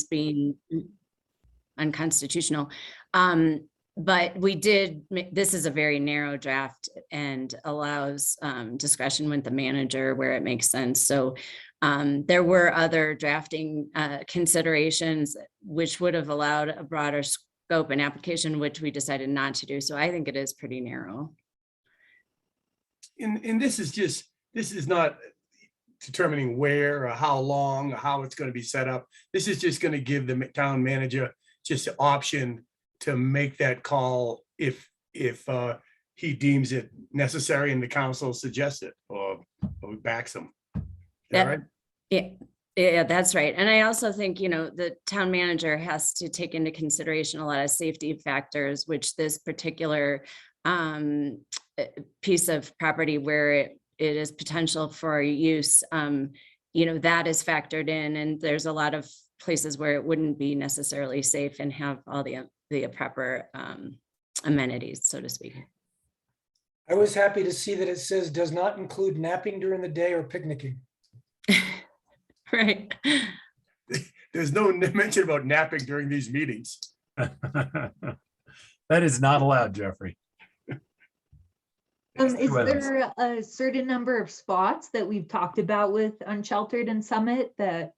being unconstitutional. But we did, this is a very narrow draft and allows discretion with the manager where it makes sense. So there were other drafting considerations which would have allowed a broader scope and application, which we decided not to do. So I think it is pretty narrow. And this is not determining where or how long or how it's going to be set up. This is just going to give the town manager just the option to make that call if he deems it necessary and the council suggests it or backs him. Right? Yeah, that's right. And I also think, the town manager has to take into consideration a lot of safety factors, which this particular piece of property where it is potential for use, that is factored in, and there's a lot of places where it wouldn't be necessarily safe and have all the proper amenities, so to speak. I was happy to see that it says does not include napping during the day or picnicking. Right. There's no mention about napping during these meetings. That is not allowed, Jeffrey. Is there a certain number of spots that we've talked about with Unsheltered and Summit that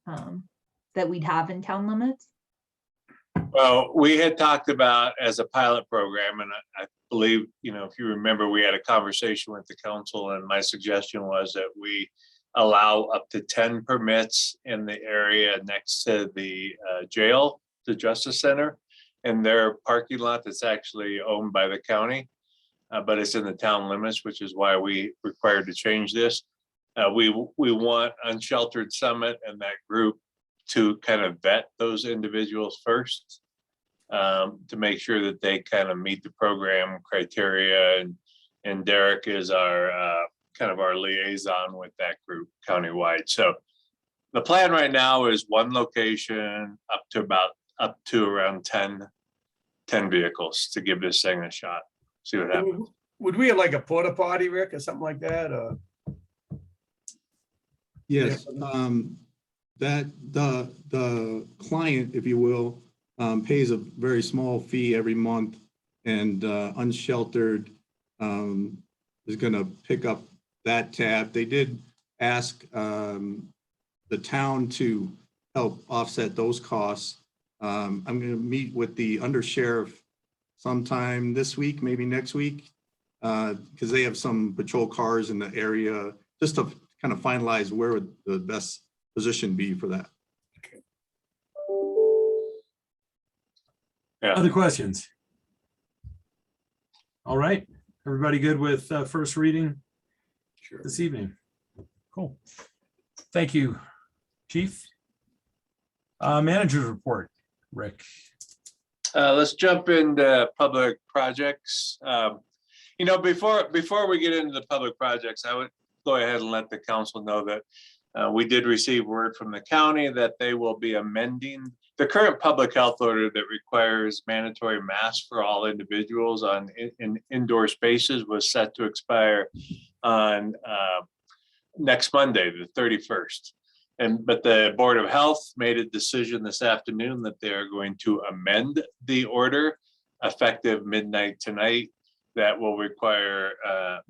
we'd have in town limits? Well, we had talked about as a pilot program, and I believe, if you remember, we had a conversation with the council, and my suggestion was that we allow up to 10 permits in the area next to the jail, the Justice Center, and their parking lot that's actually owned by the county, but it's in the town limits, which is why we required to change this. We want Unsheltered Summit and that group to kind of vet those individuals first, to make sure that they kind of meet the program criteria. And Derek is our kind of our liaison with that group countywide. So the plan right now is one location up to around 10 vehicles to give this thing a shot. See what happens. Would we have like a porta potty, Rick, or something like that? Or yes, that the client, if you will, pays a very small fee every month, and Unsheltered is going to pick up that tab. They did ask the town to help offset those costs. I'm going to meet with the undersheriff sometime this week, maybe next week, because they have some patrol cars in the area, just to kind of finalize where would the best position be for that. okay. Yeah. Other questions? All right, everybody good with first reading Sure. this evening? Cool. Thank you, Chief. Manager's report, Rick. Let's jump into public projects. Before we get into the public projects, I would go ahead and let the council know that we did receive word from the county that they will be amending the current public health order that requires mandatory masks for all individuals in indoor spaces was set to expire on next Monday, the 31st. But the Board of Health made a decision this afternoon that they are going to amend the order effective midnight tonight that will require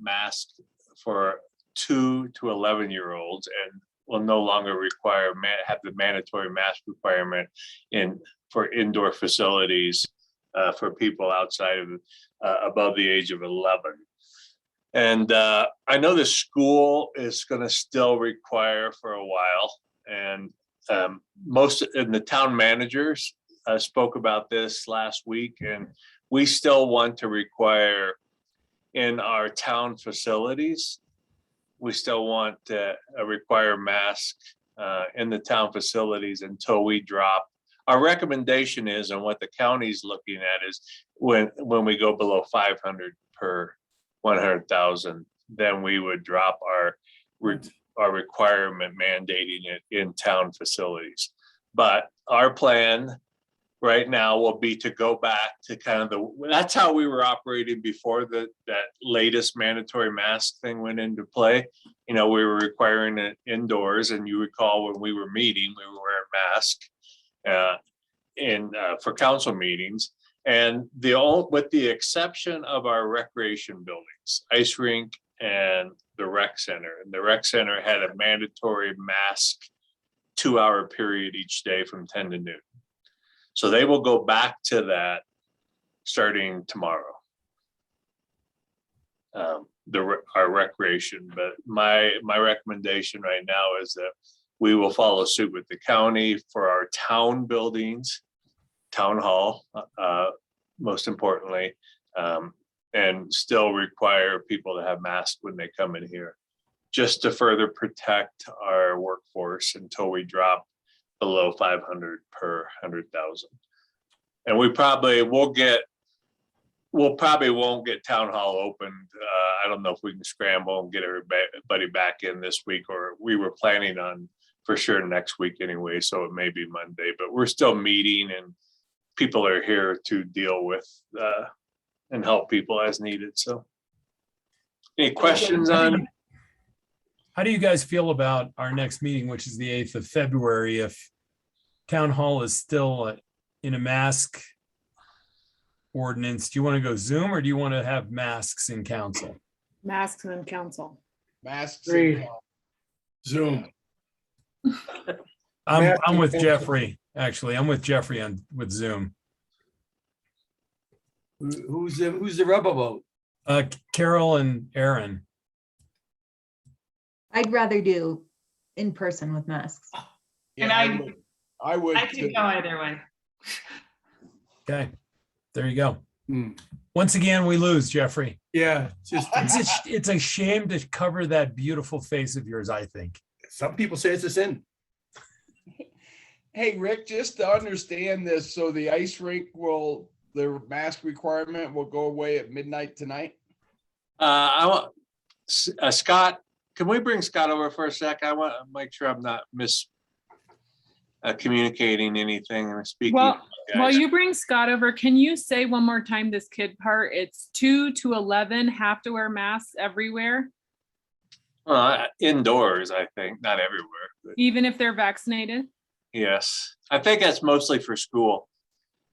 masks for 2 to 11-year-olds and will no longer have the mandatory mask requirement for indoor facilities for people outside of above the age of 11. And I know the school is going to still require for a while, and most of the town managers spoke about this last week, and we still want to require in our town facilities. We still want to require masks in the town facilities until we drop. Our recommendation is, and what the county's looking at is when we go below 500 per 100,000, then we would drop our requirement mandating it in town facilities. But our plan right now will be to go back to kind of that's how we were operating before that latest mandatory mask thing went into play. We were requiring it indoors, and you recall when we were meeting, we were wearing masks. for council meetings. And with the exception of our recreation buildings, ice rink and the rec center. And the rec center had a mandatory mask 2-hour period each day from 10 to noon. So they will go back to that starting tomorrow. Our recreation, but my recommendation right now is that we will follow suit with the county for our town buildings, town hall, most importantly, and still require people to have masks when they come in here, just to further protect our workforce until we drop below 500 per 100,000. And we'll probably won't get town hall opened. I don't know if we can scramble and get everybody back in this week, or we were planning on for sure next week anyway, so it may be Monday, but we're still meeting and people are here to deal with and help people as needed. So any questions on? How do you guys feel about our next meeting, which is the 8th of February, if town hall is still in a mask ordinance? Do you want to go Zoom or do you want to have masks in council? Masks and council. Masks. Agreed. Zoom. I'm with Jeffrey, actually. I'm with Jeffrey with Zoom. Who's the rubber boat? Carol and Aaron. I'd rather do in person with masks. And I would. I could go either way. Okay, there you go. Hmm. Once again, we lose, Jeffrey. Yeah, just It's a shame to cover that beautiful face of yours, I think. some people say it's a sin. Hey, Rick, just to understand this, so the ice rink the mask requirement will go away at midnight tonight? I want Scott. Can we bring Scott over for a sec? I want to make sure I'm not communicating anything and speaking. Well, while you bring Scott over, can you say one more time this kid part? It's 2 to 11 have to wear masks everywhere, Indoors, I think, not everywhere. But even if they're vaccinated. yes, I think that's mostly for school.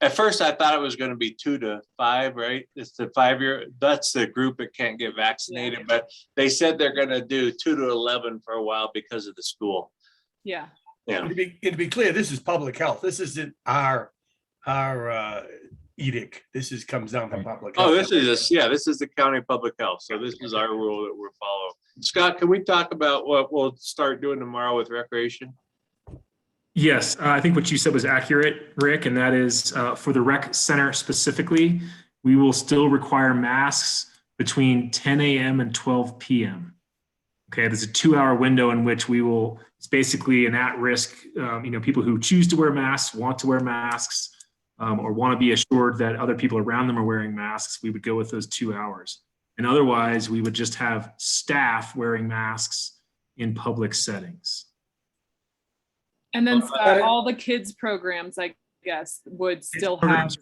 At first, I thought it was going to be 2 to 5, right? It's the 5-year. That's the group that can't get vaccinated, but they said they're going to do 2 to 11 for a while because of the school. Yeah. Yeah. To be clear, this is public health. This isn't our edict. This comes down from public health. Oh, this is the county public health. So this is our rule that we're following. Scott, can we talk about what we'll start doing tomorrow with recreation? Yes, I think what you said was accurate, Rick, and that is for the rec center specifically, we will still require masks between 10 a.m. and 12 p.m. Okay, there's a 2-hour window in which it's basically an at-risk, people who choose to wear masks, want to wear masks, or want to be assured that other people around them are wearing masks. We would go with those 2 hours. And otherwise, we would just have staff wearing masks in public settings. And then Scott, all the kids programs, I guess, would still have.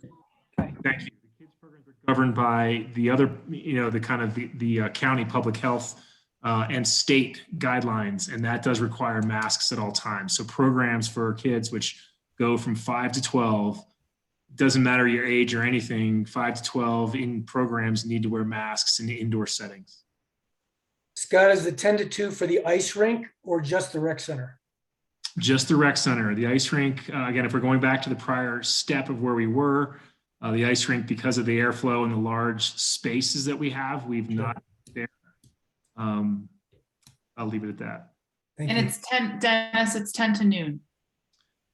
Okay. Thank you. The kids programs are governed by the other, the kind of the county public health and state guidelines, and that does require masks at all times. So programs for kids which go from 5 to 12, doesn't matter your age or anything, 5 to 12 in programs need to wear masks in the indoor settings. Scott, is the 10 to 2 for the ice rink or just the rec center? Just the rec center. The ice rink, again, if we're going back to the prior step of where we were, the ice rink, because of the airflow and the large spaces that we have, we've not there. I'll leave it at that. Thank And you. it's 10, Dennis, it's 10 to noon.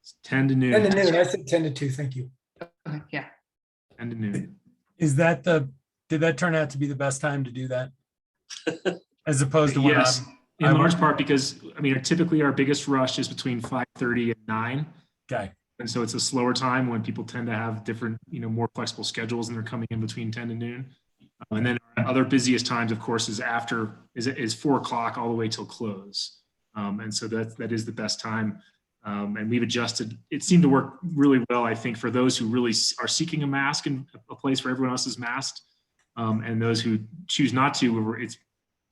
It's 10 to noon. 10 to noon. I said 10 to 2. Thank you. Okay, yeah. 10 to noon. Did that turn out to be the best time to do that? As opposed to when Yes, in large part because, typically our biggest rush is between 5:30 and 9. Okay. And so it's a slower time when people tend to have different, more flexible schedules and they're coming in between 10 to noon. And then our other busiest times, of course, is 4 o'clock all the way till close. And so that is the best time. And we've adjusted. It seemed to work really well, I think, for those who really are seeking a mask in a place where everyone else is masked. And those who choose not to, it's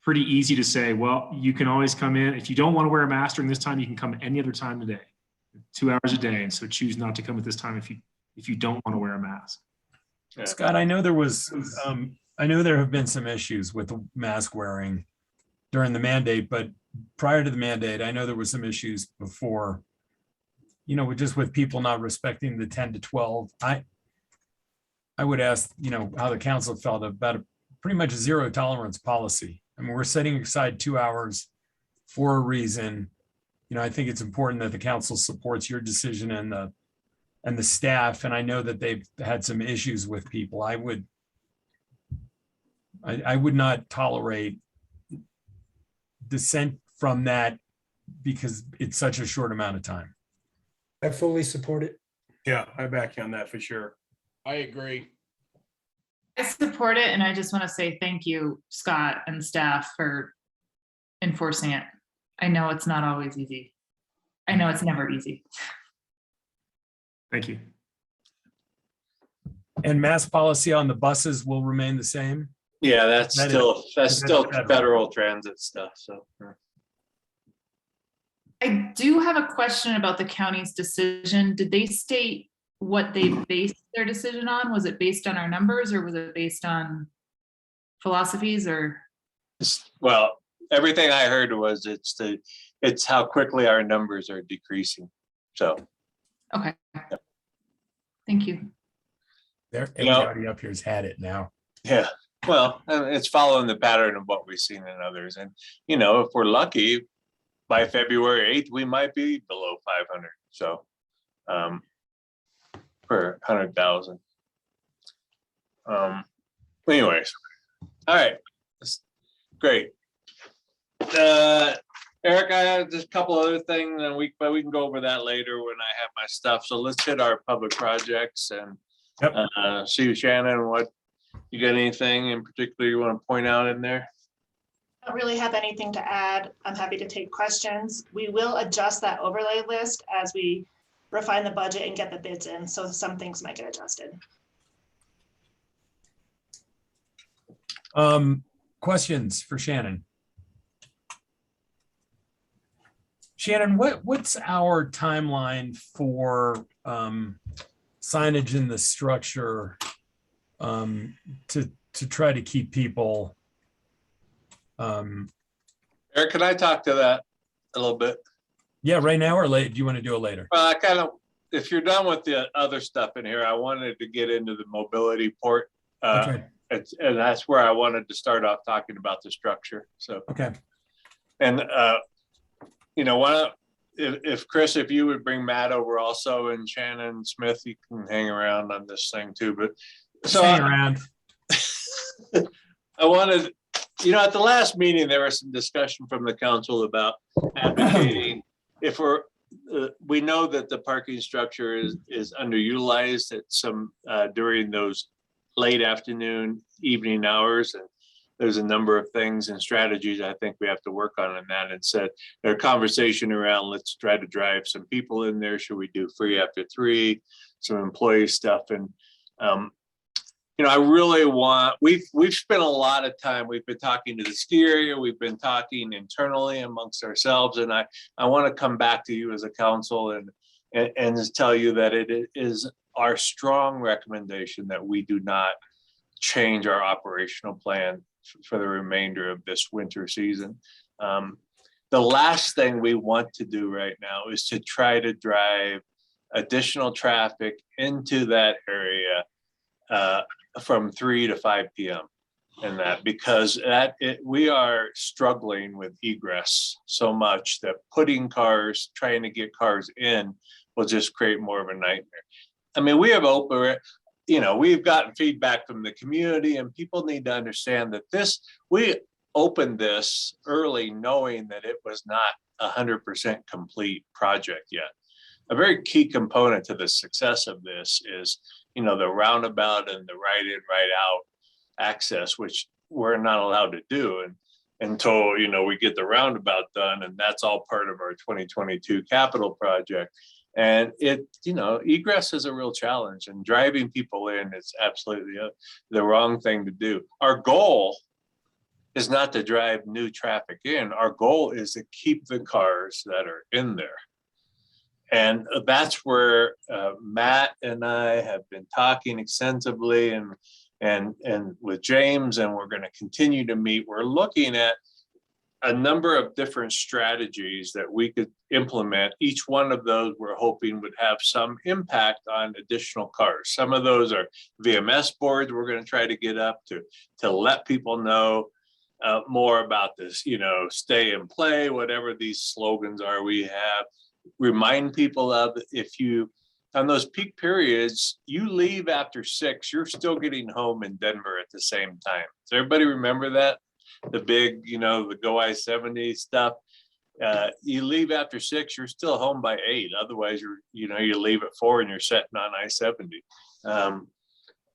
pretty easy to say, well, you can always come in. If you don't want to wear a mask during this time, you can come any other time today. 2 hours a day. And so choose not to come at this time if you don't want to wear a mask. Scott, I know there was, I know there have been some issues with the mask wearing during the mandate, but prior to the mandate, I know there was some issues before, you know, just with people not respecting the 10 to 12. I would ask, you know, how the council felt about pretty much a zero tolerance policy. I mean, we're setting aside 2 hours for a reason. You know, I think it's important that the council supports your decision and the staff. And I know that they've had some issues with people. I would not tolerate dissent from that because it's such a short amount of time. I fully support it. Yeah, I back you on that for sure. I agree. I support it, and I just want to say thank you, Scott and staff, for enforcing it. I know it's not always easy. I know it's never easy. Thank you. And mask policy on the buses will remain the same? Yeah, that's That is- still, that's still federal. federal transit stuff, so. I do have a question about the county's decision. Did they state what they based their decision on? Was it based on our numbers, or was it based on philosophies, or? Well, everything I heard was it's how quickly our numbers are decreasing, so. Okay. Thank you. There, You know- everybody up here's had it now. Yeah, well, and it's following the pattern of what we've seen in others. And, you know, if we're lucky, by February 8th, we might be below 500. So per 100,000. Anyways, all right, that's great. Eric, I have just a couple other things, and but we can go over that later when I have my stuff. So let's hit our public projects and see Shannon, what you got, anything in particular you want to point out in there? I don't really have anything to add. I'm happy to take questions. We will adjust that overlay list as we refine the budget and get the bids in. So some things might get adjusted. Questions for Shannon? Shannon, what's our timeline for signage in the structure to try to keep people? Eric, can I talk to that a little bit? Yeah, right now or late? Do you want to do it later? Well, I kind of, if you're done with the other stuff in here, I wanted to get into the mobility port. Okay. And that's where I wanted to start off talking about the structure. So, Okay. and you know, if Chris, if you would bring Matt over also, and Shannon Smith, you can hang around on this thing too. But so Hang around. I wanted, you know, at the last meeting, there was some discussion from the council about advocating if we know that the parking structure is underutilized at some during those late afternoon, evening hours, and there's a number of things and strategies I think we have to work on in that. And said there's conversation around, let's try to drive some people in there. Should we do free after 3, some employee stuff? And you know, I really want, we've spent a lot of time, we've been talking to the ski area, we've been talking internally amongst ourselves, and I want to come back to you as a council and just tell you that it is our strong recommendation that we do not change our operational plan for the remainder of this winter season. The last thing we want to do right now is to try to drive additional traffic into that area from 3 to 5 p.m. and that, because we are struggling with egress so much that trying to get cars in will just create more of a nightmare. I mean, we have we've gotten feedback from the community, and people need to understand that we opened this early knowing that it was not 100% complete project yet. A very key component to the success of this is, you know, the roundabout and the right in, right out access, which we're not allowed to do until, you know, we get the roundabout done. And that's all part of our 2022 capital project. And egress is a real challenge, and driving people in is absolutely the wrong thing to do. Our goal is not to drive new traffic in. Our goal is to keep the cars that are in there. And that's where Matt and I have been talking extensively and with James, and we're going to continue to meet. We're looking at a number of different strategies that we could implement. Each one of those we're hoping would have some impact on additional cars. Some of those are VMS boards we're going to try to get up to let people know more about this, stay and play, whatever these slogans are we have. Remind people of, if you, on those peak periods, you leave after 6, you're still getting home in Denver at the same time. Does everybody remember that? The big, the Go I-70 stuff. You leave after 6, you're still home by 8. Otherwise, you leave at 4 and you're setting on I-70.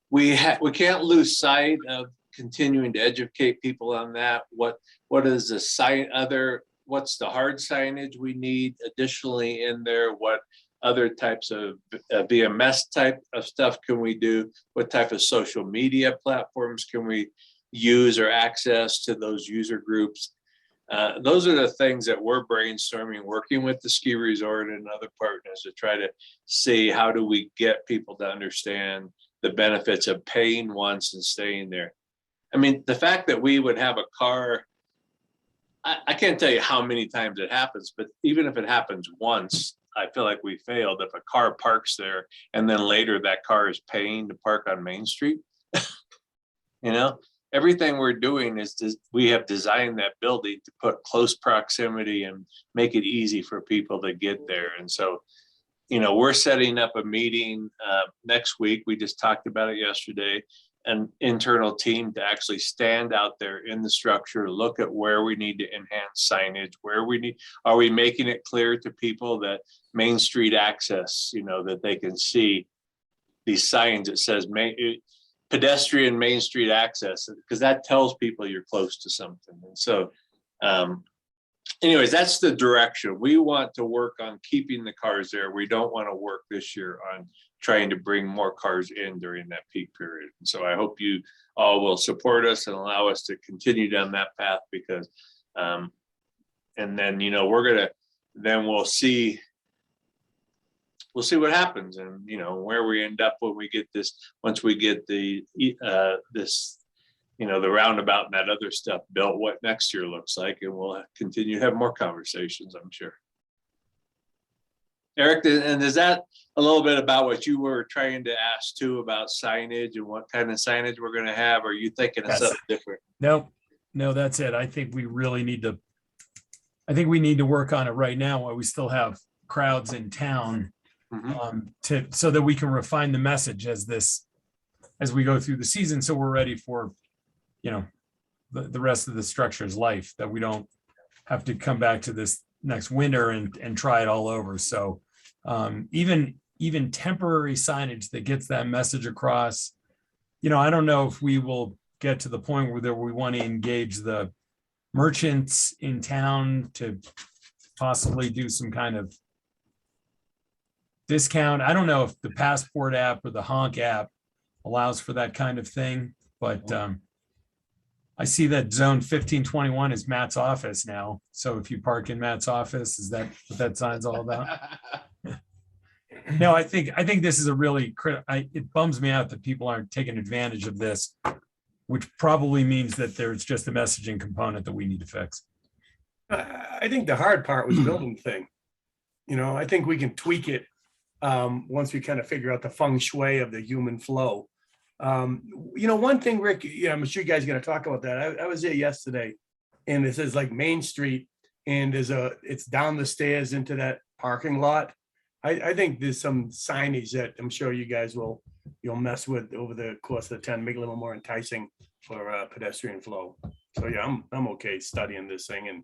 We can't lose sight of continuing to educate people on that. What is the sign what's the hard signage we need additionally in there? What other types of VMS type of stuff can we do? What type of social media platforms can we use or access to those user groups? Those are the things that we're brainstorming, working with the ski resort and other partners to try to see how do we get people to understand the benefits of paying once and staying there. I mean, the fact that we would have a car, I can't tell you how many times it happens, but even if it happens once, I feel like we failed. If a car parks there and then later that car is paying to park on Main Street, everything we're doing is we have designed that building to put close proximity and make it easy for people to get there. And so, we're setting up a meeting next week. We just talked about it yesterday. An internal team to actually stand out there in the structure, look at where we need to enhance signage, are we making it clear to people that Main Street access, that they can see these signs that says pedestrian Main Street access, because that tells people you're close to something. And so anyways, that's the direction. We want to work on keeping the cars there. We don't want to work this year on trying to bring more cars in during that peak period. And so I hope you all will support us and allow us to continue down that path, because and then we'll see what happens, and where we end up when we get this, once we get the the roundabout and that other stuff built, what next year looks like, and we'll continue to have more conversations, I'm sure. Eric, and is that a little bit about what you were trying to ask too, about signage and what kind of signage we're going to have? Or are you thinking of something different? No, that's it. I think we really need to work on it right now while we still have crowds in town, so that we can refine the message as we go through the season. So we're ready for, the rest of the structure's life, that we don't have to come back to this next winter and try it all over. So even temporary signage that gets that message across, I don't know if we will get to the point where we want to engage the merchants in town to possibly do some kind of discount. I don't know if the Passport app or the Honk app allows for that kind of thing, but I see that zone 1521 is Matt's office now. So if you park in Matt's office, is that what that sign's all about? No, I think this is a really it bums me out that people aren't taking advantage of this, which probably means that there's just a messaging component that we need to fix. I think the hard part was building the thing. I think we can tweak it once we kind of figure out the feng shui of the human flow. One thing, Rick, I'm sure you guys are going to talk about that. I was there yesterday, and it says like Main Street, and it's down the stairs into that parking lot. I think there's some signage that I'm sure you guys you'll mess with over the course of the 10, make it a little more enticing for pedestrian flow. So yeah, I'm okay studying this thing. And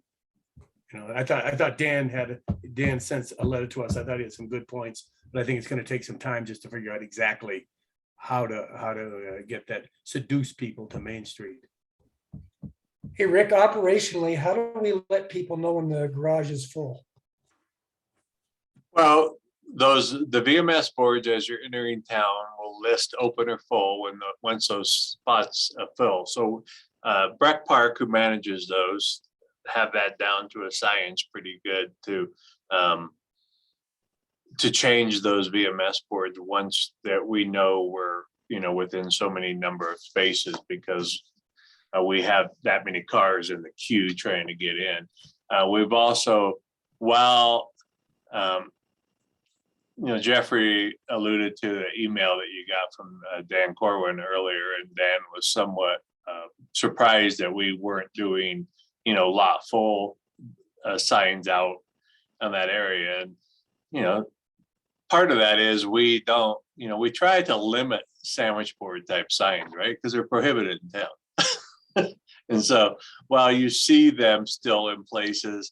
I thought Dan sent a letter to us. I thought he had some good points, but I think it's going to take some time just to figure out exactly how to get that, seduce people to Main Street. Hey, Rick, operationally, how do we let people know when the garage is full? Well, the VMS boards, as you're entering town, will list open or full once those spots fill. So Breck Park, who manages those, have that down to a science pretty good to to change those VMS boards once that we know we're, within so many number of spaces, because we have that many cars in the queue trying to get in. We've also, while, Jeffrey alluded to the email that you got from Dan Corwin earlier, and Dan was somewhat surprised that we weren't doing, lot full signs out on that area. And, part of that is we don't, we try to limit sandwich board type signs, right? Because they're prohibited in town. And so while you see them still in places,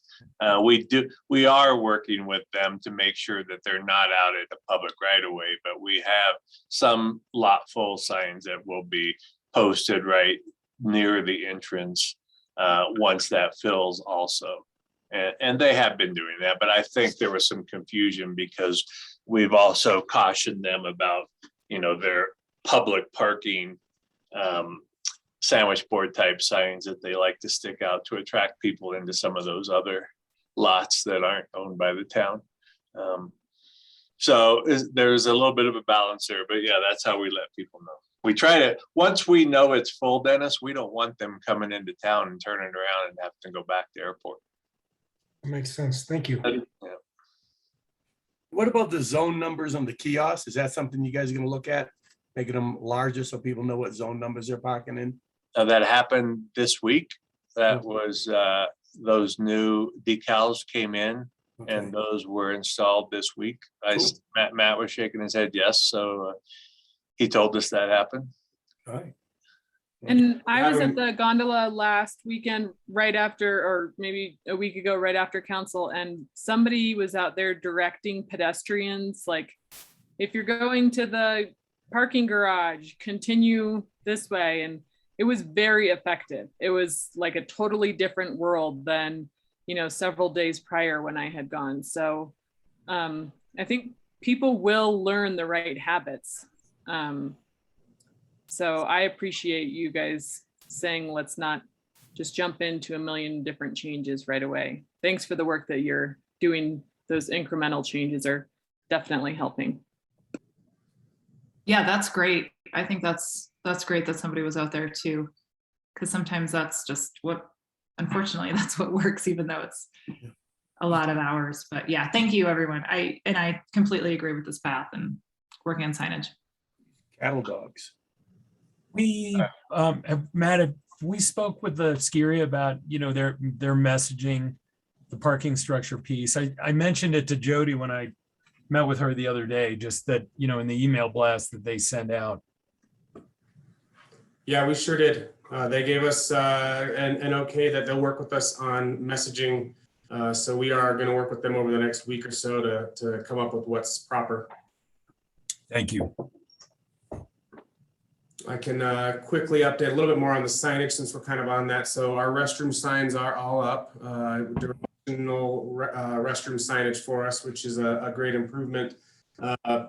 we are working with them to make sure that they're not out at the public right of way, but we have some lot full signs that will be posted right near the entrance once that fills also. And they have been doing that, but I think there was some confusion because we've also cautioned them about, their public parking sandwich board type signs that they like to stick out to attract people into some of those other lots that aren't owned by the town. So there's a little bit of a balance there, but yeah, that's how we let people know. We try to, once we know it's full, Dennis, we don't want them coming into town and turning around and having to go back to airport. Makes sense. Thank you. Yeah. What about the zone numbers on the kiosks? Is that something you guys are gonna look at? Making them larger so people know what zone numbers they're parking in? That happened this week. That was those new decals came in and those were installed this week. Cool. Matt was shaking his head yes, so he told us that happened. All right. And I was at the Gondola last weekend, right after, or maybe a week ago, right after council, and somebody was out there directing pedestrians, like, if you're going to the parking garage, continue this way. And it was very effective. It was like a totally different world than, several days prior when I had gone. So I think people will learn the right habits. So I appreciate you guys saying, let's not just jump into a million different changes right away. Thanks for the work that you're doing. Those incremental changes are definitely helping. Yeah, that's great. I think that's great that somebody was out there too, because sometimes that's just what, unfortunately, that's what works, even though it's a lot of hours. But yeah, thank you, everyone. I completely agree with this path and working on signage. Cattle dogs. We, Matt, we spoke with the Skiri about, their messaging, the parking structure piece. I mentioned it to Jody when I met with her the other day, just that, in the email blast that they send out. Yeah, we sure did. They gave us an okay that they'll work with us on messaging. So we are going to work with them over the next week or so to come up with what's proper. Thank you. I can quickly update a little bit more on the signage since we're kind of on that. So our restroom signs are all up. Directional restroom signage for us, which is a great improvement.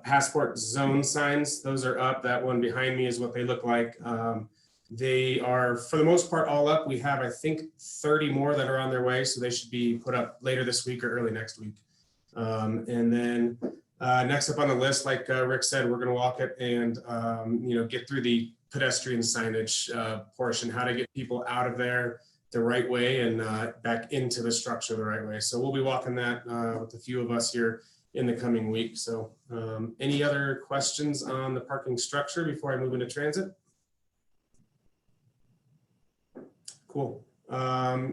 Passport zone signs, those are up. That one behind me is what they look like. They are, for the most part, all up. We have, I think, 30 more that are on their way. So they should be put up later this week or early next week. And then next up on the list, like Rick said, we're going to walk it and get through the pedestrian signage portion, how to get people out of there the right way and back into the structure the right way. So we'll be walking that with a few of us here in the coming week. So any other questions on the parking structure before I move into transit? Cool.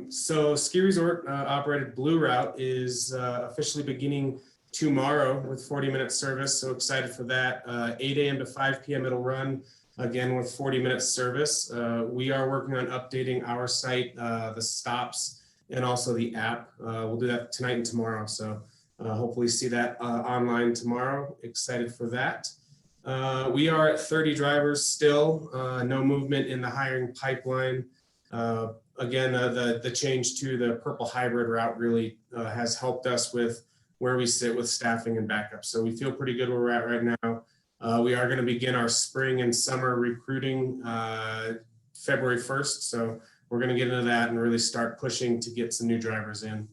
So ski resort operated Blue Route is officially beginning tomorrow with 40-minute service. So excited for that. 8 a.m. to 5 p.m. it'll run again with 40-minute service. We are working on updating our site, the stops, and also the app. We'll do that tonight and tomorrow. So hopefully see that online tomorrow. Excited for that. We are at 30 drivers still. No movement in the hiring pipeline. Again, the change to the purple hybrid route really has helped us with where we sit with staffing and backup. So we feel pretty good where we're at right now. We are going to begin our spring and summer recruiting February 1st. So we're going to get into that and really start pushing to get some new drivers in.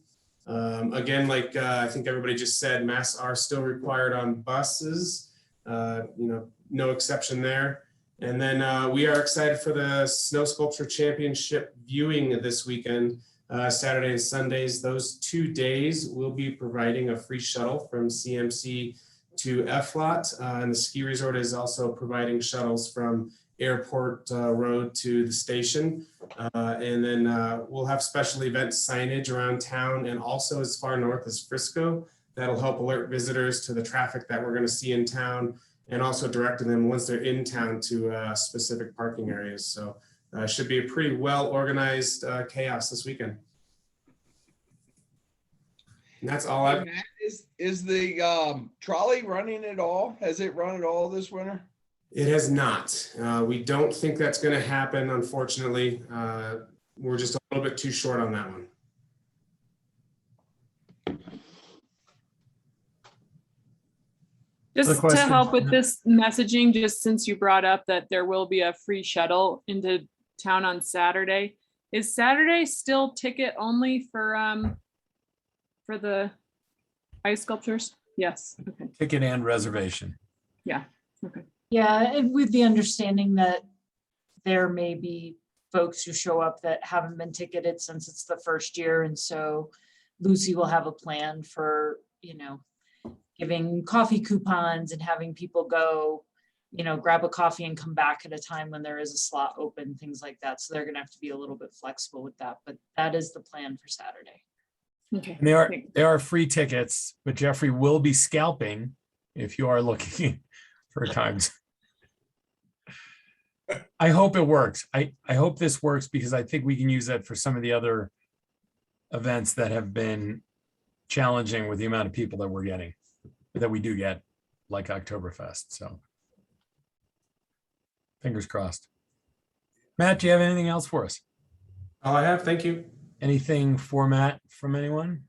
Again, like I think everybody just said, masks are still required on buses. No exception there. And then we are excited for the Snow Sculpture Championship viewing this weekend, Saturday and Sundays. Those 2 days we'll be providing a free shuttle from CMC to FLOT. And the ski resort is also providing shuttles from Airport Road to the station. And then we'll have special event signage around town and also as far north as Frisco. That'll help alert visitors to the traffic that we're going to see in town, and also directing them once they're in town to specific parking areas. So should be a pretty well organized chaos this weekend. And that's all Hey, I've. Matt, is the trolley running at all? Has it run at all this winter? It has not. We don't think that's going to happen, unfortunately. We're just a little bit too short on that one. Just to question? help with this messaging, just since you brought up that there will be a free shuttle into town on Saturday, is Saturday still ticket only for the ice sculptures? Yes, okay, Ticket and reservation. yeah, okay. Yeah, and with the understanding that there may be folks who show up that haven't been ticketed since it's the first year. And so Lucy will have a plan for, giving coffee coupons and having people go, grab a coffee and come back at a time when there is a slot open, things like that. So they're gonna have to be a little bit flexible with that, but that is the plan for Saturday. Okay. And they are free tickets, but Jeffrey will be scalping if you are looking for times. I hope it works. I hope this works because I think we can use that for some of the other events that have been challenging with the amount of people that we're getting, that we do get, like Oktoberfest. So fingers crossed. Matt, do you have anything else for us? All I have, thank you. Anything for Matt from anyone?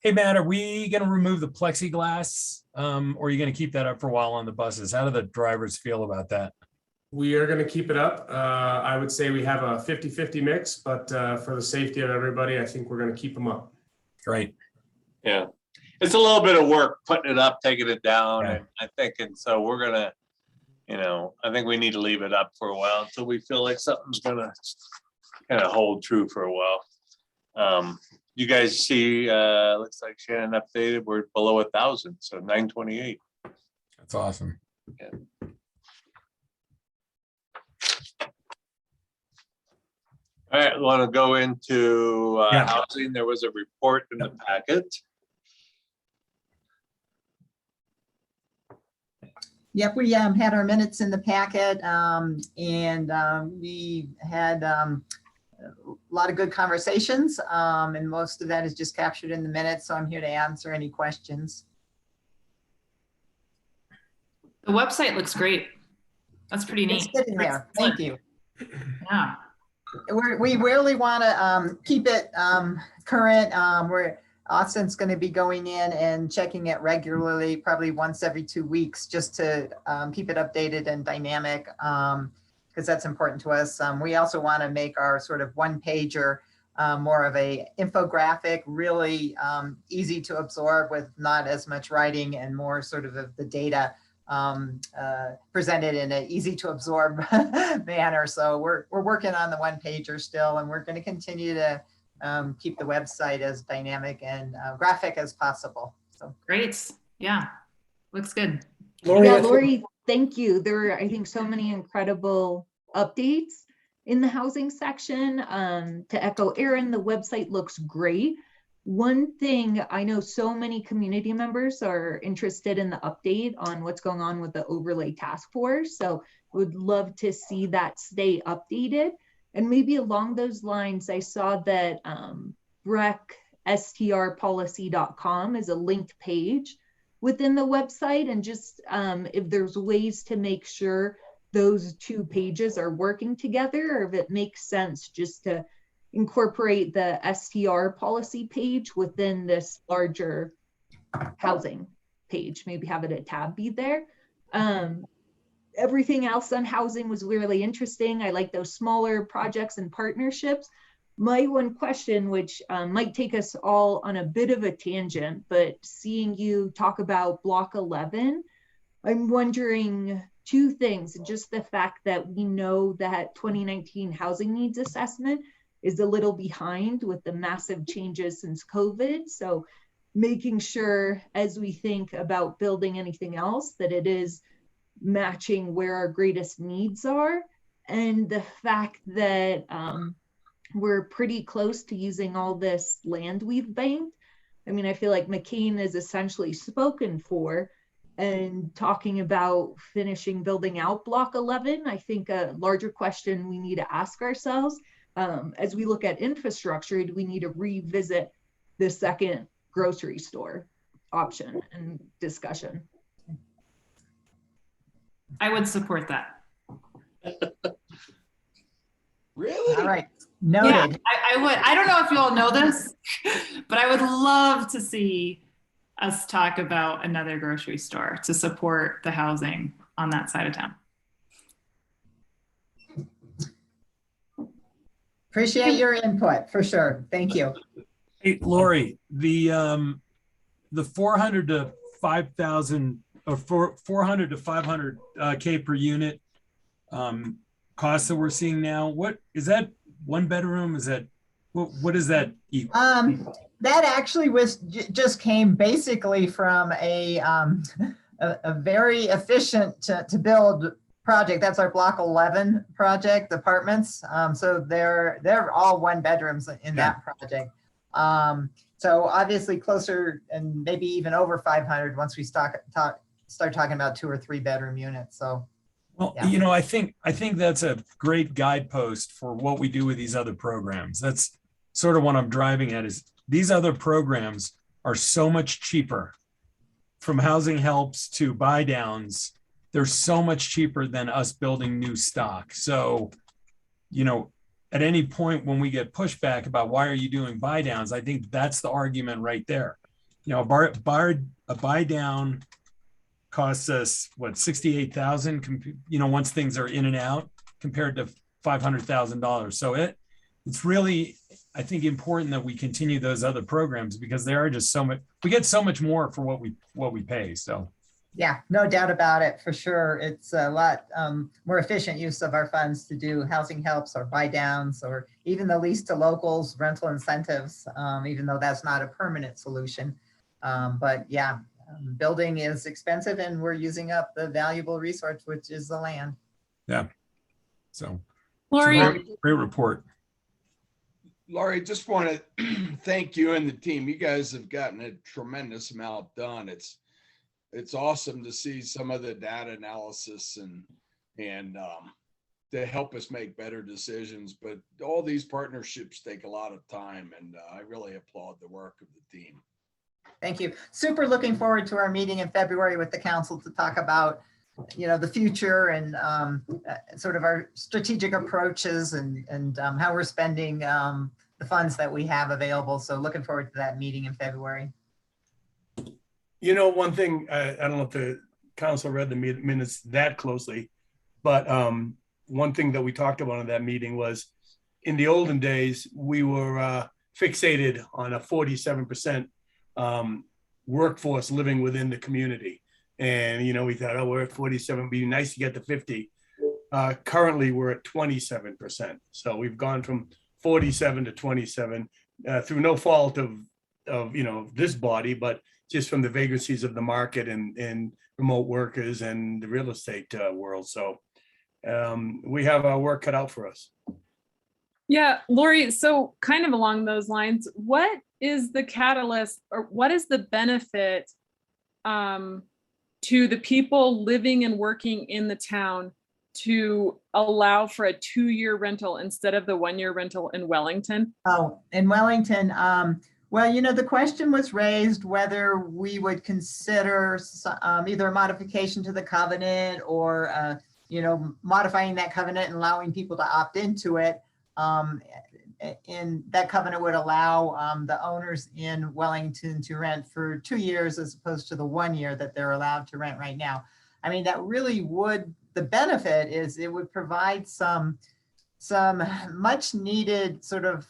Hey, Matt, are we going to remove the plexiglass or are you going to keep that up for a while on the buses? How do the drivers feel about that? We are going to keep it up. I would say we have a 50-50 mix, but for the safety of everybody, I think we're going to keep them up. Great. Yeah, it's a little bit of work putting it up, taking it down, Yeah. and I think, and so we're gonna, I think we need to leave it up for a while until we feel like something's gonna kind of hold true for a while. You guys see, looks like Shannon updated, we're below 1,000, so 928. That's awesome. Yeah. All right, want to go into Yeah. housing. There was a report in the packet. Yep, we had our minutes in the packet, and we had a lot of good conversations, and most of that is just captured in the minutes, so I'm here to answer any questions. The website looks great. That's pretty It's neat. sitting there. Thank you. Yeah. We really want to keep it current. Austin's going to be going in and checking it regularly, probably once every 2 weeks, just to keep it updated and dynamic, because that's important to us. We also want to make our sort of one-pager more of a infographic, really easy to absorb with not as much writing and more sort of the data presented in an easy to absorb manner. So we're working on the one-pager still, and we're going to continue to keep the website as dynamic and graphic as possible. So Great. Yeah. Looks good. Lori, Yeah, I think- Lori, thank you. There were, I think, so many incredible updates in the housing section. To echo Aaron, the website looks great. One thing, I know so many community members are interested in the update on what's going on with the overlay task force. So would love to see that stay updated. And maybe along those lines, I saw that BrecSTRpolicy.com is a linked page within the website, and just if there's ways to make sure those two pages are working together, or if it makes sense just to incorporate the STR policy page within this larger housing page, maybe have it a tab be there. Everything else on housing was really interesting. I like those smaller projects and partnerships. My one question, which might take us all on a bit of a tangent, but seeing you talk about block 11, I'm wondering two things. Just the fact that we know that 2019 housing needs assessment is a little behind with the massive changes since COVID. So making sure as we think about building anything else that it is matching where our greatest needs are. And the fact that we're pretty close to using all this land we've banked. I mean, I feel like McCain is essentially spoken for, and talking about finishing building out block 11. I think a larger question we need to ask ourselves as we look at infrastructure, do we need to revisit the second grocery store option and discussion? I would support that. Really? All right, Yeah, noted. I would. I don't know if you all know this, but I would love to see us talk about another grocery store to support the housing on that side of town. Appreciate your input for sure. Thank you. Hey, Lori, the 400 to 5,000 or 400 to 500 K per unit costs that we're seeing now, what is that? One bedroom? Is that what is that equal? That actually was just came basically from a very efficient to build project. That's our block 11 project, apartments. So they're all one bedrooms in that project. So obviously closer and maybe even over 500 once we start talking about 2 or 3 bedroom units. So. Well, Yeah. you know, I think that's a great guidepost for what we do with these other programs. That's sort of what I'm driving at is these other programs are so much cheaper, from housing helps to buy downs. They're so much cheaper than us building new stock. So, you know, at any point when we get pushback about why are you doing buy downs, I think that's the argument right there. You know, a buy down costs us what, 68,000, you know, once things are in and out, compared to $500,000. So it's really, I think, important that we continue those other programs because they are just so much, we get so much more for what we pay. So Yeah, no doubt about it, for sure. It's a lot more efficient use of our funds to do housing helps or buy downs or even the lease to locals, rental incentives, even though that's not a permanent solution. But yeah, building is expensive and we're using up the valuable resource, which is the land. yeah. So Lori, great report. Laurie, just want to thank you and the team. You guys have gotten a tremendous amount done. It's awesome to see some of the data analysis and to help us make better decisions. But all these partnerships take a lot of time, and I really applaud the work of the team. Thank you. Super looking forward to our meeting in February with the council to talk about, you know, the future and sort of our strategic approaches and how we're spending the funds that we have available. So looking forward to that meeting in February. You know, one thing, I don't know if the council read the minutes that closely, but one thing that we talked about in that meeting was in the olden days, we were fixated on a 47% workforce living within the community. And, you know, we thought, oh, we're at 47, it'd be nice to get to 50. Currently, we're at 27%. So we've gone from 47 to 27 through no fault of, you know, this body, but just from the vagrancies of the market and remote workers and the real estate world. So we have our work cut out for us. yeah, Lori, so kind of along those lines, what is the catalyst or what is the benefit to the people living and working in the town to allow for a 2-year rental instead of the 1-year rental in Wellington? Oh, in Wellington, well, you know, the question was raised whether we would consider either a modification to the covenant or, you know, modifying that covenant and allowing people to opt into it. And that covenant would allow the owners in Wellington to rent for 2 years as opposed to the 1 year that they're allowed to rent right now. I mean, that really would, the benefit is it would provide some some much needed sort of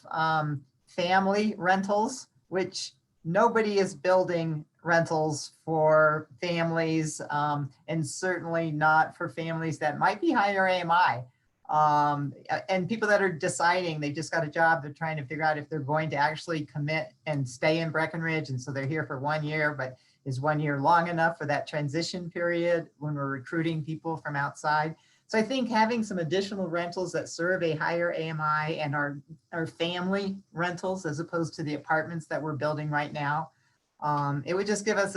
family rentals, which nobody is building rentals for families, and certainly not for families that might be higher AMI. And people that are deciding, they just got a job, they're trying to figure out if they're going to actually commit and stay in Breckenridge. And so they're here for 1 year, but is 1 year long enough for that transition period when we're recruiting people from outside? So I think having some additional rentals that serve a higher AMI and are family rentals as opposed to the apartments that we're building right now, it would just give us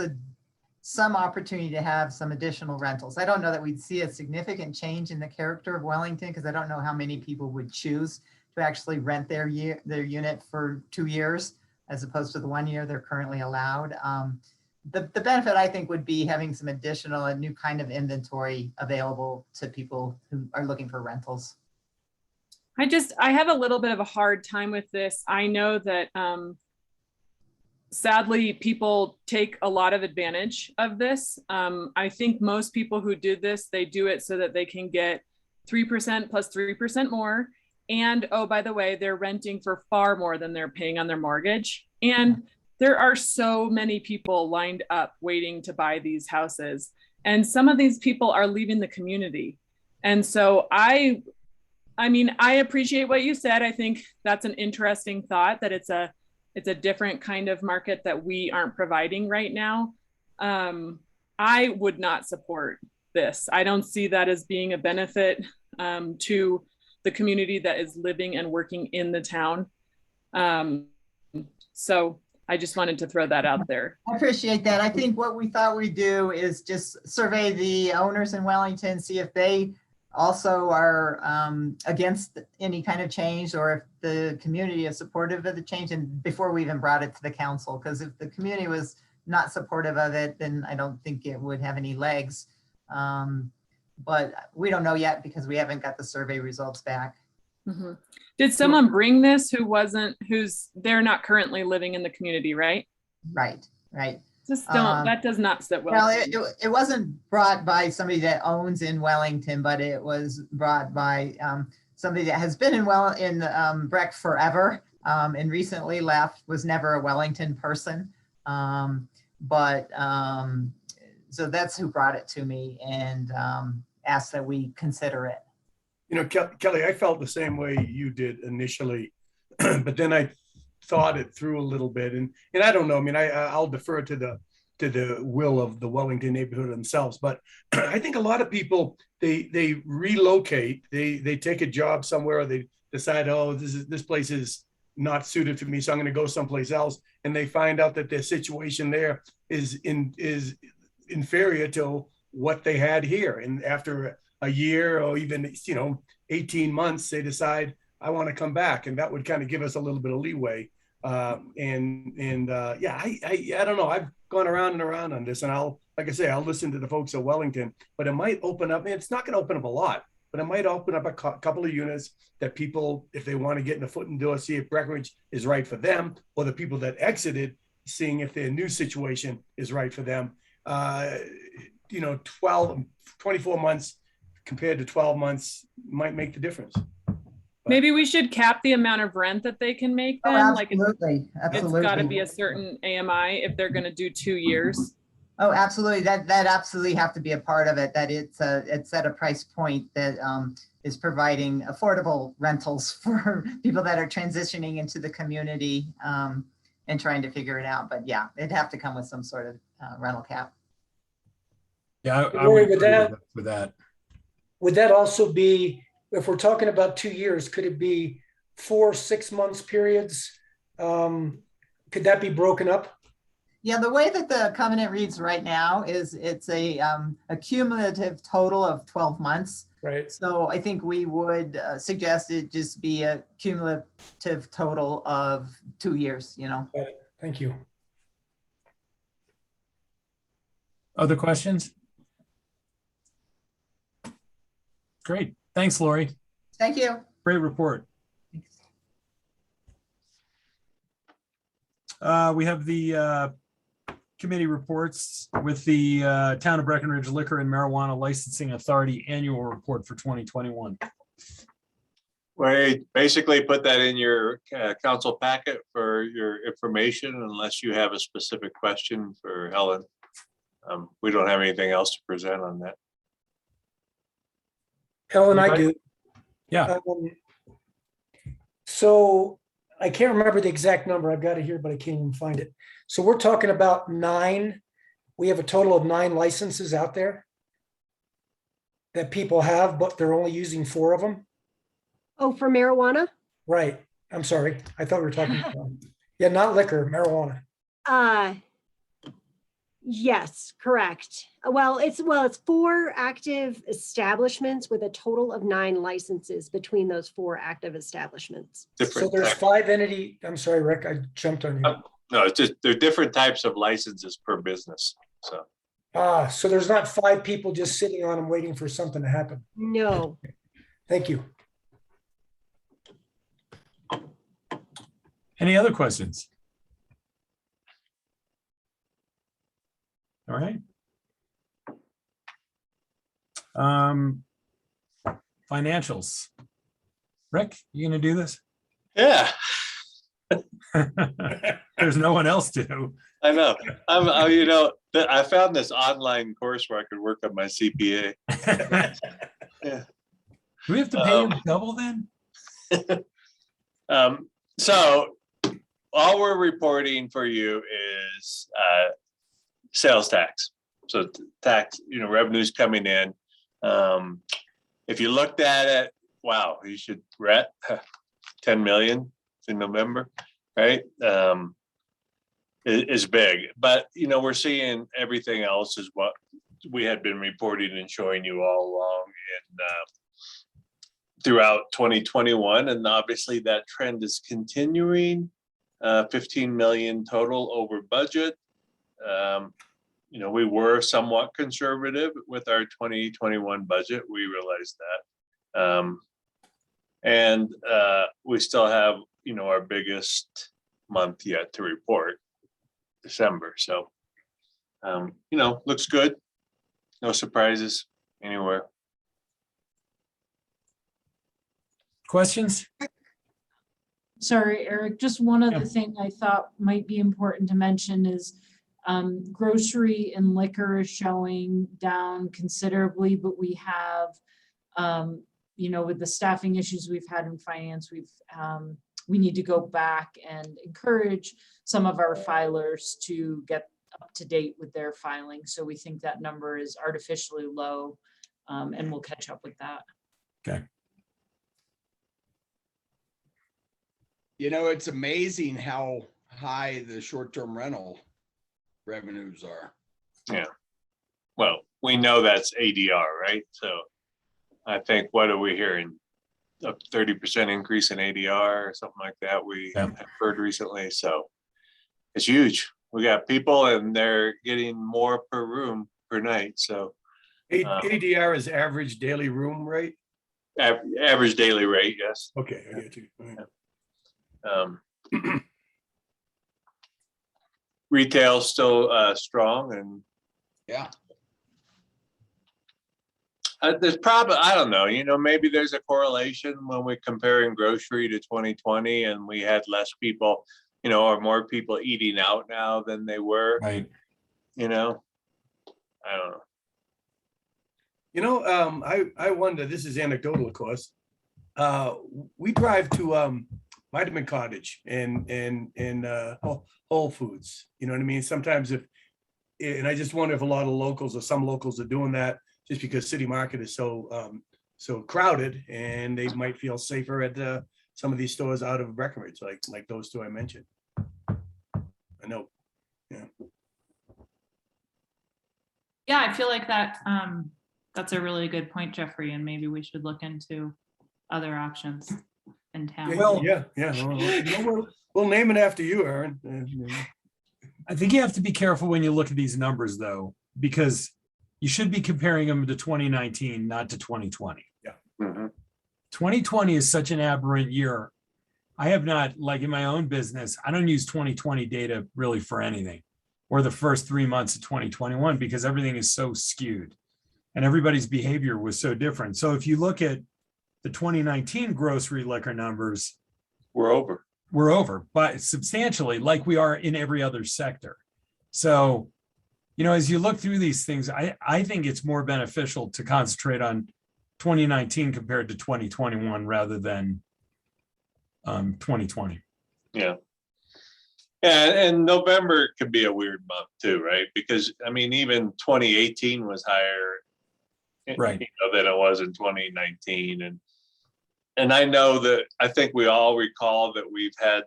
some opportunity to have some additional rentals. I don't know that we'd see a significant change in the character of Wellington because I don't know how many people would choose to actually rent their unit for 2 years as opposed to the 1 year they're currently allowed. The benefit I think would be having some additional and new kind of inventory available to people who are looking for rentals. I have a little bit of a hard time with this. I know that sadly, people take a lot of advantage of this. I think most people who do this, they do it so that they can get 3% plus 3% more. And oh, by the way, they're renting for far more than they're paying on their mortgage. And there are so many people lined up waiting to buy these houses. And some of these people are leaving the community. And so I mean, I appreciate what you said. I think that's an interesting thought, that it's a different kind of market that we aren't providing right now. I would not support this. I don't see that as being a benefit to the community that is living and working in the town. So I just wanted to throw that out there. I appreciate that. I think what we thought we'd do is just survey the owners in Wellington, see if they also are against any kind of change, or if the community is supportive of the change, and before we even brought it to the council, because if the community was not supportive of it, then I don't think it would have any legs. But we don't know yet because we haven't got the survey results back. Mm-hmm. Did someone bring this they're not currently living in the community, right? Right. Just that does not sit well. Well, it wasn't brought by somebody that owns in Wellington, but it was brought by somebody that has been in Breck forever and recently left, was never a Wellington person. So that's who brought it to me and asked that we consider it. You know, Kelly, I felt the same way you did initially, but then I thought it through a little bit, and I don't know. I mean, I'll defer to the will of the Wellington neighborhood themselves, but I think a lot of people they relocate, they take a job somewhere, or they decide, oh, this place is not suited for me, so I'm going to go someplace else, and they find out that their situation there is inferior to what they had here, and after a year or even 18 months, they decide I want to come back, and that would kind of give us a little bit of leeway. I don't know. I've gone around and around on this, and I'll listen to the folks at Wellington, but it might open up. It's not going to open up a lot, but it might open up a couple of units that people, if they want to get in the foot and door, see if Breckenridge is right for them, or the people that exited, seeing if their new situation is right for them. 24 months compared to 12 months might make the difference. Maybe we should cap the amount of rent that they can make then. Absolutely. It's got to be a certain AMI if they're going to do 2 years. Oh, absolutely. That absolutely have to be a part of it, that it's at a price point that is providing affordable rentals for people that are transitioning into the community and trying to figure it out. But yeah, it'd have to come with some sort of rental cap. Yeah, I would agree with that. Would that also be, if we're talking about 2 years, could it be 4 6 months periods? Could that be broken up? Yeah, the way that the covenant reads right now is it's a cumulative total of 12 months. Right. So I think we would suggest it just be a cumulative total of 2 years, Thank you. Other questions? Great. Thanks, Lori. Thank you. Great report. We have the committee reports with the Town of Breckenridge Liquor and Marijuana Licensing Authority Annual Report for 2021. We basically put that in your council packet for your information, unless you have a specific question for Helen. We don't have anything else to present on that. Helen, I do. Yeah. So I can't remember the exact number. I've got it here, but I can't even find it. So we're talking about 9. We have a total of 9 licenses out there that people have, but they're only using 4 of them. Oh, for marijuana? Right. I'm sorry. I thought we were talking about, yeah, not liquor, marijuana. Yes, correct. Well, it's 4 active establishments with a total of 9 licenses between those 4 active establishments. So Different there's type- 5 entity. I'm sorry, Rick, I jumped on you. No, it's just, there are different types of licenses per business, so. So there's not 5 people just sitting on them waiting for something to happen. No. Thank you. Any other questions? All right. Financials. Rick, you gonna do this? Yeah, There's no one else to. I know. I found this online course where I could work on my CPA. Yeah. Do we have to pay him double then? So all we're reporting for you is sales tax. So tax, revenues coming in. If you looked at it, wow, we're at 10 million in November, right? Is big, but we're seeing everything else is what we had been reporting and showing you all along throughout 2021, and obviously that trend is continuing. 15 million total over budget. We were somewhat conservative with our 2021 budget. We realized that, and we still have our biggest month yet to report, December. So looks good. No surprises anywhere. Questions? Sorry, Eric, just one other thing I thought might be important to mention is grocery and liquor is showing down considerably, but we have, with the staffing issues we've had in finance, we need to go back and encourage some of our filers to get up to date with their filing. So we think that number is artificially low, and we'll catch up with that. Okay. It's amazing how high the short-term rental revenues are. Yeah. Well, we know that's ADR, right? So I think, what are we hearing? A 30% increase in ADR or something like that we have heard recently. So it's huge. We got people and they're getting more per room per night. So ADR is average daily room rate? Average daily rate, yes. Okay, I get you. Retail still strong, and there's probably, I don't know, maybe there's a correlation when we're comparing grocery to 2020 and we had less people, or more people eating out now than they were. Right. I don't know. I wonder, this is anecdotal, of course. We drive to Vitamin Cottage and Whole Foods. You know what I mean? Sometimes and I just wonder if a lot of locals or some locals are doing that just because City Market is so crowded, and they might feel safer at some of these stores out of Breckenridge, like those 2 I mentioned. I know. Yeah. Yeah, I feel like that's a really good point, Jeffrey, and maybe we should look into other options in town. Well, yeah. We'll name it after you, Aaron. I think you have to be careful when you look at these numbers, though, because you should be comparing them to 2019, not to 2020. Yeah. Mm-hmm. 2020 is such an aberrant year. I have not, like in my own business, I don't use 2020 data really for anything, or the first 3 months of 2021, because everything is so skewed and everybody's behavior was so different. So if you look at the 2019 grocery liquor numbers We're over. we're over, but substantially, like we are in every other sector. So, as you look through these things, I think it's more beneficial to concentrate on 2019 compared to 2021 rather than 2020. Yeah. And November could be a weird month too, right? Because I mean, even 2018 was higher, Right. than it was in 2019. And I know that, I think we all recall that we've had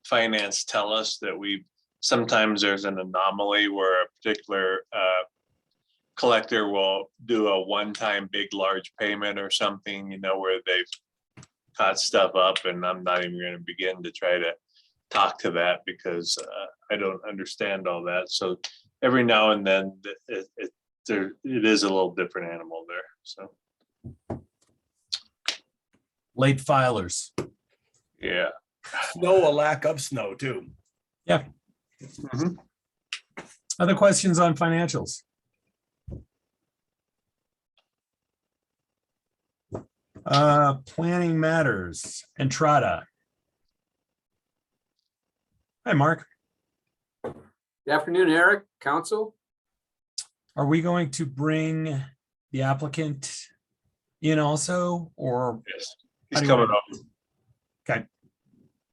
finance tell us that sometimes there's an anomaly where a particular collector will do a one-time big, large payment or something, where they've caught stuff up, and I'm not even going to begin to try to talk to that because I don't understand all that. So every now and then it is a little different animal there. So Late filers. yeah. Snow or lack of snow too. Yeah. Mhm. Other questions on financials? Planning matters. Entrada. Hi, Mark. Good afternoon, Eric, council. Are we going to bring the applicant in also, or? Yes, How he's do you coming want up. Okay.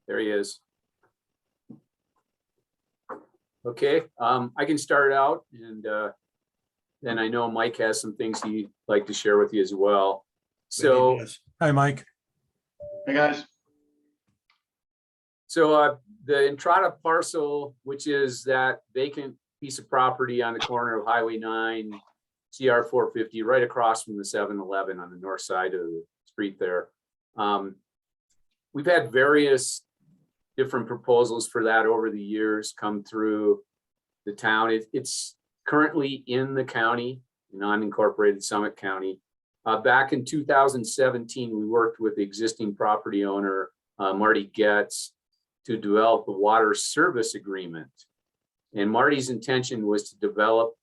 There he is. Okay, I can start out, and then I know Mike has some things he'd like to share with you as well. So, Hi, Mike. Hey, guys. so the Entrada parcel, which is that vacant piece of property on the corner of Highway 9, CR 450, right across from the 7-Eleven on the north side of the street there. We've had various different proposals for that over the years come through the town. It's currently in the county, non-incorporated Summit County. Back in 2017, we worked with the existing property owner, Marty Getz, to develop a water service agreement. And Marty's intention was to develop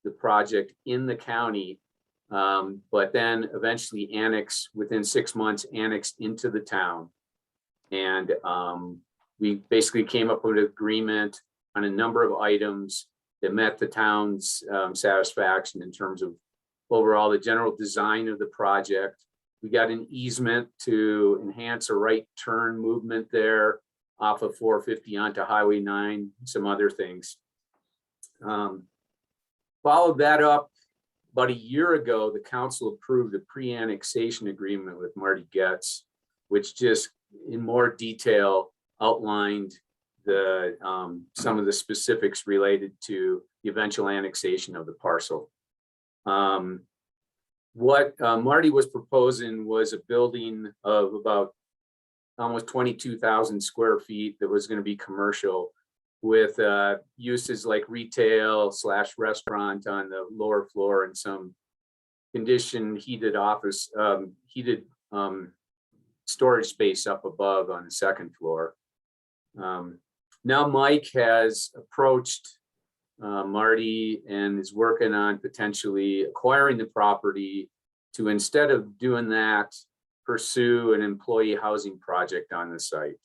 the project in the county, but then eventually within 6 months, annex into the town. And we basically came up with an agreement on a number of items that met the town's satisfaction in terms of overall the general design of the project. We got an easement to enhance a right turn movement there off of 450 onto Highway 9, some other things. Followed that up about a year ago, the council approved a pre-annexation agreement with Marty Getz, which just in more detail outlined the some of the specifics related to the eventual annexation of the parcel. What Marty was proposing was a building of about almost 22,000 square feet that was going to be commercial, with uses like retail / restaurant on the lower floor and some conditioned heated office, heated storage space up above on the second floor. Now Mike has approached Marty and is working on potentially acquiring the property to, instead of doing that, pursue an employee housing project on the site.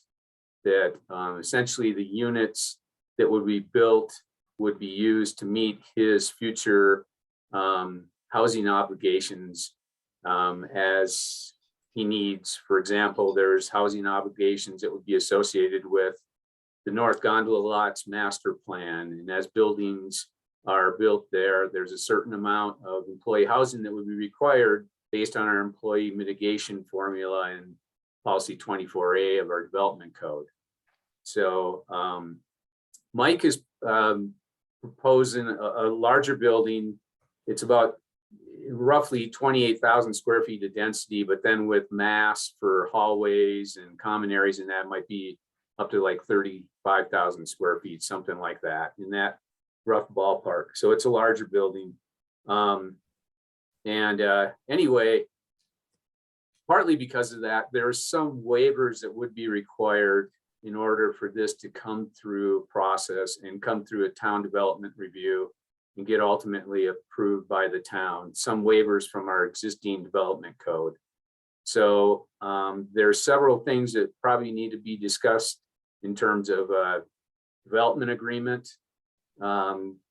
That essentially the units that would be built would be used to meet his future housing obligations as he needs. For example, there's housing obligations that would be associated with the North Gondola lots master plan. And as buildings are built there, there's a certain amount of employee housing that would be required based on our employee mitigation formula and policy 24A of our development code. So Mike is proposing a larger building. It's about roughly 28,000 square feet of density, but then with mass for hallways and common areas, and that might be up to like 35,000 square feet, something like that, in that rough ballpark. So it's a larger building. Anyway, partly because of that, there's some waivers that would be required in order for this to come through process and come through a town development review and get ultimately approved by the town. Some waivers from our existing development code. So there are several things that probably need to be discussed in terms of development agreement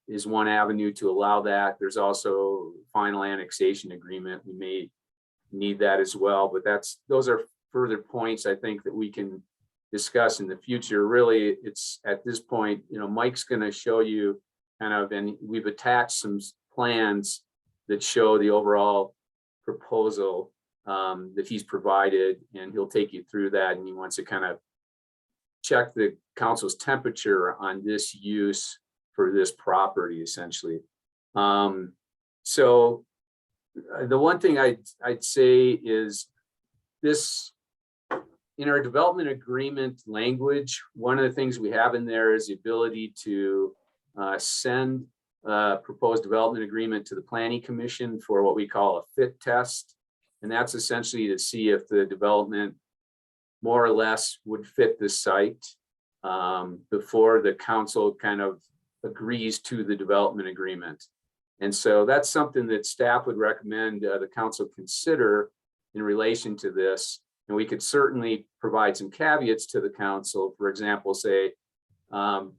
is one avenue to allow that. There's also final annexation agreement. We may need that as well, but those are further points I think that we can discuss in the future. Really, it's at this point, Mike's going to show you kind of, and we've attached some plans that show the overall proposal that he's provided, and he'll take you through that. And he wants to kind of check the council's temperature on this use for this property, essentially. So the one thing I'd say is this, in our development agreement language, one of the things we have in there is the ability to send a proposed development agreement to the Planning Commission for what we call a fit test. And that's essentially to see if the development more or less would fit the site before the council kind of agrees to the development agreement. And so that's something that staff would recommend the council consider in relation to this. And we could certainly provide some caveats to the council. For example, say, there's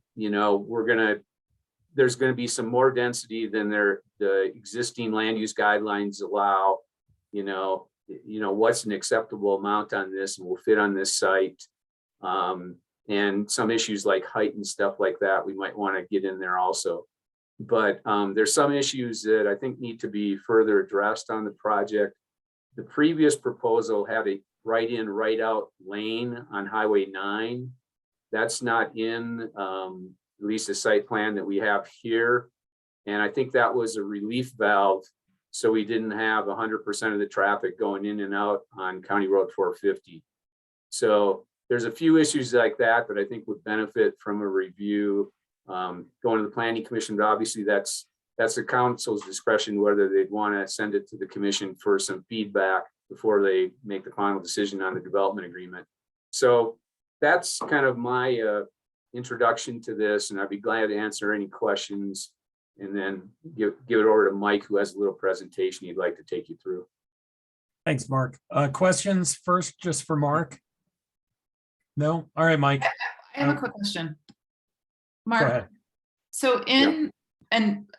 going to be some more density than the existing land use guidelines allow. What's an acceptable amount on this and will fit on this site. And some issues like height and stuff like that, we might want to get in there also. But there's some issues that I think need to be further addressed on the project. The previous proposal had a right in, right out lane on Highway 9. That's not in at least the site plan that we have here. And I think that was a relief valve, so we didn't have 100% of the traffic going in and out on County Road 450. So there's a few issues like that I think would benefit from a review going to the Planning Commission, but obviously that's the council's discretion whether they'd want to send it to the commission for some feedback before they make the final decision on the development agreement. So that's kind of my introduction to this, and I'd be glad to answer any questions and then give it over to Mike, who has a little presentation he'd like to take you through. Thanks, Mark. Questions first, just for Mark? No? All right, Mike. I have a quick question. Go Mark, ahead. so and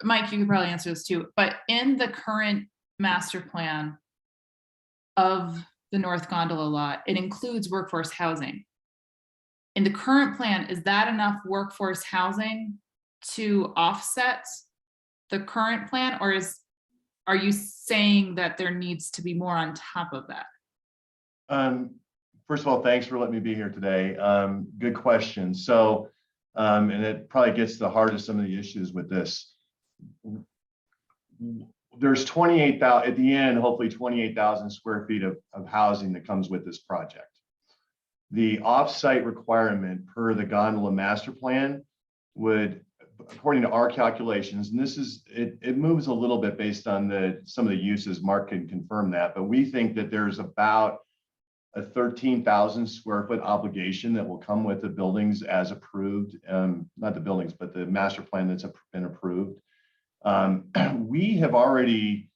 Mike, you could probably answer this too, but in the current master plan of the North Gondola lot, it includes workforce housing. In the current plan, is that enough workforce housing to offset the current plan, or are you saying that there needs to be more on top of that? First of all, thanks for letting me be here today. Good question. So, and it probably gets to the heart of some of the issues with this. There's 28,000 at the end, hopefully 28,000 square feet of housing that comes with this project. The offsite requirement per the gondola master plan would, according to our calculations, and this is, it moves a little bit based on some of the uses, Mark can confirm that, but we think that there's about a 13,000 square foot obligation that will come with the buildings as approved, not the buildings, but the master plan that's been approved. We've already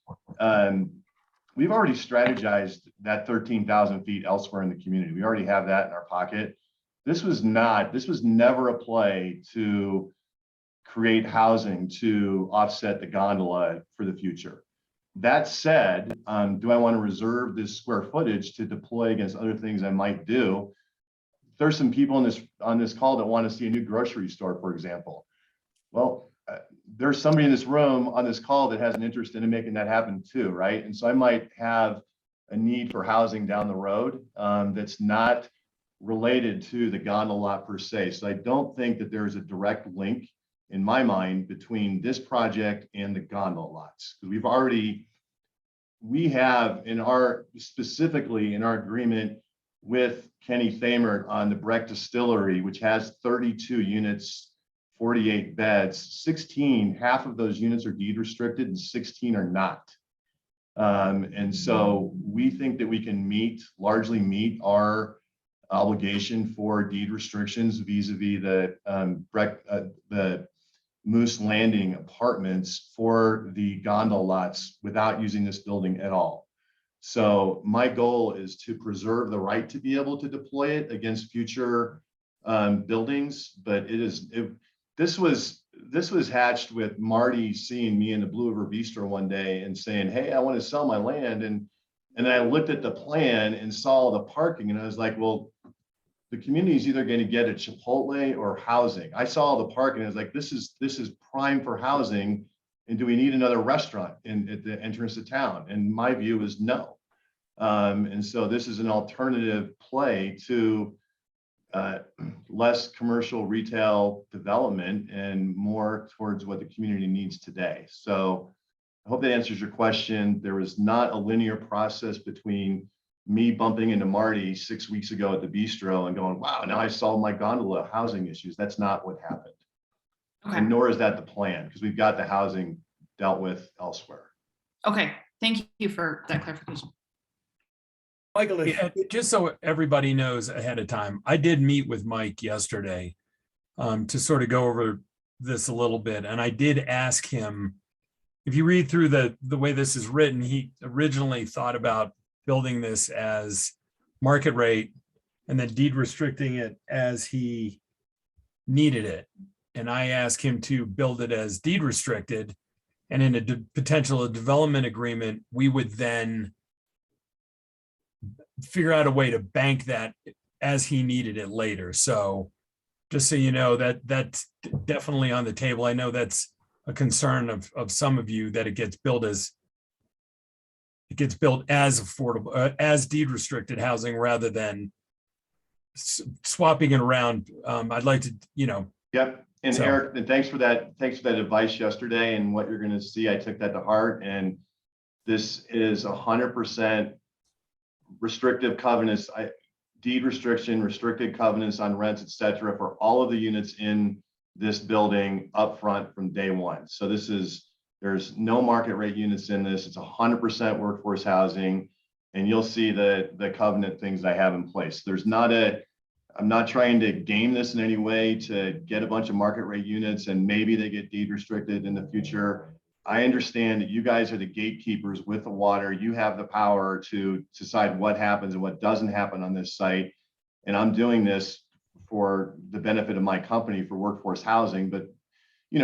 strategized that 13,000 feet elsewhere in the community. We already have that in our pocket. This was never a play to create housing to offset the gondola for the future. That said, do I want to reserve this square footage to deploy against other things I might do? There's some people on this call that want to see a new grocery store, for example. Well, there's somebody in this room on this call that has an interest in making that happen too, right? And so I might have a need for housing down the road that's not related to the gondola lot per se. So I don't think that there's a direct link in my mind between this project and the gondola lots. Because we have specifically in our agreement with Kenny Thamer on the Breck Distillery, which has 32 units, 48 beds, 16, half of those units are deed restricted and 16 are not. And so we think that we can largely meet our obligation for deed restrictions vis-a-vis the Moose Landing apartments for the gondola lots without using this building at all. So my goal is to preserve the right to be able to deploy it against future buildings, but this was hatched with Marty seeing me in the Blue River Bistro one day and saying, "Hey, I want to sell my land." And then I looked at the plan and saw the parking, and I was like, well, the community is either going to get a Chipotle or housing. I saw the parking, and I was like, this is prime for housing. And do we need another restaurant at the entrance to town? And my view is no. And so this is an alternative play to less commercial retail development and more towards what the community needs today. So I hope that answers your question. There was not a linear process between me bumping into Marty 6 weeks ago at the bistro and going, wow, now I solved my gondola housing issues. That's not what happened. Okay. And nor is that the plan, because we've got the housing dealt with elsewhere. Okay, thank you for that clarification. Michael, Just so everybody knows ahead of time, I did meet with Mike yesterday to sort of go over this a little bit. And I did ask him, if you read through the way this is written, he originally thought about building this as market rate and then deed restricting it as he needed it. And I asked him to build it as deed restricted. And in a potential development agreement, we would then figure out a way to bank that as he needed it later. So just so you know, that's definitely on the table. I know that's a concern of some of you, that it gets built as affordable, as deed restricted housing rather than swapping it around. I'd like to, Yep. And So- Eric, and thanks for that advice yesterday, and what you're going to see. I took that to heart, and this is 100% restrictive covenants, deed restriction, restricted covenants on rents, et cetera, for all of the units in this building up front from day one. So there's no market rate units in this. It's 100% workforce housing, and you'll see the covenant things I have in place. I'm not trying to game this in any way to get a bunch of market rate units and maybe they get deed restricted in the future. I understand that you guys are the gatekeepers with the water. You have the power to decide what happens and what doesn't happen on this site. And I'm doing this for the benefit of my company for workforce housing. But,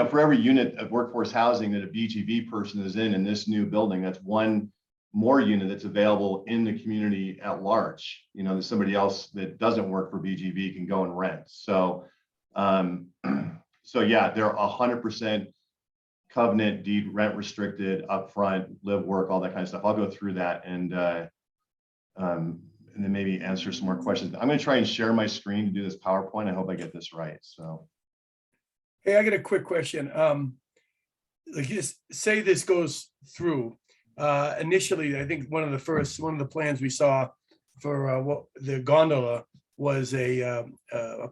for every unit of workforce housing that a BGV person is in this new building, that's one more unit that's available in the community at large. That somebody else that doesn't work for BGV can go and rent. So yeah, they're 100% covenant, deed, rent restricted, upfront, live, work, all that kind of stuff. I'll go through that and then maybe answer some more questions. I'm going to try and share my screen to do this PowerPoint. I hope I get this right. So, hey, I got a quick question. Say this goes through. Initially, I think one of the plans we saw for what the gondola was a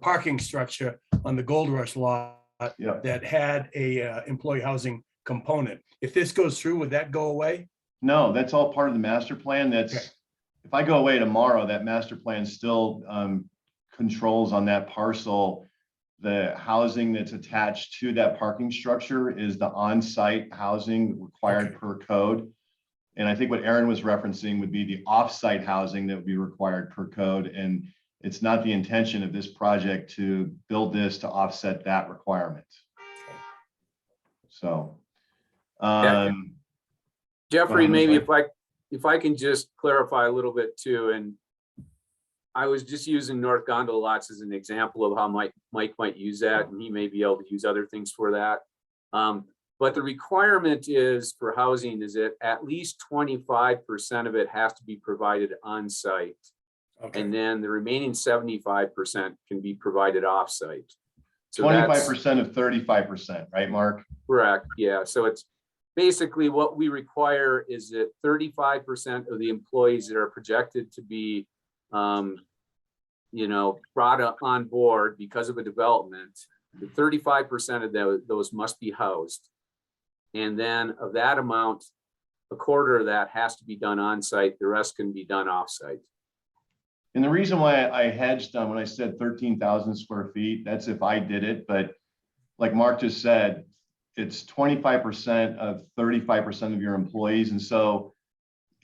parking structure on the Gold Rush lot that had a employee housing component. If this goes through, would that go away? No, that's all part of the master plan. If I go away tomorrow, that master plan still controls on that parcel. The housing that's attached to that parking structure is the on-site housing required per code. And I think what Aaron was referencing would be the off-site housing that would be required per code. And it's not the intention of this project to build this to offset that requirement. So, Jeffrey, maybe if I can just clarify a little bit too, and I was just using North Gondola lots as an example of how Mike might use that, and he may be able to use other things for that. But the requirement is for housing is that at least 25% of it has to be provided on site. Okay. And then the remaining 75% can be provided off site. So 25% of 35%, right, Mark? Correct. Yeah. So it's basically what we require is that 35% of the employees that are projected to be, brought on board because of a development, the 35% of those must be housed. And then of that amount, a quarter of that has to be done on site. The rest can be done off site. And the reason why I hedged on when I said 13,000 square feet, that's if I did it. But like Mark just said, it's 25% of 35% of your employees. And so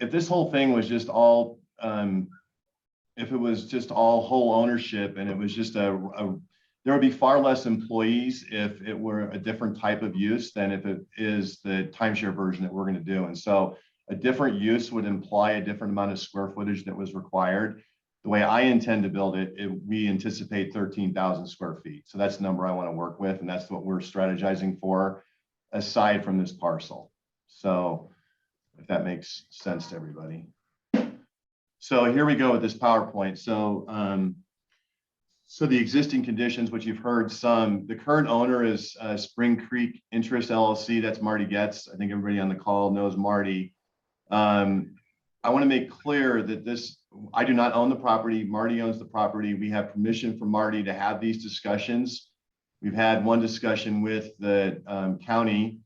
if this whole thing was just all, if it was just all whole ownership and it was just there would be far less employees if it were a different type of use than if it is the timeshare version that we're going to do. And so a different use would imply a different amount of square footage that was required. The way I intend to build it, we anticipate 13,000 square feet. So that's the number I want to work with. And that's what we're strategizing for aside from this parcel. So if that makes sense to everybody. So here we go with this PowerPoint. So, so the existing conditions, which you've heard some, the current owner is Spring Creek Interest LLC. That's Marty Getz. I think everybody on the call knows Marty. I want to make clear that I do not own the property. Marty owns the property. We have permission from Marty to have these discussions. We've had one discussion with the county.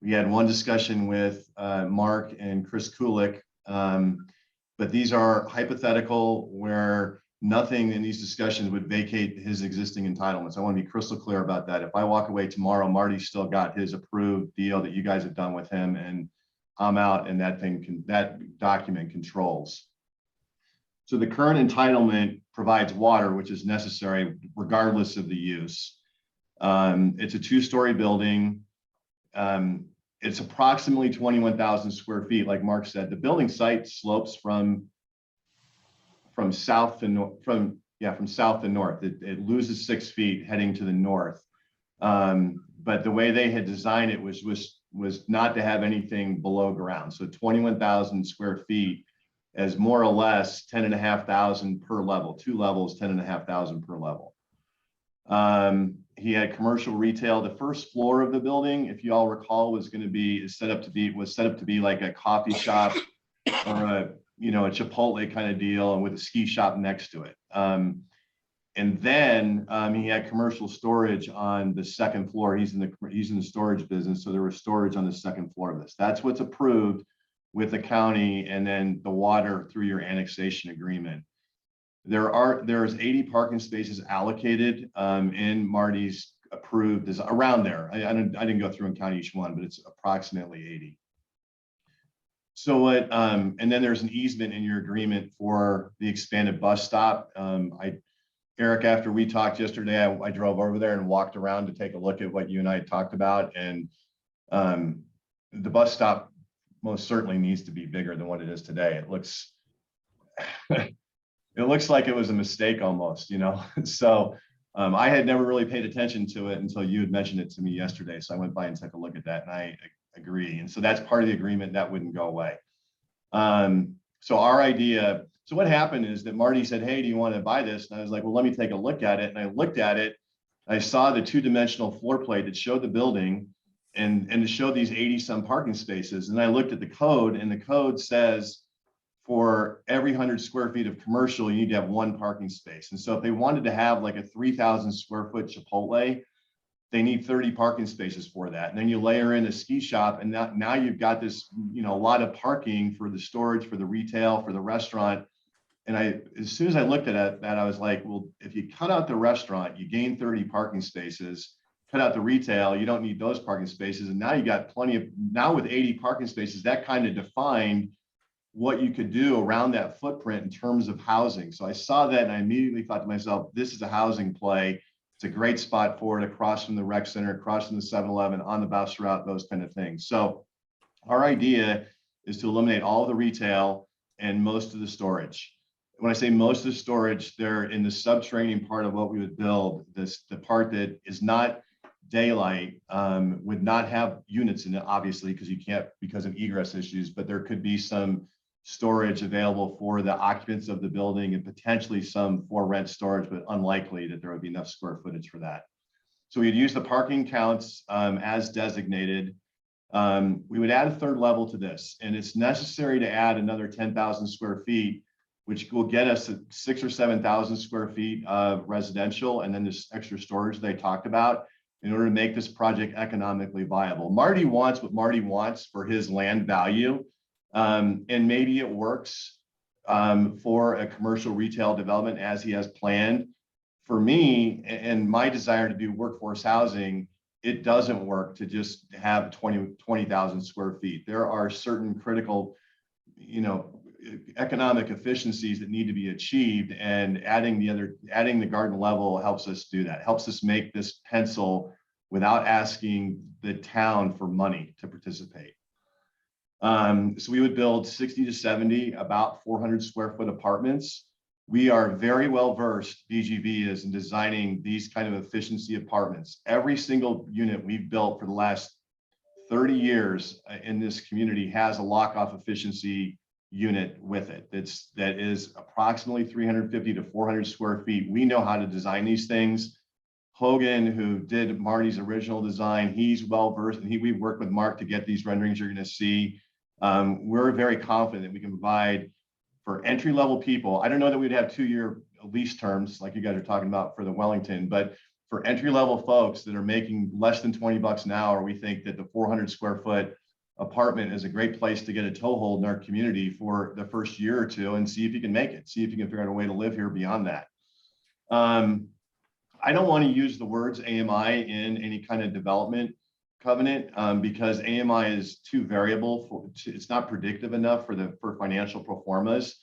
We had one discussion with Mark and Chris Kulik. But these are hypothetical where nothing in these discussions would vacate his existing entitlements. I want to be crystal clear about that. If I walk away tomorrow, Marty's still got his approved deal that you guys have done with him, and I'm out, and that document controls. So the current entitlement provides water, which is necessary regardless of the use. It's a 2-story building. It's approximately 21,000 square feet. Like Mark said, the building site slopes from south to north, from south to north. It loses 6 feet heading to the north. But the way they had designed it was not to have anything below ground. So 21,000 square feet as more or less 10,500 per level, 2 levels, 10,500 per level. He had commercial retail. The first floor of the building, if you all recall, was set up to be like a coffee shop or a Chipotle kind of deal, and with a ski shop next to it. And then he had commercial storage on the second floor. He's in the storage business, so there was storage on the second floor of this. That's what's approved with the county, and then the water through your annexation agreement. There's 80 parking spaces allocated in Marty's approved, is around there. I didn't go through and count each one, but it's approximately 80. So what, and then there's an easement in your agreement for the expanded bus stop. Eric, after we talked yesterday, I drove over there and walked around to take a look at what you and I talked about. And the bus stop most certainly needs to be bigger than what it is today. It looks, it looks like it was a mistake almost, So I had never really paid attention to it until you had mentioned it to me yesterday. So I went by and took a look at that, and I agree. And so that's part of the agreement that wouldn't go away. So our idea, so what happened is that Marty said, hey, do you want to buy this? And I was like, well, let me take a look at it. And I looked at it. I saw the 2-dimensional floor plate that showed the building and it showed these 80 some parking spaces. And I looked at the code, and the code says for every 100 square feet of commercial, you need to have 1 parking space. And so if they wanted to have like a 3,000 square foot Chipotle, they need 30 parking spaces for that. And then you layer in a ski shop, and now you've got this, a lot of parking for the storage, for the retail, for the restaurant. And as soon as I looked at that, I was like, well, if you cut out the restaurant, you gain 30 parking spaces, cut out the retail, you don't need those parking spaces. And now you got now with 80 parking spaces, that kind of defined what you could do around that footprint in terms of housing. So I saw that and I immediately thought to myself, this is a housing play. It's a great spot for it, across from the rec center, across from the 7-Eleven, on the bus route, those kind of things. So our idea is to eliminate all of the retail and most of the storage. When I say most of the storage, they're in the subterranean part of what we would build. The part that is not daylight would not have units in it, obviously, because you can't, because of egress issues, but there could be some storage available for the occupants of the building, and potentially some for rent storage, but unlikely that there would be enough square footage for that. So we'd use the parking counts as designated. We would add a 3rd level to this, and it's necessary to add another 10,000 square feet, which will get us 6,000 or 7,000 square feet of residential, and then this extra storage they talked about, in order to make this project economically viable. Marty wants what Marty wants for his land value. And maybe it works for a commercial retail development as he has planned. For me and my desire to do workforce housing, it doesn't work to just have 20,000 square feet. There are certain critical economic efficiencies that need to be achieved, and adding the garden level helps us do that, helps us make this pencil without asking the town for money to participate. So we would build 60 to 70 about 400 square foot apartments. We are very well versed, BGV is, in designing these kind of efficiency apartments. Every single unit we've built for the last 30 years in this community has a lock-off efficiency unit with it. That is approximately 350 to 400 square feet. We know how to design these things. Hogan, who did Marty's original design, he's well versed, and we've worked with Mark to get these renderings you're going to see. We're very confident that we can provide for entry-level people. I don't know that we'd have 2-year lease terms like you guys are talking about for the Wellington, but for entry-level folks that are making less than $20 an hour, we think that the 400 square foot apartment is a great place to get a toehold in our community for the first year or two and see if you can make it, see if you can figure out a way to live here beyond that. I don't want to use the words AMI in any kind of development covenant because AMI is too variable. It's not predictive enough for financial pro formas.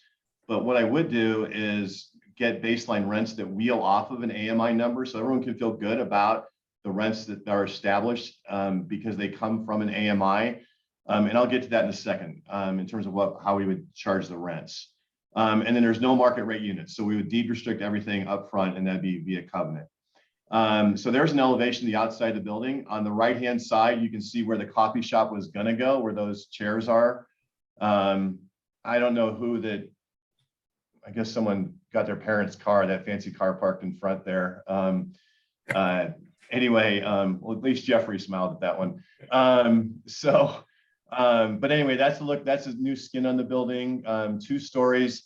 But what I would do is get baseline rents that wheel off of an AMI number so everyone can feel good about the rents that are established because they come from an AMI. And I'll get to that in a second in terms of how we would charge the rents. And then there's no market rate units. So we would deed restrict everything up front, and that'd be via covenant. So there's an elevation of the outside of the building. On the right-hand side, you can see where the coffee shop was going to go, where those chairs are. I don't know who that, I guess someone got their parents' car, that fancy car parked in front there. Anyway, well, at least Jeffrey smiled at that one. But anyway, that's the look. That's a new skin on the building, 2 stories.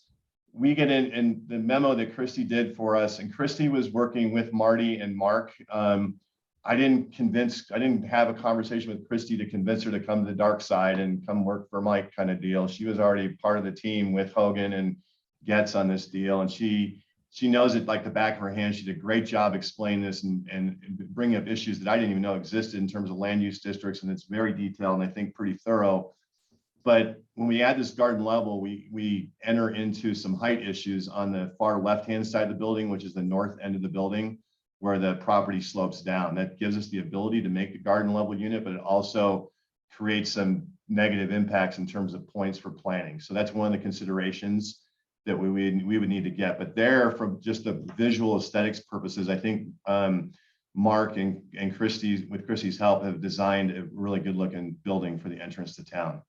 We get in the memo that Christy did for us, and Christy was working with Marty and Mark. I didn't have a conversation with Christy to convince her to come to the dark side and come work for Mike kind of deal. She was already part of the team with Hogan and Getz on this deal, and she knows it like the back of her hand. She did a great job explaining this and bringing up issues that I didn't even know existed in terms of land use districts, and it's very detailed and I think pretty thorough. But when we add this garden level, we enter into some height issues on the far left-hand side of the building, which is the north end of the building, where the property slopes down. That gives us the ability to make the garden level unit, but it also creates some negative impacts in terms of points for planning. So that's one of the considerations that we would need to get. But there, from just the visual aesthetics purposes, I think Mark and Christy, with Christy's help, have designed a really good looking building for the entrance to town.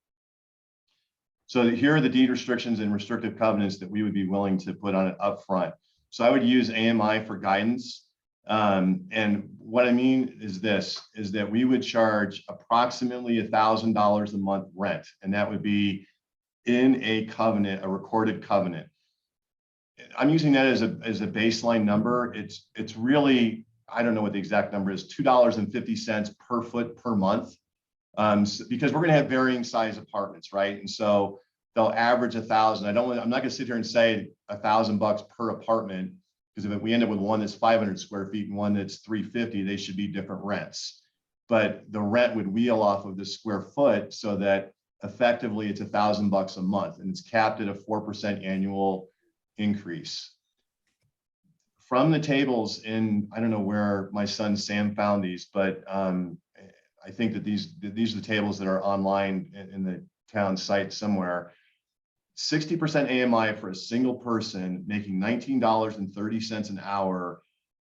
So here are the deed restrictions and restrictive covenants that we would be willing to put on it up front. So I would use AMI for guidance. And what I mean is that we would charge approximately $1,000 a month rent. And that would be in a covenant, a recorded covenant. I'm using that as a baseline number. It's really, I don't know what the exact number is, $2.50 per foot per month. Because we're going to have varying size apartments, right? And so they'll average 1,000. I'm not going to sit here and say $1,000 per apartment, because if we end up with one that's 500 square feet and one that's 350, they should be different rents. But the rent would wheel off of the square foot so that effectively it's $1,000 a month, and it's capped at a 4% annual increase. From the tables in, I don't know where my son Sam found these, but I think that these are the tables that are online in the town site somewhere. 60% AMI for a single person making $19.30 an hour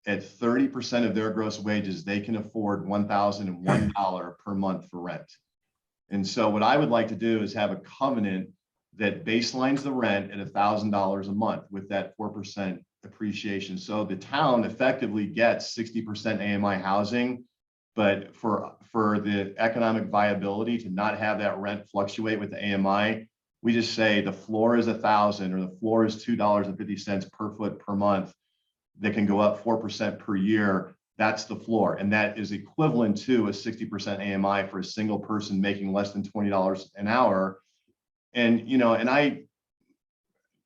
at 30% of their gross wages, they can afford $1,001 per month for rent. And so what I would like to do is have a covenant that baselines the rent at $1,000 a month with that 4% appreciation. So the town effectively gets 60% AMI housing. But for the economic viability to not have that rent fluctuate with the AMI, we just say the floor is 1,000 or the floor is $2.50 per foot per month that can go up 4% per year. That's the floor. And that is equivalent to a 60% AMI for a single person making less than $20 an hour. And, you know, and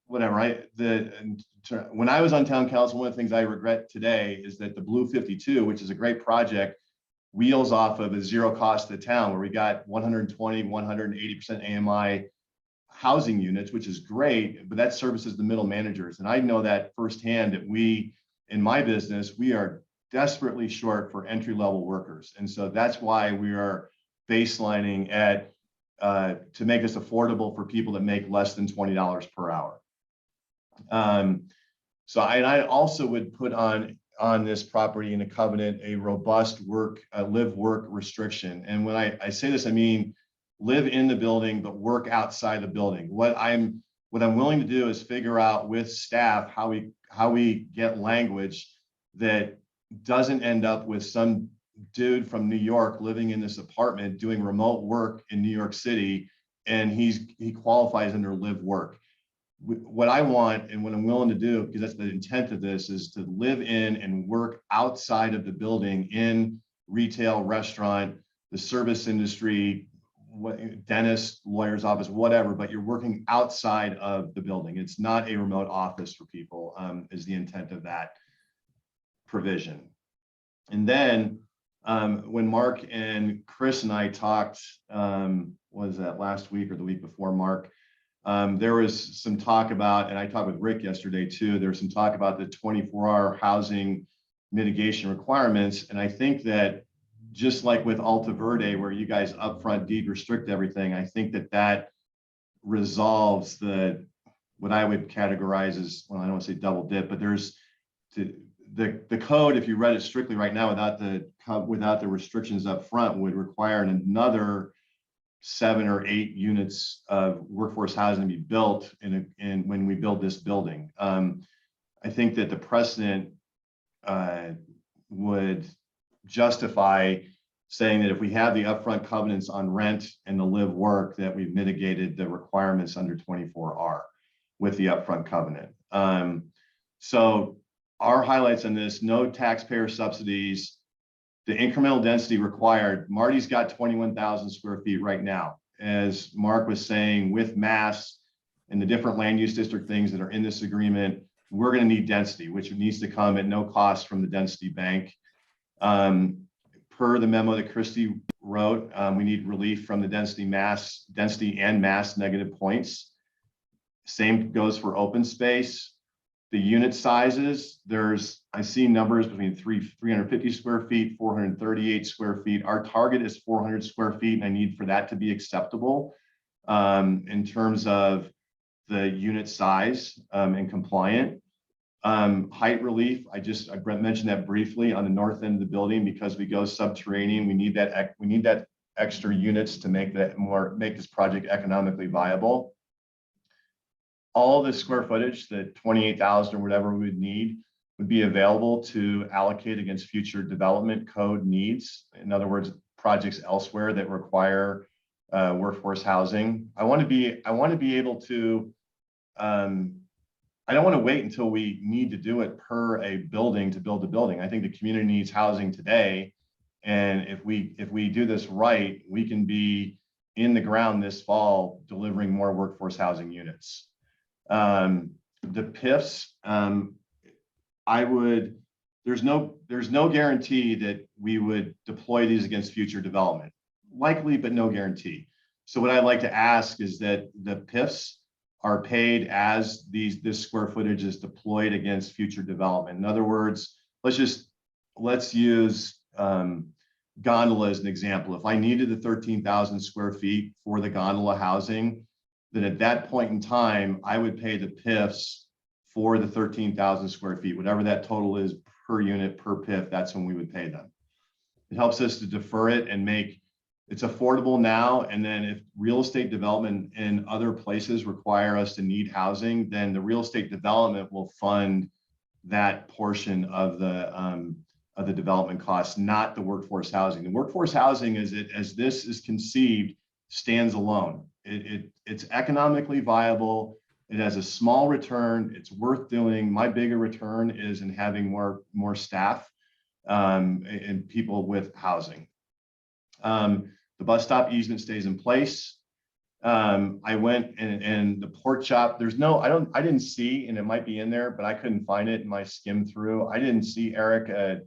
when I was on town council, one of the things I regret today is that the Blue 52, which is a great project, wheels off of a zero cost to the town, where we got 120, 180% AMI housing units, which is great, but that services the middle managers. And I know that firsthand that we, in my business, we are desperately short for entry-level workers. And so that's why we are baselining at to make this affordable for people that make less than $20 per hour. So I also would put on this property in a covenant a robust live-work restriction. And when I say this, I mean live in the building but work outside the building. What I'm willing to do is figure out with staff how we get language that doesn't end up with some dude from New York living in this apartment doing remote work in New York City, and he qualifies under live work. What I want and what I'm willing to do, because that's the intent of this, is to live in and work outside of the building in retail, restaurant, the service industry, dentist, lawyer's office, whatever, but you're working outside of the building. It's not a remote office for people, is the intent of that provision. And then when Mark and Chris and I talked, was that last week or the week before, Mark, there was some talk about, and I talked with Rick yesterday too, there was some talk about the 24-hour housing mitigation requirements. And I think that just like with Alta Verde, where you guys upfront deed restrict everything, I think that resolves what I would categorize as, well, I don't want to say double dip, but there's the code, if you read it strictly right now without the restrictions up front, would require another 7 or 8 units of workforce housing to be built when we build this building. I think that the precedent would justify saying that if we have the upfront covenants on rent and the live work, that we've mitigated the requirements under 24R with the upfront covenant. So our highlights on this: no taxpayer subsidies, the incremental density required. Marty's got 21,000 square feet right now. As Mark was saying, with mass and the different land use district things that are in this agreement, we're going to need density, which needs to come at no cost from the density bank. Per the memo that Christy wrote, we need relief from the density and mass negative points. Same goes for open space. The unit sizes, I see numbers between 350 square feet, 438 square feet. Our target is 400 square feet, and I need for that to be acceptable in terms of the unit size and compliant. Height relief, I mentioned that briefly on the north end of the building, because we go subterranean. We need that extra units to make this project economically viable. All the square footage, the 28,000 or whatever we would need, would be available to allocate against future development code needs. In other words, projects elsewhere that require workforce housing. I want to be able to. I don't want to wait until we need to do it per a building to build a building. I think the community needs housing today, and if we do this right, we can be in the ground this fall delivering more workforce housing units. The PIFs, there's no guarantee that we would deploy these against future development. Likely, but no guarantee. So what I'd like to ask is that the PIFs are paid as this square footage is deployed against future development. In other words, let's use Gondola as an example. If I needed the 13,000 square feet for the Gondola housing, then at that point in time, I would pay the PIFs for the 13,000 square feet, whatever that total is per unit, per PIF, that's when we would pay them. It helps us to defer it and make it's affordable now. And then if real estate development in other places require us to need housing, then the real estate development will fund that portion of the development costs, not the workforce housing. The workforce housing, as this is conceived, stands alone. It's economically viable. It has a small return. It's worth doing. My bigger return is in having more staff and people with housing. The bus stop easement stays in place. I went and the pork chop, I didn't see, and it might be in there, but I couldn't find it in my skim through. I didn't see, Eric,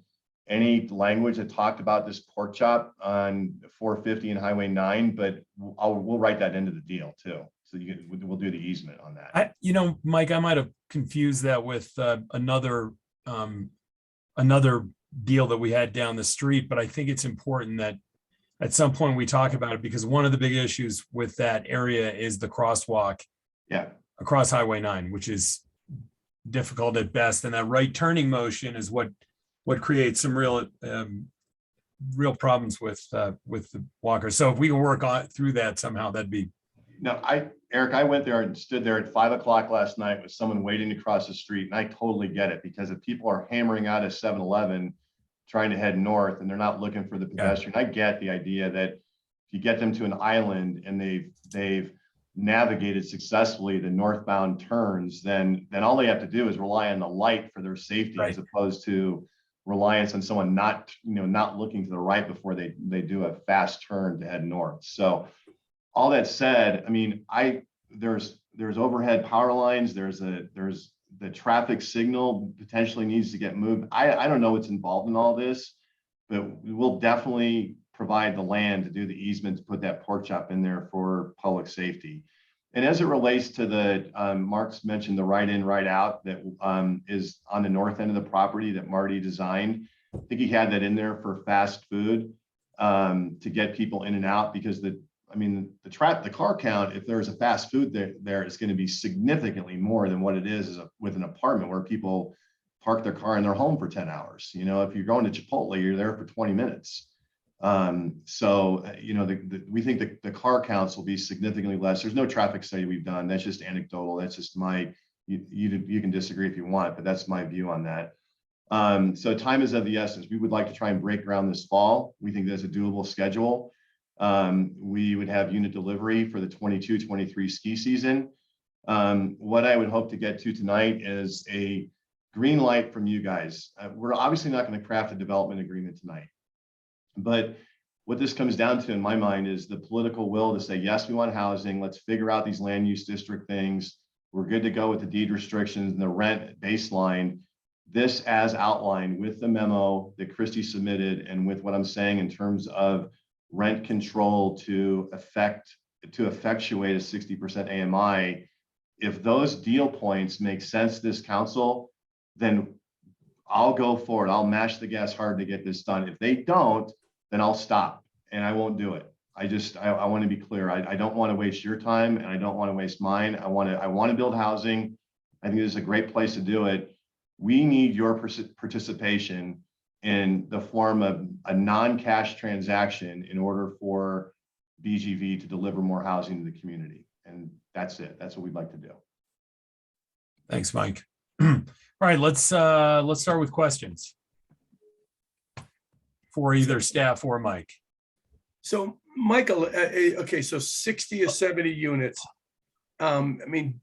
any language that talked about this pork chop on 450 and Highway 9, but we'll write that into the deal too. So we'll do the easement on that. Mike, I might have confused that with another deal that we had down the street, but I think it's important that at some point we talk about it, because one of the big issues with that area is the crosswalk across Highway 9, which is difficult at best. And that right turning motion is what creates some real problems with the walkers. So if we can work through that somehow, that'd be. No, Eric, I went there and stood there at 5 o'clock last night with someone waiting to cross the street, and I totally get it, because if people are hammering out of 7-Eleven trying to head north and they're not looking for the pedestrian, I get the idea that if you get them to an island and they've navigated successfully the northbound turns, then all they have to do is rely on the light for their safety, as opposed to reliance on someone not looking to the right before they do a fast turn to head north. So all that said, I mean, there's overhead power lines, there's the traffic signal potentially needs to get moved. I don't know what's involved in all this, but we will definitely provide the land to do the easement to put that pork chop in there for public safety. And as it relates to the, Mark's mentioned the right in, right out that is on the north end of the property that Marty designed. I think he had that in there for fast food to get people in and out, because the car count, if there's a fast food there, is going to be significantly more than what it is with an apartment where people park their car in their home for 10 hours. If you're going to Chipotle, you're there for 20 minutes. We think the car counts will be significantly less. There's no traffic study we've done. That's just anecdotal. That's just you can disagree if you want, but that's my view on that. So time is of the essence. We would like to try and break ground this fall. We think that's a doable schedule. We would have unit delivery for the 22-23 ski season. What I would hope to get to tonight is a green light from you guys. We're obviously not going to craft a development agreement tonight, but what this comes down to in my mind is the political will to say, yes, we want housing. Let's figure out these land use district things. We're good to go with the deed restrictions and the rent baseline. This as outlined with the memo that Christie submitted and with what I'm saying in terms of rent control to effectuate a 60% AMI. If those deal points make sense to this council, then I'll go for it. I'll mash the gas hard to get this done. If they don't, then I'll stop and I won't do it. I want to be clear. I don't want to waste your time and I don't want to waste mine. I want to build housing. I think this is a great place to do it. We need your participation in the form of a non-cash transaction in order for BGV to deliver more housing to the community. And that's it. That's what we'd like to do. Thanks, Mike. All right, let's start with questions for either staff or Mike. So Michael, okay, so 60 or 70 units. I mean,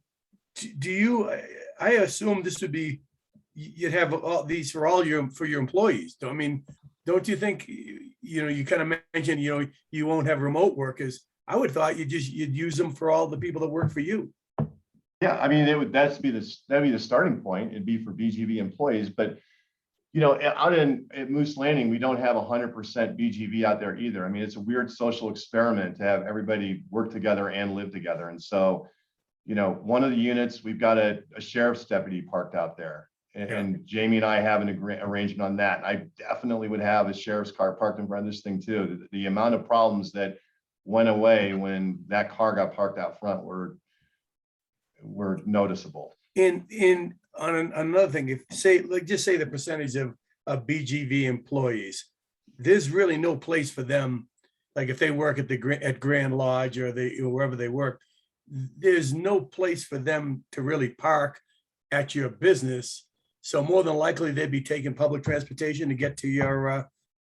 I assume this would be, you'd have all these for your employees. Don't you think, you kind of mentioned, you won't have remote workers. I would thought you'd use them for all the people that work for you. Yeah, I mean, that'd be the starting point. It'd be for BGV employees, but out at Moose Landing, we don't have 100% BGV out there either. I mean, it's a weird social experiment to have everybody work together and live together. And so, one of the units, we've got a sheriff's deputy parked out there. And Jamie and I have an arrangement on that. I definitely would have a sheriff's car parked in front of this thing too. The amount of problems that went away when that car got parked out front were noticeable. On another thing, just say the percentage of BGV employees, there's really no place for them. Like if they work at Grand Lodge or wherever they work, there's no place for them to really park at your business. So more than likely they'd be taking public transportation to get to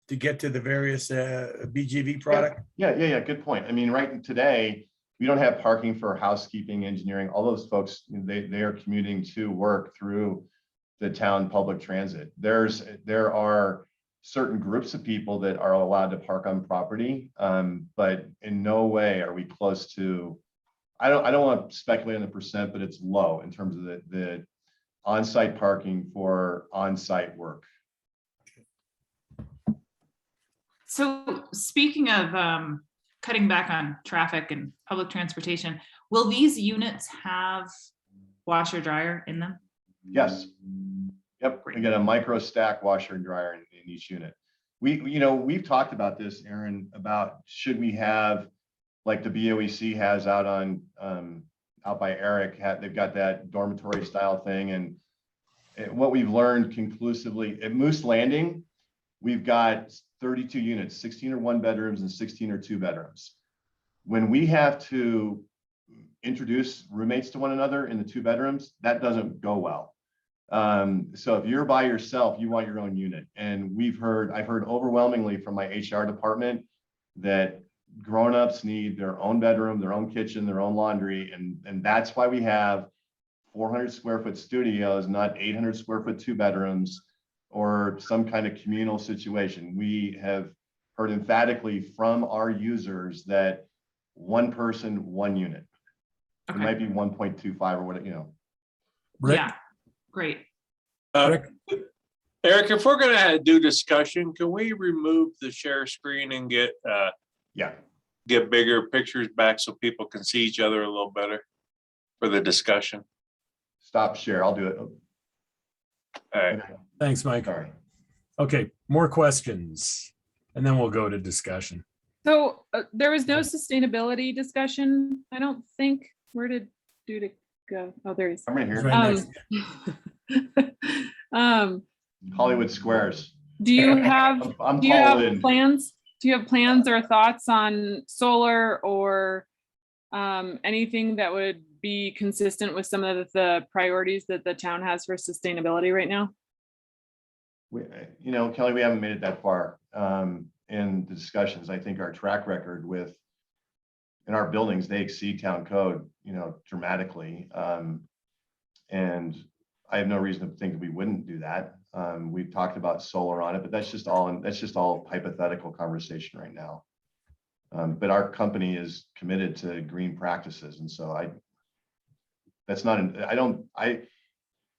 the various BGV product. Yeah. Good point. I mean, right today, we don't have parking for housekeeping, engineering. All those folks, they are commuting to work through the town public transit. There are certain groups of people that are allowed to park on property, but in no way are we close to. I don't want to speculate on the percent, but it's low in terms of the on-site parking for on-site work. So speaking of cutting back on traffic and public transportation, Will these units have washer dryer in them? Yes. Yep, we got a micro stack washer and dryer in each unit. We've talked about this, Aaron, about should we have, like the BOEC has out on, out by Eric, they've got that dormitory style thing. And what we've learned conclusively at Moose Landing, we've got 32 units, 16 are 1 bedrooms and 16 are 2 bedrooms. When we have to introduce roommates to one another in the 2 bedrooms, that doesn't go well. So if you're by yourself, you want your own unit. And I've heard overwhelmingly from my HR department that grownups need their own bedroom, their own kitchen, their own laundry. And that's why we have 400 square foot studios, not 800 square foot 2 bedrooms or some kind of communal situation. We have heard emphatically from our users that 1 person, 1 unit. Okay. It might be 1.25 or what, Rick? Yeah, great. Rick? Eric, if we're gonna do discussion, can we remove the share screen and get bigger pictures back so people can see each other a little better for the discussion? Stop share, I'll do it. All right. Thanks, Mike. Sorry. Okay, more questions, and then we'll go to discussion. So there was no sustainability discussion, I don't think. Where did Duda go? Oh, there he is. I'm right here. Right next. Hollywood Squares. Do you have I'm do you have called in. plans? Do you have plans or thoughts on solar or anything that would be consistent with some of the priorities that the town has for sustainability right now? Kelly, we haven't made it that far in the discussions. I think our track record in our buildings, they exceed town code, dramatically. And I have no reason to think that we wouldn't do that. We've talked about solar on it, but that's just all hypothetical conversation right now. But our company is committed to green practices. And so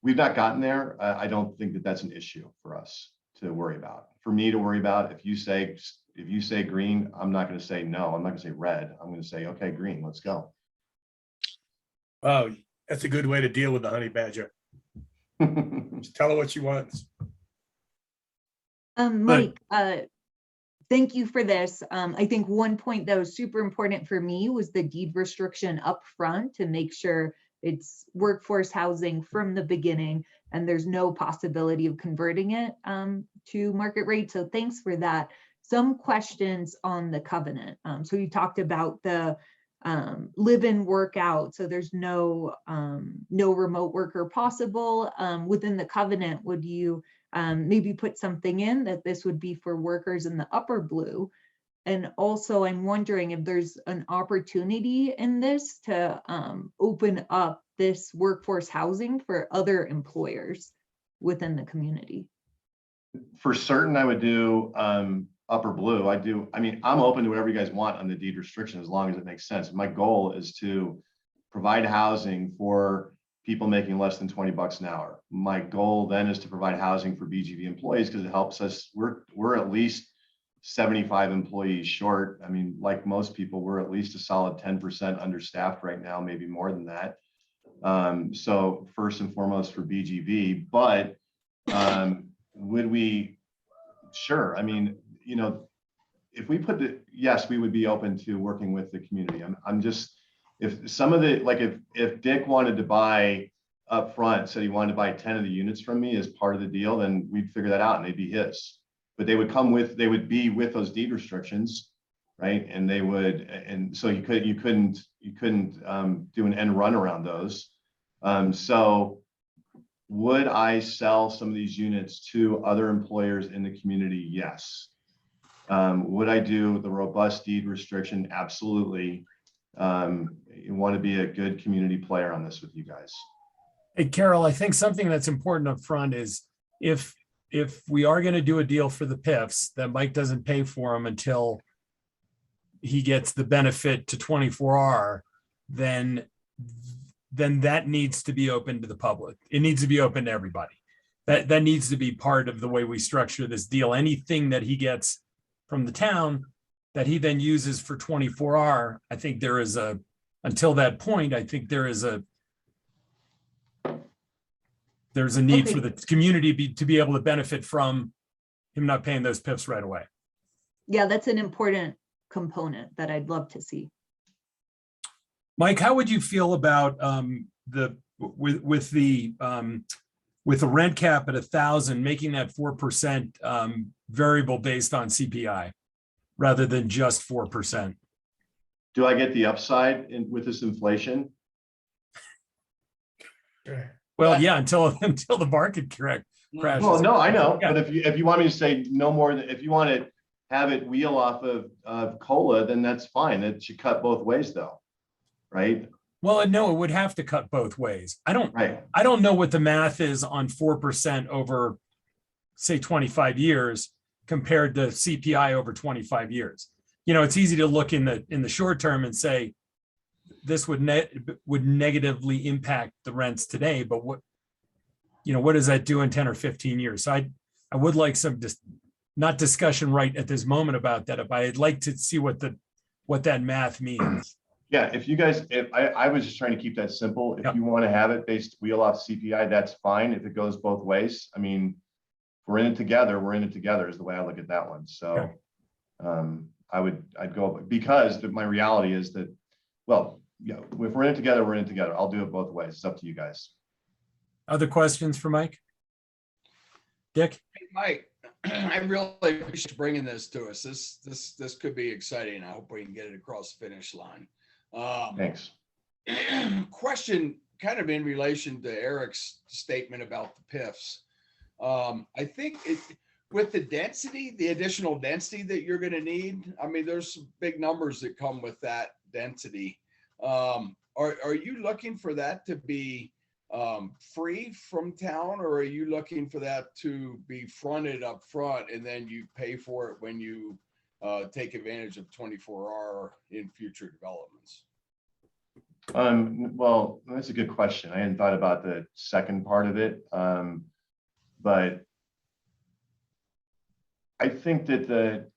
we've not gotten there. I don't think that that's an issue for us to worry about. For me to worry about, if you say green, I'm not going to say no. I'm not going to say red. I'm going to say, okay, green, let's go. Wow, that's a good way to deal with the honey badger. Just tell her what she wants. Mike, thank you for this. I think one point that was super important for me was the deed restriction up front to make sure it's workforce housing from the beginning and there's no possibility of converting it to market rate. So thanks for that. Some questions on the covenant. So you talked about the live in, work out. So there's no remote worker possible. Within the covenant, would you maybe put something in that this would be for workers in the upper blue? And also I'm wondering if there's an opportunity in this to open up this workforce housing for other employers within the community. For certain, I would do upper blue. I'm open to whatever you guys want on the deed restriction as long as it makes sense. My goal is to provide housing for people making less than $20 an hour. My goal then is to provide housing for BGV employees because it helps us. We're at least 75 employees short. I mean, like most people, we're at least a solid 10% understaffed right now, maybe more than that. So first and foremost for BGV, but would we? Sure. I mean, if we yes, we would be open to working with the community. I'm just, if some of the, like if Dick wanted to buy up front, said he wanted to buy 10 of the units from me as part of the deal, then we'd figure that out and they'd be his. But they would be with those deed restrictions, right? And so you couldn't do an end run around those. So would I sell some of these units to other employers in the community? Yes. Would I do the robust deed restriction? Absolutely. You want to be a good community player on this with you guys. Hey, Carol, I think something that's important up front is if we are going to do a deal for the PIFs, that Mike doesn't pay for them until he gets the benefit to 24R, then that needs to be open to the public. It needs to be open to everybody. That needs to be part of the way we structure this deal. Anything that he gets from the town that he then uses for 24R, I think there is a until that point, I think there's a need for Okay. the community to be able to benefit from him not paying those PIFs right away. Yeah, that's an important component that I'd love to see. Mike, how would you feel about with the rent cap at 1,000, making that 4% variable based on CPI rather than just 4%? Do I get the upside with this inflation? Well, yeah, until the market crashes. Well, no, I know, Yeah. but if you want me to say no more than, if you want to have it wheel off of COLA, then that's fine. It should cut both ways though, right? Well, no, it would have to cut both ways. I don't know what the math is on 4% over, say, 25 years compared to CPI over 25 years. You know, it's easy to look in the short term and say this would negatively impact the rents today, but what does that do in 10 or 15 years? So I would like some not discussion right at this moment about that, but I'd like to see what that math means. Yeah, if I was just trying to keep that simple. If you want to have it based wheel off CPI, that's fine. If it goes both ways, I mean, we're in it together. We're in it together is the way I look at that one. So I'd go, because my reality is that, well, yeah, if we're in it together, we're in it together. I'll do it both ways. It's up to you guys. Other questions for Mike? Dick? Hey, Mike, I really appreciate bringing this to us. This could be exciting. I hope we can get it across the finish line. Thanks. Question kind of in relation to Eric's statement about the PIFs. I think with the density, the additional density that you're going to need, I mean, there's some big numbers that come with that density. Are you looking for that to be free from town, or are you looking for that to be fronted up front and then you pay for it when you take advantage of 24R in future developments? Well, that's a good question. I hadn't thought about the second part of it. But I think that the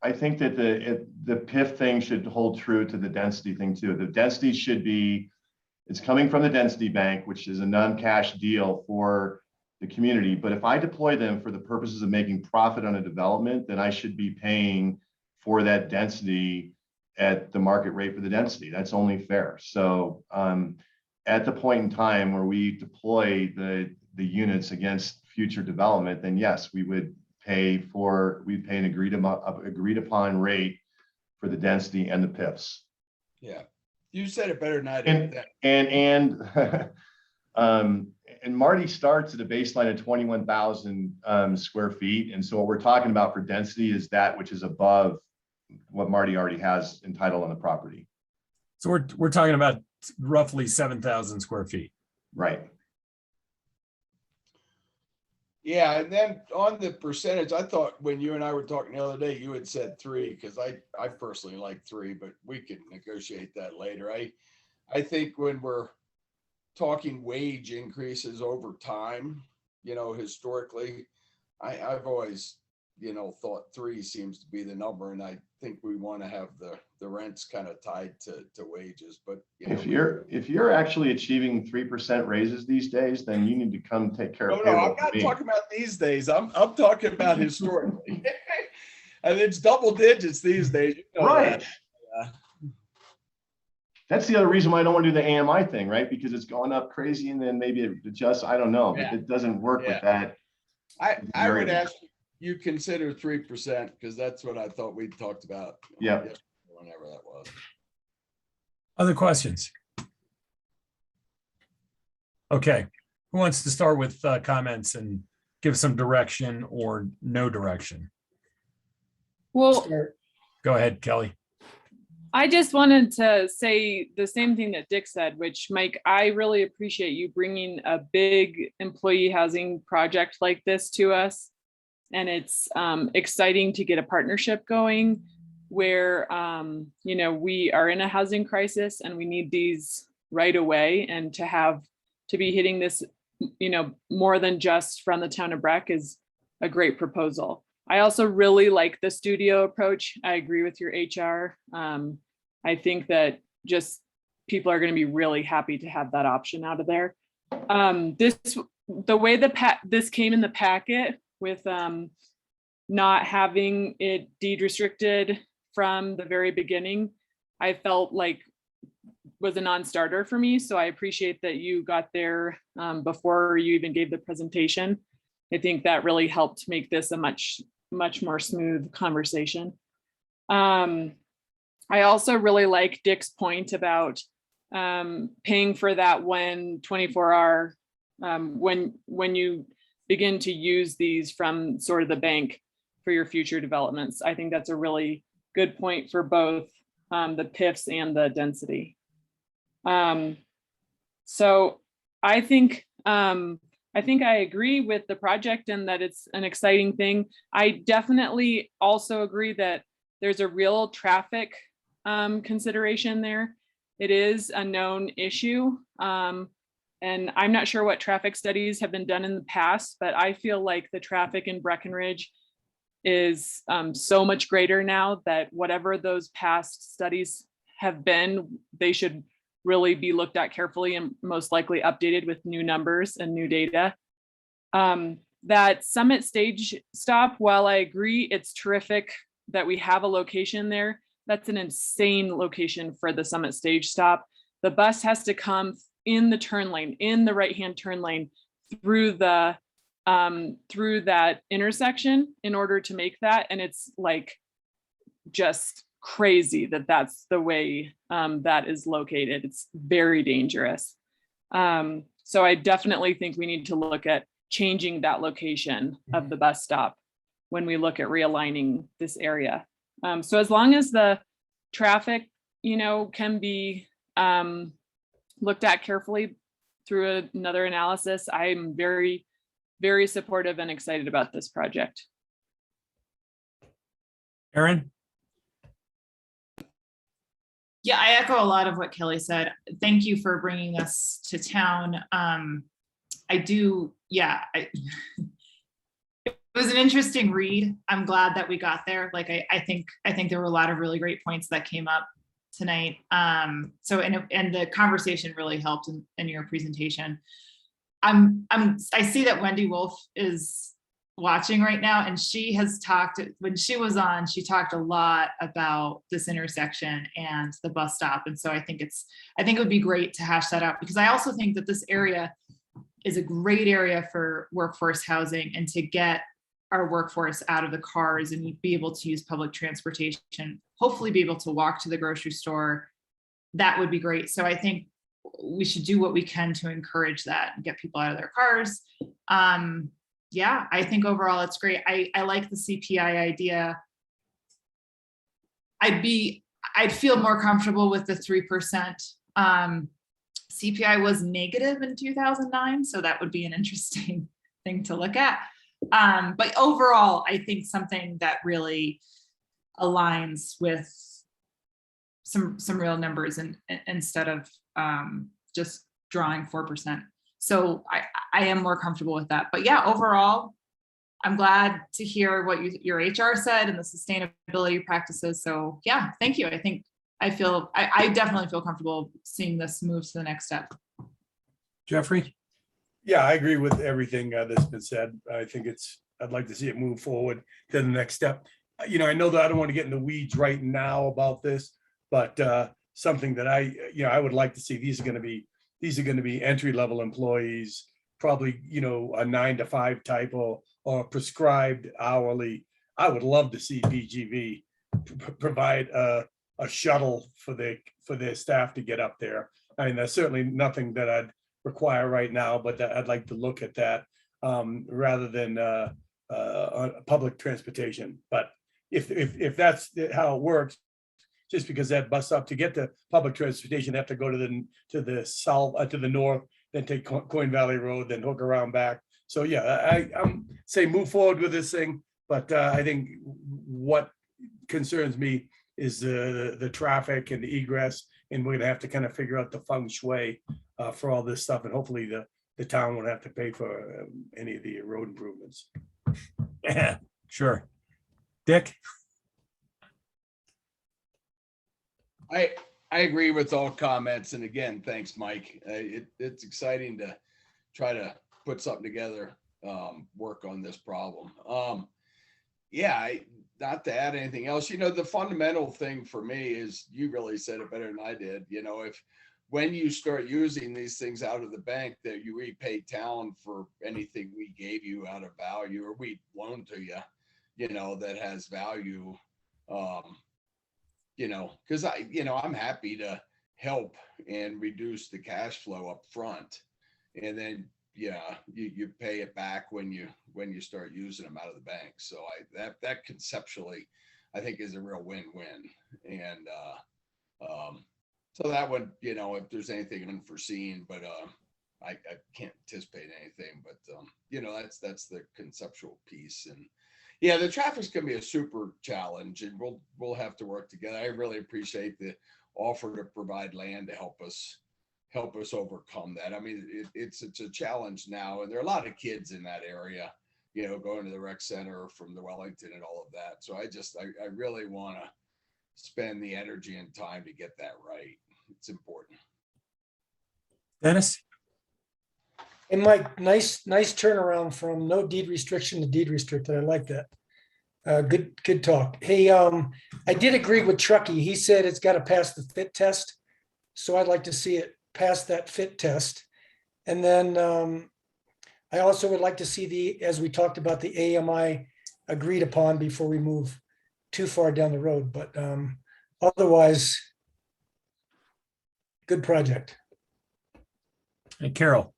PIF thing should hold true to the density thing too. The density should be, it's coming from the density bank, which is a non-cash deal for the community. But if I deploy them for the purposes of making profit on a development, then I should be paying for that density at the market rate for the density. That's only fair. So at the point in time where we deploy the units against future development, then yes, we would pay an agreed upon rate for the density and the PIFs. Yeah, you said it better than I did. And Marty starts at a baseline of 21,000 square feet. And so what we're talking about for density is that which is above what Marty already has entitled on the property. So we're talking about roughly 7,000 square feet. Right. Yeah, and then on the percentage, I thought when you and I were talking the other day, you had said 3, because I personally like 3, but we could negotiate that later. I think when we're talking wage increases over time, historically, I've always, thought 3 seems to be the number, and I think we want to have the rents kind of tied to wages. But if you're actually achieving 3% raises these days, then you need to come take care of no, payroll. I'm not talking about these days. I'm talking about historically, and it's double digits these days. Right. That's the other reason why I don't want to do the AMI thing, right? Because it's going up crazy, and then maybe it adjusts. I don't know, but it doesn't work with that. I would ask you consider 3%, because that's what I thought we talked about. Yeah. Whenever that was. Other questions? Okay, who wants to start with comments and give some direction or no direction? Well, Go ahead, Kelly. I just wanted to say the same thing that Dick said, which, Mike, I really appreciate you bringing a big employee housing project like this to us. And it's exciting to get a partnership going where, we are in a housing crisis and we need these right away. And to be hitting this, more than just from the town of Breck is a great proposal. I also really like the studio approach. I agree with your HR. I think that, just people are going to be really happy to have that option out of there. The way this came in the packet with not having it deed restricted from the very beginning, I felt like was a non-starter for me. So I appreciate that you got there before you even gave the presentation. I think that really helped make this a much more smooth conversation. I also really like Dick's point about paying for that when 24-hour, when you begin to use these from sort of the bank for your future developments. I think that's a really good point for both the PIFs and the density. So I think I agree with the project and that it's an exciting thing. I definitely also agree that there's a real traffic consideration there. It is a known issue. And I'm not sure what traffic studies have been done in the past, but I feel like the traffic in Breckenridge is so much greater now that whatever those past studies have been, they should really be looked at carefully and most likely updated with new numbers and new data. That Summit stage stop, while I agree it's terrific that we have a location there, that's an insane location for the Summit stage stop. The bus has to come in the turn lane, in the right-hand turn lane through the through that intersection in order to make that. And it's like just crazy that that's the way that is located. It's very dangerous. So I definitely think we need to look at changing that location of the bus stop when we look at realigning this area. So as long as the traffic, can be looked at carefully through another analysis, I'm very, very supportive and excited about this project. Erin? Yeah, I echo a lot of what Kelly said. Thank you for bringing this to town. It was an interesting read. I'm glad that we got there. Like, I think there were a lot of really great points that came up tonight. And the conversation really helped in your presentation. I see that Wendy Wolf is watching right now, and she has talked, when she was on, she talked a lot about this intersection and the bus stop. And so I think it would be great to hash that out, because I also think that this area is a great area for workforce housing and to get our workforce out of the cars and be able to use public transportation, hopefully be able to walk to the grocery store. That would be great. So I think we should do what we can to encourage that and get people out of their cars. Yeah, I think overall it's great. I like the CPI idea. I'd feel more comfortable with the 3%. CPI was negative in 2009, so that would be an interesting thing to look at. But overall, I think something that really aligns with some real numbers and instead of just drawing 4%. So I am more comfortable with that. But yeah, overall, I'm glad to hear what your HR said and the sustainability practices. So yeah, thank you. I definitely feel comfortable seeing this move to the next step. Jeffrey? Yeah, I agree with everything that's been said. I think I'd like to see it move forward to the next step. I know that I don't want to get in the weeds right now about this, but something that I would like to see, these are going to be entry-level employees, probably, a 9 to 5 type or prescribed hourly. I would love to see BGV provide a shuttle for their staff to get up there. I mean, that's certainly nothing that I'd require right now, but I'd like to look at that rather than public transportation. But if that's how it works, just because that bus stop to get to public transportation, they have to go to the south, to the north, then take Coin Valley Road, then hook around back. So yeah, I'm saying move forward with this thing, but I think what concerns me is the traffic and the egress, and we're gonna have to kind of figure out the feng shui for all this stuff, and hopefully the town won't have to pay for any of the road improvements. Yeah, sure. Dick? I I agree with all comments. And again, thanks, Mike. It's exciting to try to put something together, work on this problem. Yeah, not to add anything else, the fundamental thing for me is, you really said it better than I did. When you start using these things out of the bank, that you repay town for anything we gave you out of value, or we loaned to you, that has value. Because I'm happy to help and reduce the cash flow up front. And then, you pay it back when you start using them out of the bank. So that conceptually, I think, is a real win-win. And so that one, if there's anything unforeseen, but I can't anticipate anything, but that's the conceptual piece. And yeah, the traffic's gonna be a super challenge, and we'll have to work together. I really appreciate the offer to provide land to help us overcome that. I mean, it's a challenge now, and there are a lot of kids in that area, going to the rec center from the Wellington and all of that. So I really want to spend the energy and time to get that right. It's important. Dennis? And Mike, nice turnaround from no deed restriction to deed restricted. I like that. Good talk. Hey, I did agree with Truckee. He said it's got to pass the fit test. So I'd like to see it pass that fit test. And then I also would like to see as we talked about, the AMI agreed upon before we move too far down the road. But otherwise, good project. And Carol?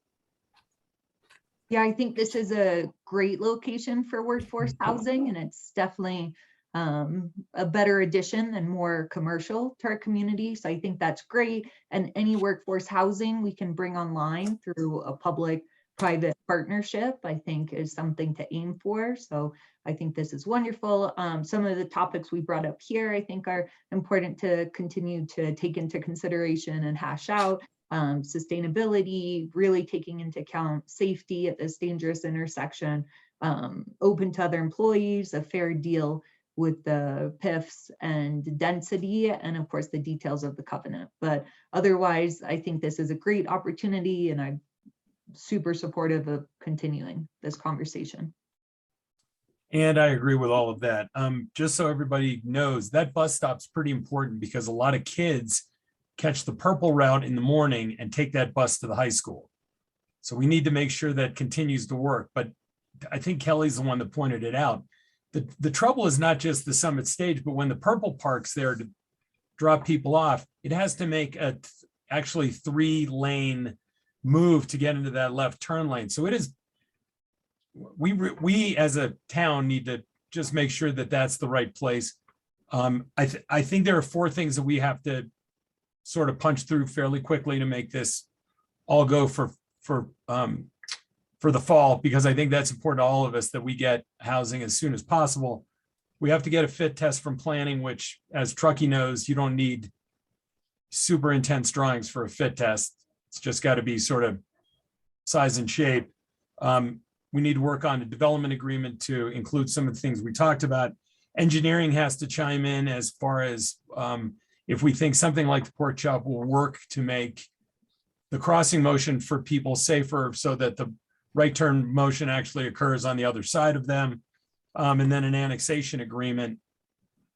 Yeah, I think this is a great location for workforce housing, and it's definitely a better addition and more commercial to our community. So I think that's great. And any workforce housing we can bring online through a public-private partnership, I think, is something to aim for. So I think this is wonderful. Some of the topics we brought up here, I think, are important to continue to take into consideration and hash out. Sustainability, really taking into account safety at this dangerous intersection, open to other employees, a fair deal with the PIFs and density, and of course the details of the covenant. But otherwise, I think this is a great opportunity, and I'm super supportive of continuing this conversation. And I agree with all of that. Just so everybody knows, that bus stop's pretty important because a lot of kids catch the purple route in the morning and take that bus to the high school. So we need to make sure that continues to work. But I think Kelly's the one that pointed it out. The trouble is not just the Summit stage, but when the purple park's there to drop people off, it has to make a actually 3-lane move to get into that left turn lane. So it is, we as a town need to just make sure that that's the right place. I think there are 4 things that we have to sort of punch through fairly quickly to make this all go for the fall, because I think that's important to all of us, that we get housing as soon as possible. We have to get a fit test from planning, which, as Truckee knows, you don't need super intense drawings for a fit test. It's just got to be sort of size and shape. We need to work on a development agreement to include some of the things we talked about. Engineering has to chime in as far as if we think something like the pork chop will work to make the crossing motion for people safer, so that the right turn motion actually occurs on the other side of them. And then an annexation agreement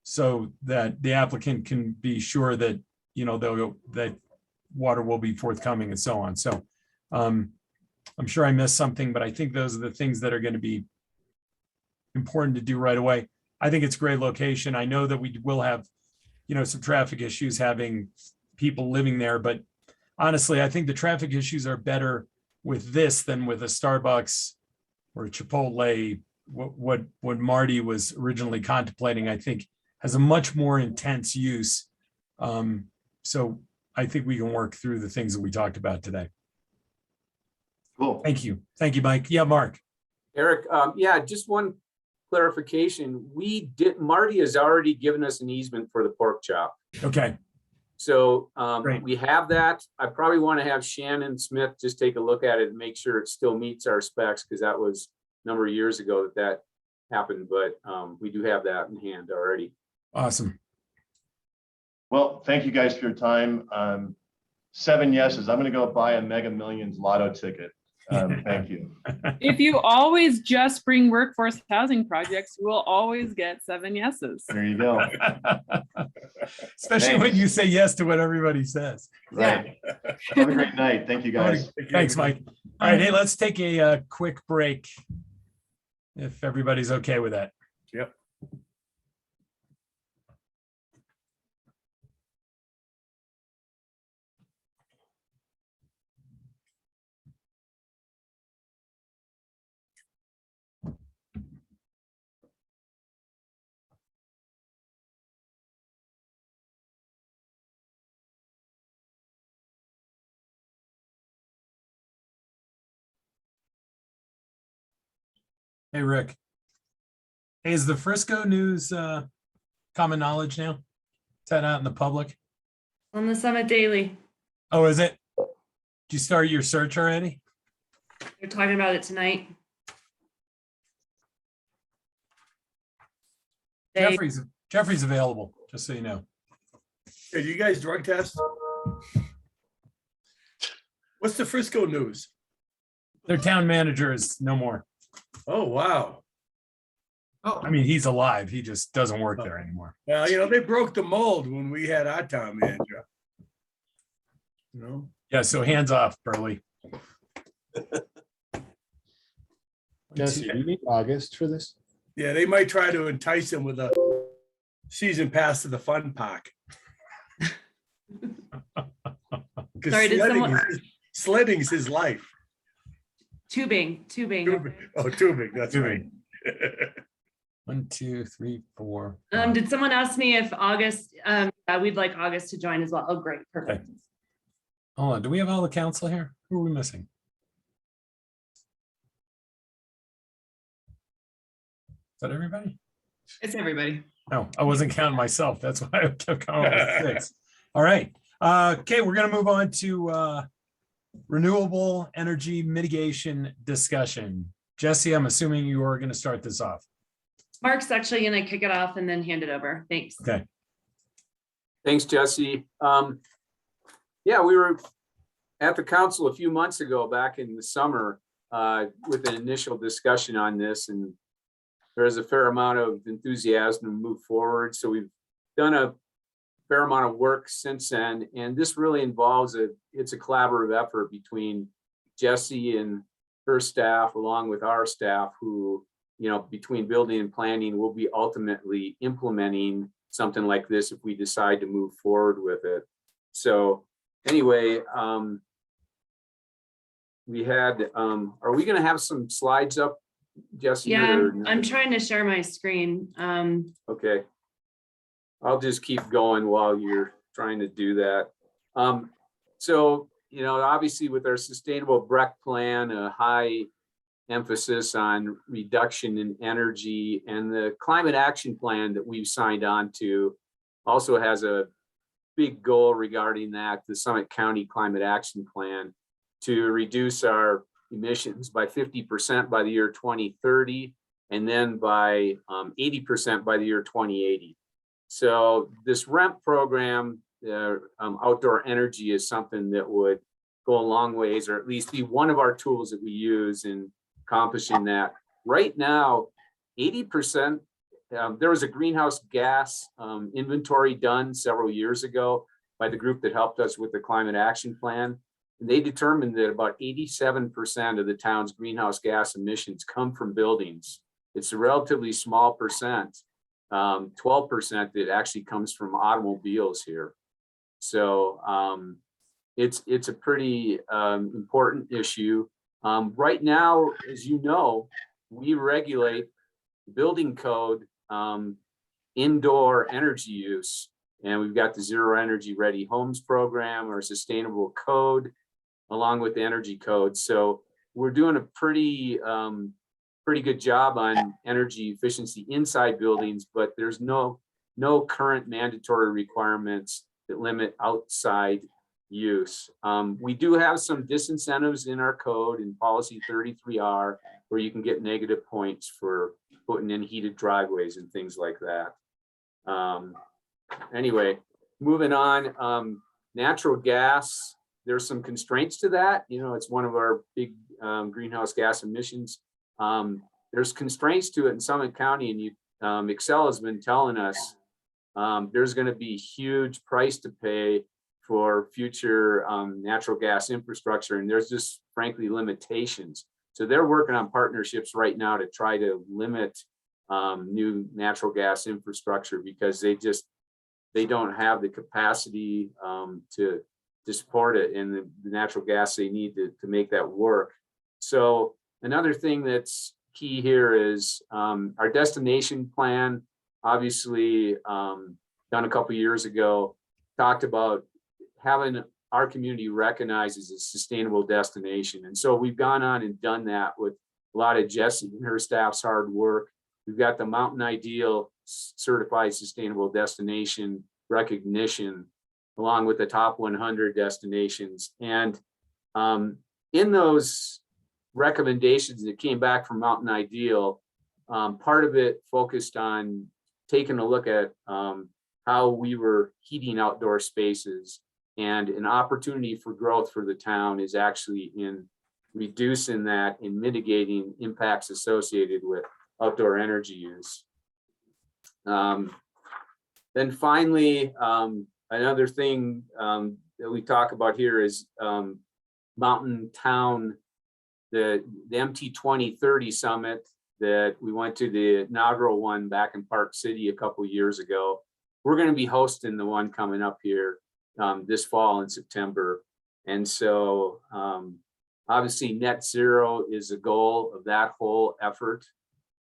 so that the applicant can be sure that, that water will be forthcoming and so on. So I'm sure I missed something, but I think those are the things that are going to be important to do right away. I think it's a great location. I know that we will have, some traffic issues having people living there, but honestly, I think the traffic issues are better with this than with a Starbucks or a Chipotle. What Marty was originally contemplating, I think, has a much more intense use. So I think we can work through the things that we talked about today. Cool. Thank you. Thank you, Mike. Yeah, Mark. Eric, just one clarification. Marty has already given us an easement for the pork chop. Okay. So Great. we have that. I probably want to have Shannon Smith just take a look at it and make sure it still meets our specs, because that was a number of years ago that happened, but we do have that in hand already. Awesome. Well, thank you guys for your time. 7 yeses. I'm going to go buy a Mega Millions lotto ticket. Thank you. If you always just bring workforce housing projects, you will always get 7 yeses. There you go. Especially when you say yes to what everybody says. Right. Have a great night. Thank you, guys. Thanks, Mike. All right, hey, let's take a quick break if everybody's okay with that. Yep. Hey, Rick. Hey, is the Frisco news common knowledge now? Is that out in the public? On the Summit Daily. Oh, is it? Did you start your search already? They're talking about it tonight. Jeffrey's available, just so you know. Hey, do you guys drug test? What's the Frisco news? Their town manager is no more. Oh, wow. I mean, he's alive. He just doesn't work there anymore. Well, they broke the mold when we had our town manager. Yeah, so hands off, Burley. Jesse, do you need August for this? Yeah, they might try to entice him with a season pass to the fun park. Sorry, sledding's his life. Tubing. Oh, tubing, that's right. 1, 2, 3, 4. Did someone ask me if August, we'd like August to join as well? Oh, great, perfect. Okay. Hold on, do we have all the council here? Who are we missing? Is that everybody? It's everybody. No, I wasn't counting myself. That's why I kept counting with 6. All right. Okay, we're going to move on to renewable energy mitigation discussion. Jesse, I'm assuming you are going to start this off. Mark's actually going to kick it off and then hand it over. Thanks. Okay. Thanks, Jesse. Yeah, we were at the council a few months ago, back in the summer, with an initial discussion on this, and there's a fair amount of enthusiasm to move forward. So we've done a fair amount of work since then, and this really involves it's a collaborative effort between Jessie and her staff, along with our staff, who, between building and planning, will be ultimately implementing something like this if we decide to move forward with it. So anyway, we had, are we going to have some slides up, Jessie? Yeah, I'm trying to share my screen. Okay. I'll just keep going while you're trying to do that. So, obviously with our sustainable Breck plan, a high emphasis on reduction in energy, and the climate action plan that we've signed on to also has a big goal regarding that, the Summit County Climate Action Plan, to reduce our emissions by 50% by the year 2030, and then by 80% by the year 2080. So this REMP program, outdoor energy, is something that would go a long ways, or at least be one of our tools that we use in accomplishing that. Right now, 80%, there was a greenhouse gas inventory done several years ago by the group that helped us with the climate action plan. And they determined that about 87% of the town's greenhouse gas emissions come from buildings. It's a relatively small percent. 12% that actually comes from automobiles here. So it's a pretty important issue. Right now, as you know, we regulate the building code indoor energy use, and we've got the Zero Energy Ready Homes program, or sustainable code, along with the energy code. So we're doing a pretty good job on energy efficiency inside buildings, but there's no current mandatory requirements that limit outside use. We do have some disincentives in our code in policy 33R, where you can get negative points for putting in heated driveways and things like that. Anyway, moving on, natural gas, there's some constraints to that. You know, it's one of our big greenhouse gas emissions. There's constraints to it in Summit County, and Excel has been telling us there's going to be huge price to pay for future natural gas infrastructure, and there's just frankly limitations. So they're working on partnerships right now to try to limit new natural gas infrastructure because they don't have the capacity to support it and the natural gas they need to make that work. So another thing that's key here is our destination plan, obviously done a couple years ago, talked about having our community recognized as a sustainable destination. And so we've gone on and done that with a lot of Jessie and her staff's hard work. We've got the Mountain Ideal certified sustainable destination recognition, along with the top 100 destinations. And in those recommendations that came back from Mountain Ideal, part of it focused on taking a look at how we were heating outdoor spaces, and an opportunity for growth for the town is actually in reducing that and mitigating impacts associated with outdoor energy use. Then finally, another thing that we talk about here is Mountain Town, the MT 2030 Summit that we went to, the inaugural one back in Park City a couple years ago. We're going to be hosting the one coming up here this fall in September. And so obviously net zero is a goal of that whole effort.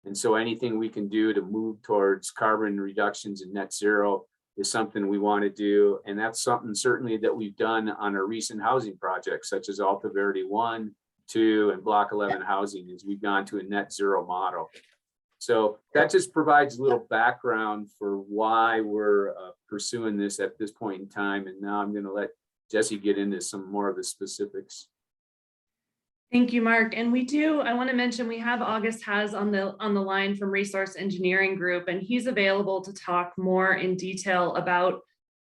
And so anything we can do to move towards carbon reductions and net zero is something we want to do. And that's something certainly that we've done on our recent housing projects, such as Alta Verde 1, 2, and Block 11 housing, as we've gone to a net zero model. So that just provides a little background for why we're pursuing this at this point in time. And now I'm going to let Jessie get into some more of the specifics. Thank you, Mark. And I want to mention, we have August Has on the line from Resource Engineering Group, and he's available to talk more in detail about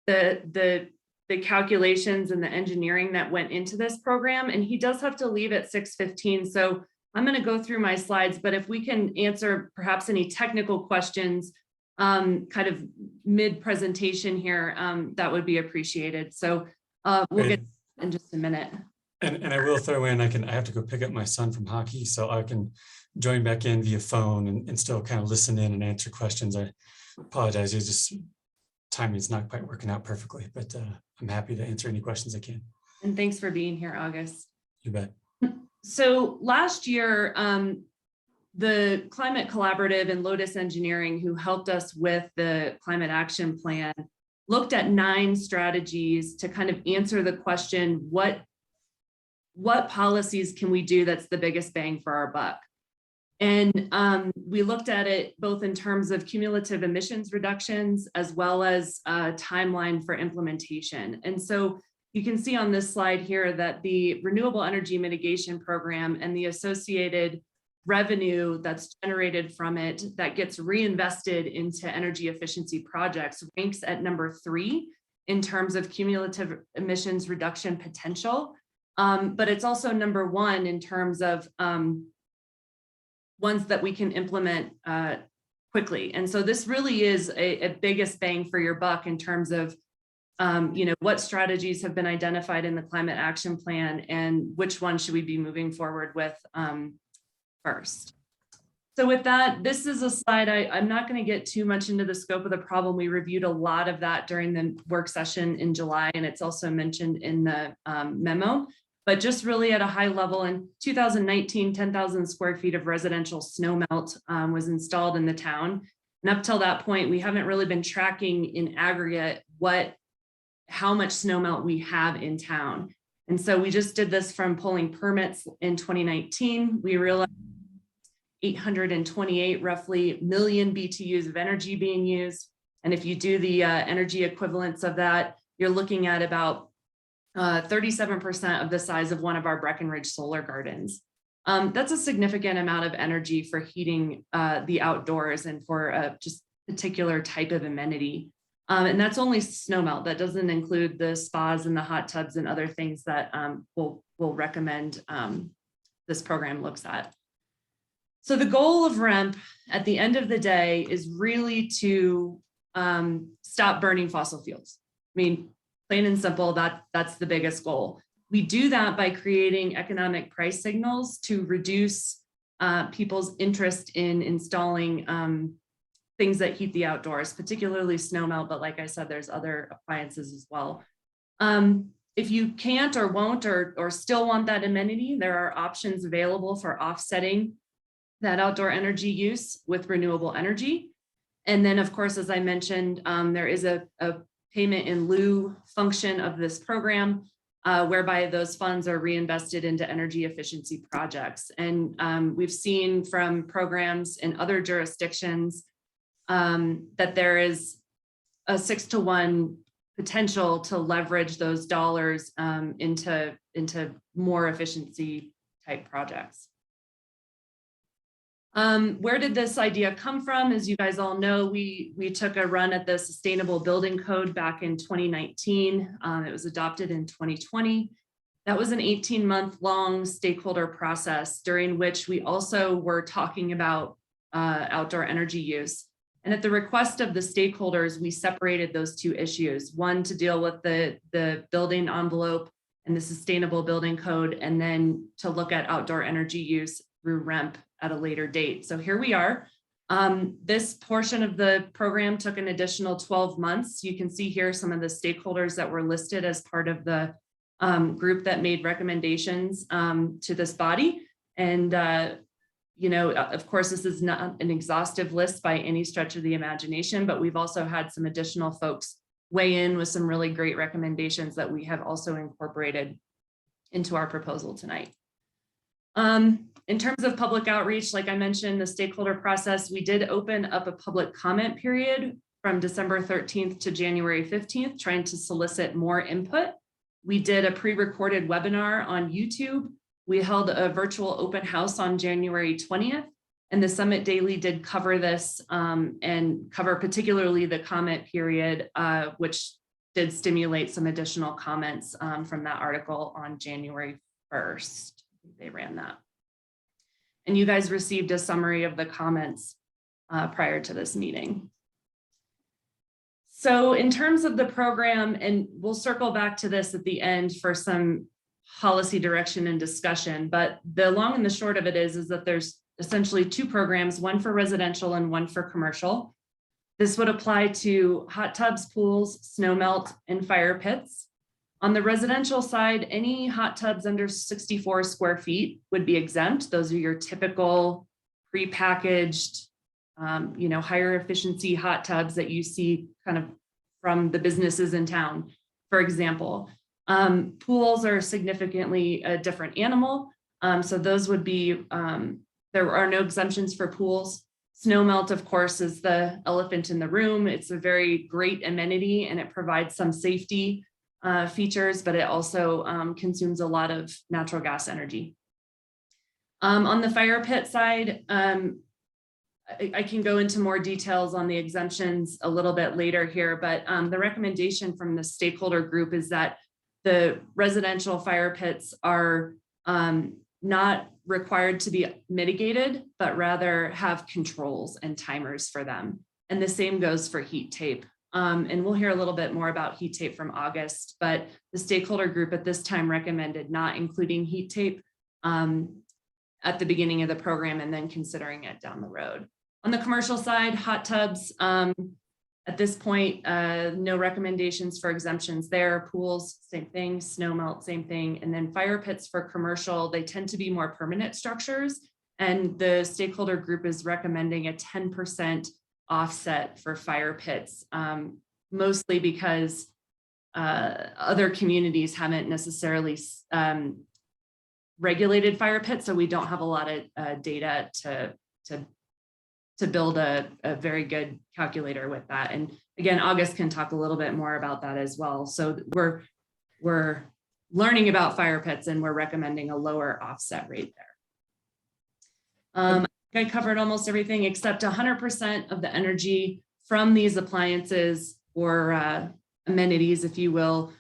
the calculations and the engineering that went into this program. And he does have to leave at 6:15. So I'm going to go through my slides, but if we can answer perhaps any technical questions kind of mid-presentation here, that would be appreciated. So we'll get in just a minute. And I will throw in, I have to go pick up my son from hockey, so I can join back in via phone and still kind of listen in and answer questions. I apologize, it's just timing's not quite working out perfectly, but I'm happy to answer any questions I can. And thanks for being here, August. You bet. So last year, the Climate Collaborative and Lotus Engineering, who helped us with the climate action plan, looked at 9 strategies to kind of answer the question, what policies can we do that's the biggest bang for our buck? And we looked at it both in terms of cumulative emissions reductions as well as a timeline for implementation. And so you can see on this slide here that the Renewable Energy Mitigation Program and the associated revenue that's generated from it that gets reinvested into energy efficiency projects ranks at number 3 in terms of cumulative emissions reduction potential. But it's also number 1 in terms of ones that we can implement quickly. And so this really is a biggest bang for your buck in terms of what strategies have been identified in the climate action plan and which one should we be moving forward with first. So with that, this is a slide, I'm not going to get too much into the scope of the problem. We reviewed a lot of that during the work session in July, and it's also mentioned in the memo. But just really at a high level, in 2019, 10,000 square feet of residential snow melt was installed in the town. And up till that point, we haven't really been tracking in aggregate how much snow melt we have in town. And so we just did this from pulling permits in 2019. We realized 828 roughly million BTUs of energy being used. And if you do the energy equivalents of that, you're looking at about 37% of the size of one of our Breckenridge solar gardens. That's a significant amount of energy for heating the outdoors and for just particular type of amenity. And that's only snow melt. That doesn't include the spas and the hot tubs and other things that we'll recommend this program looks at. So the goal of REMP at the end of the day is really to stop burning fossil fuels. I mean, plain and simple, that's the biggest goal. We do that by creating economic price signals to reduce people's interest in installing things that heat the outdoors, particularly snow melt, but like I said, there's other appliances as well. If you can't or won't or still want that amenity, there are options available for offsetting that outdoor energy use with renewable energy. And then, of course, as I mentioned, there is a payment in lieu function of this program, whereby those funds are reinvested into energy efficiency projects. And we've seen from programs in other jurisdictions that there is a 6-to-1 potential to leverage those dollars into more efficiency type projects. Where did this idea come from? As you guys all know, we took a run at the Sustainable Building Code back in 2019. It was adopted in 2020. That was an 18-month long stakeholder process during which we also were talking about outdoor energy use. And at the request of the stakeholders, we separated those two issues, one to deal with the building envelope and the Sustainable Building Code, and then to look at outdoor energy use through REMP at a later date. So here we are. This portion of the program took an additional 12 months. You can see here some of the stakeholders that were listed as part of the group that made recommendations to this body. And you know, of course, this is not an exhaustive list by any stretch of the imagination, but we've also had some additional folks weigh in with some really great recommendations that we have also incorporated into our proposal tonight. In terms of public outreach, like I mentioned, the stakeholder process, we did open up a public comment period from December 13th to January 15th, trying to solicit more input. We did a pre-recorded webinar on YouTube. We held a virtual open house on January 20th, and the Summit Daily did cover this and cover particularly the comment period, which did stimulate some additional comments from that article on January 1st. They ran that. And you guys received a summary of the comments prior to this meeting. So in terms of the program, and we'll circle back to this at the end for some policy direction and discussion, but the long and the short of it is that there's essentially two programs, one for residential and one for commercial. This would apply to hot tubs, pools, snow melt, and fire pits. On the residential side, any hot tubs under 64 square feet would be exempt. Those are your typical prepackaged, you know, higher efficiency hot tubs that you see kind of from the businesses in town, for example. Pools are significantly a different animal. So those would be, there are no exemptions for pools. Snow melt, of course, is the elephant in the room. It's a very great amenity and it provides some safety features, but it also consumes a lot of natural gas energy. On the fire pit side, I can go into more details on the exemptions a little bit later here, but the recommendation from the stakeholder group is that the residential fire pits are not required to be mitigated, but rather have controls and timers for them. And the same goes for heat tape. And we'll hear a little bit more about heat tape from August, but the stakeholder group at this time recommended not including heat tape at the beginning of the program and then considering it down the road. On the commercial side, hot tubs, at this point, no recommendations for exemptions there. Pools, same thing. Snow melt, same thing. And then fire pits for commercial, they tend to be more permanent structures. And the stakeholder group is recommending a 10% offset for fire pits, mostly because other communities haven't necessarily regulated fire pits. So we don't have a lot of data to build a very good calculator with that. And again, August can talk a little bit more about that as well. So we're learning about fire pits and we're recommending a lower offset rate there. I covered almost everything except 100% of the energy from these appliances amenities, if you will,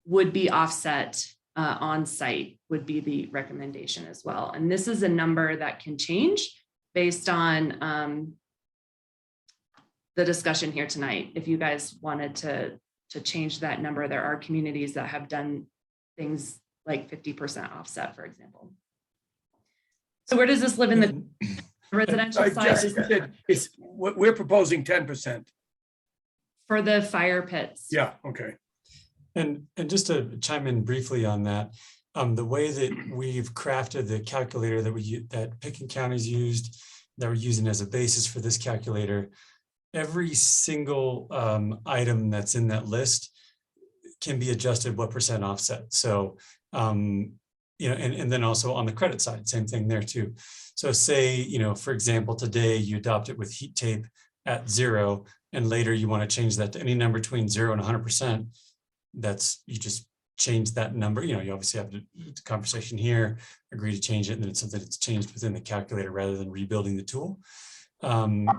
would be offset on site, would be the recommendation as well. And this is a number that can change based on the discussion here tonight. If you guys wanted to change that number, there are communities that have done things like 50% offset, for example. So where does this live in the residential side? We're proposing 10%. For the fire pits. Yeah, okay. And just to chime in briefly on that, the way that we've crafted the calculator that Pickens County's used, that we're using as a basis for this calculator, every single item that's in that list can be adjusted what percent offset. So, you know, and then also on the credit side, same thing there too. So say, you know, for example, today you adopt it with heat tape at 0, and later you want to change that to any number between 0 and 100%. You just change that number. You know, you obviously have the conversation here, agree to change it, and then it's something that's changed within the calculator rather than rebuilding the tool. And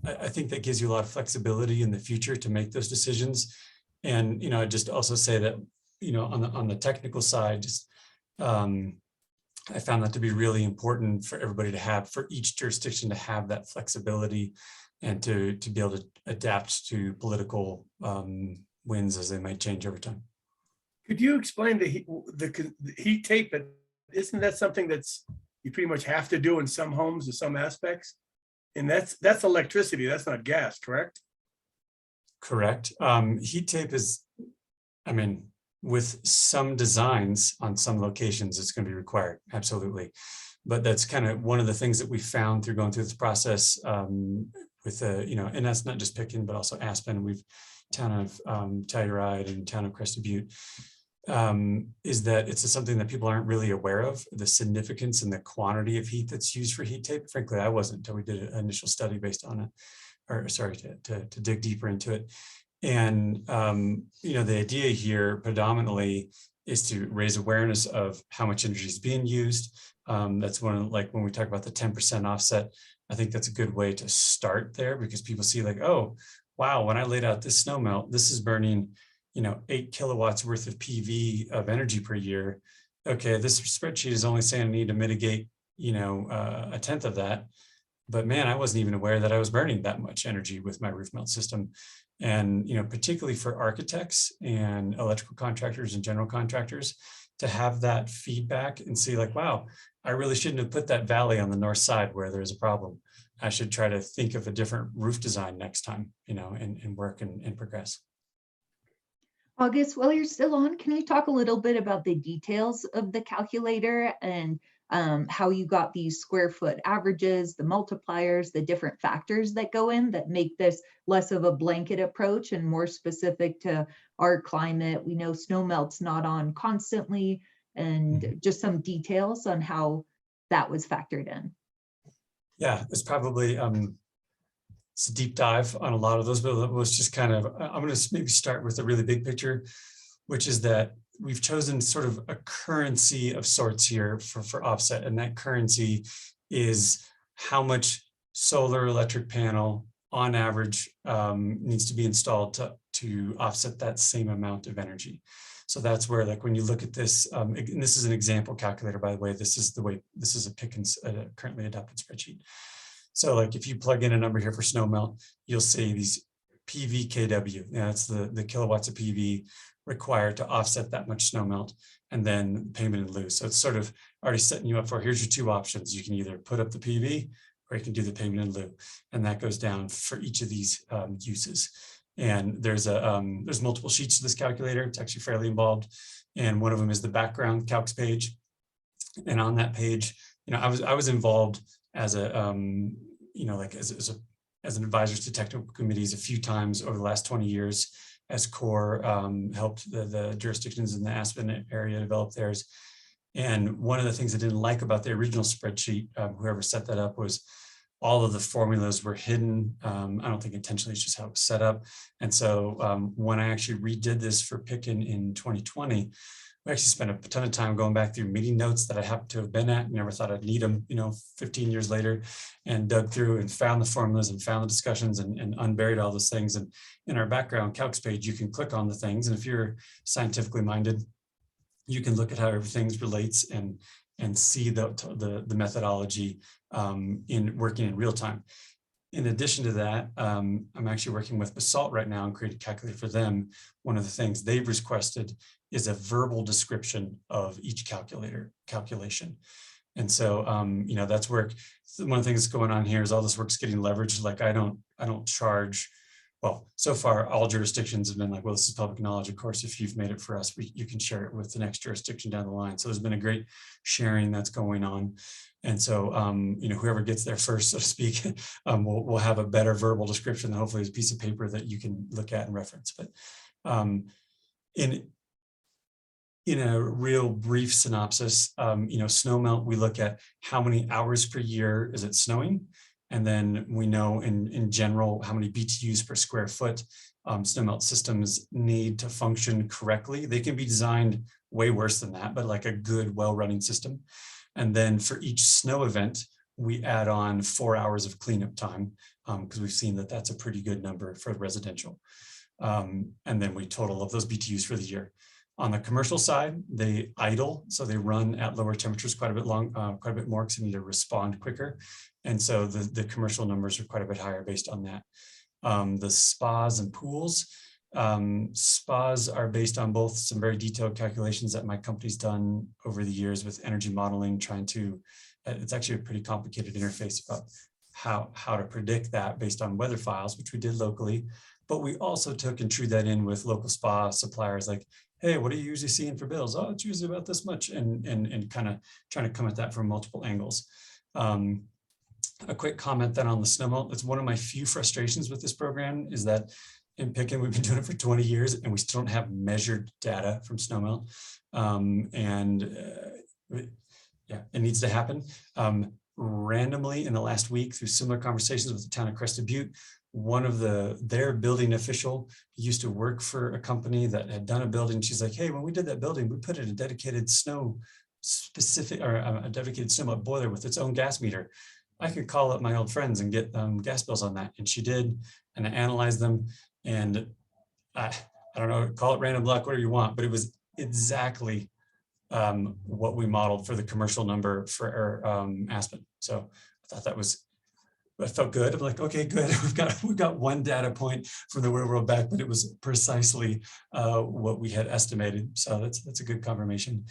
I think that gives you a lot of flexibility in the future to make those decisions. And, you know, I just also say that, you know, on the technical side, just I found that to be really important for everybody to have, for each jurisdiction to have that flexibility and to be able to adapt to political winds as they might change over time. Could you explain the heat tape? Isn't that something that's you pretty much have to do in some homes or some aspects? And that's electricity, that's not gas, correct? Correct. Heat tape is, I mean, with some designs on some locations, it's going to be required, absolutely. But that's kind of one of the things that we found through going through this process with, you know, and that's not just Pickens, but also Aspen. We've town of Telluride and town of Crested Butte, is that it's something that people aren't really aware of, the significance and the quantity of heat that's used for heat tape. Frankly, I wasn't until we did an initial study based on it, or sorry, to dig deeper into it. And, you know, the idea here predominantly is to raise awareness of how much energy is being used. That's one of, like, when we talk about the 10% offset, I think that's a good way to start there, because people see like, oh, wow, when I laid out this snow melt, this is burning, you know, 8 kilowatts worth of PV of energy per year. Okay, this spreadsheet is only saying I need to mitigate, you know, 1/10 of that. But man, I wasn't even aware that I was burning that much energy with my roof mount system. And, you know, particularly for architects and electrical contractors and general contractors, to have that feedback and see like, wow, I really shouldn't have put that valley on the north side where there's a problem. I should try to think of a different roof design next time, you know, and work and progress. August, while you're still on, can you talk a little bit about the details of the calculator and how you got these square foot averages, the multipliers, the different factors that go in that make this less of a blanket approach and more specific to our climate? We know snow melt's not on constantly, and just some details on how that was factored in. Yeah, it's probably it's a deep dive on a lot of those, but let's just kind of, I'm going to maybe start with the really big picture, which is that we've chosen sort of a currency of sorts here for offset. And that currency is how much solar electric panel on average needs to be installed to offset that same amount of energy. So that's where, like, when you look at this, and this is an example calculator, by the way, this is a Pickens currently adopted spreadsheet. So like if you plug in a number here for snow melt, you'll see these PV kW. That's the kilowatts of PV required to offset that much snow melt, and then payment in lieu. So it's sort of already setting you up for, here's your 2 options. You can either put up the PV or you can do the payment in lieu. And that goes down for each of these uses. And there's multiple sheets to this calculator. It's actually fairly involved. And one of them is the background Calcs page. And on that page, you know, I was involved as a, you know, like as an advisor to technical committees a few times over the last 20 years, as CORE helped the jurisdictions in the Aspen area develop theirs. And one of the things I didn't like about the original spreadsheet, whoever set that up, was all of the formulas were hidden. I don't think intentionally, it's just how it was set up. And so when I actually redid this for Pickens in 2020, we actually spent a ton of time going back through meeting notes that I happened to have been at, never thought I'd need them, 15 years later, and dug through and found the formulas and found the discussions and unburied all those things. And in our background Calcs page, you can click on the things. And if you're scientifically minded, you can look at how everything relates and see the methodology in working in real time. In addition to that, I'm actually working with Basalt right now and created a calculator for them. One of the things they've requested is a verbal description of each calculation. And so, that's work. One of the things that's going on here is all this work's getting leveraged. Like I don't charge, well, so far all jurisdictions have been like, well, this is public knowledge. Of course, if you've made it for us, you can share it with the next jurisdiction down the line. So there's been a great sharing that's going on. And so, whoever gets there first, so to speak, will have a better verbal description than hopefully is a piece of paper that you can look at and reference. But in a real brief synopsis, snowmelt, we look at how many hours per year is it snowing. And then we know in general how many BTUs per square foot snowmelt systems need to function correctly. They can be designed way worse than that, but like a good, well-running system. And then for each snow event, we add on 4 hours of cleanup time because we've seen that that's a pretty good number for residential. And then we total of those BTUs for the year. On the commercial side, they idle, so they run at lower temperatures quite a bit more because they need to respond quicker. And so the commercial numbers are quite a bit higher based on that. The spas and pools, spas are based on both some very detailed calculations that my company's done over the years with energy modeling, trying to, it's actually a pretty complicated interface about how to predict that based on weather files, which we did locally. But we also took and drew that in with local spa suppliers like, hey, what are you usually seeing for bills? Oh, it's usually about this much, and kind of trying to come at that from multiple angles. A quick comment then on the snowmelt. It's one of my few frustrations with this program is that in Picken, we've been doing it for 20 years and we still don't have measured data from snowmelt. Yeah, it needs to happen. Randomly in the last week through similar conversations with the town of Crested Butte, one of their building official used to work for a company that had done a building. She's like, hey, when we did that building, we put in a dedicated snow specific or a dedicated snowmelt boiler with its own gas meter. I could call up my old friends and get gas bills on that. And she did, and I analyzed them. And I don't know, call it random luck, whatever you want, but it was exactly what we modeled for the commercial number for Aspen. So I thought I felt good. I'm like, okay, good. We've got one data point from the real world back, but it was precisely what we had estimated. So that's a good confirmation.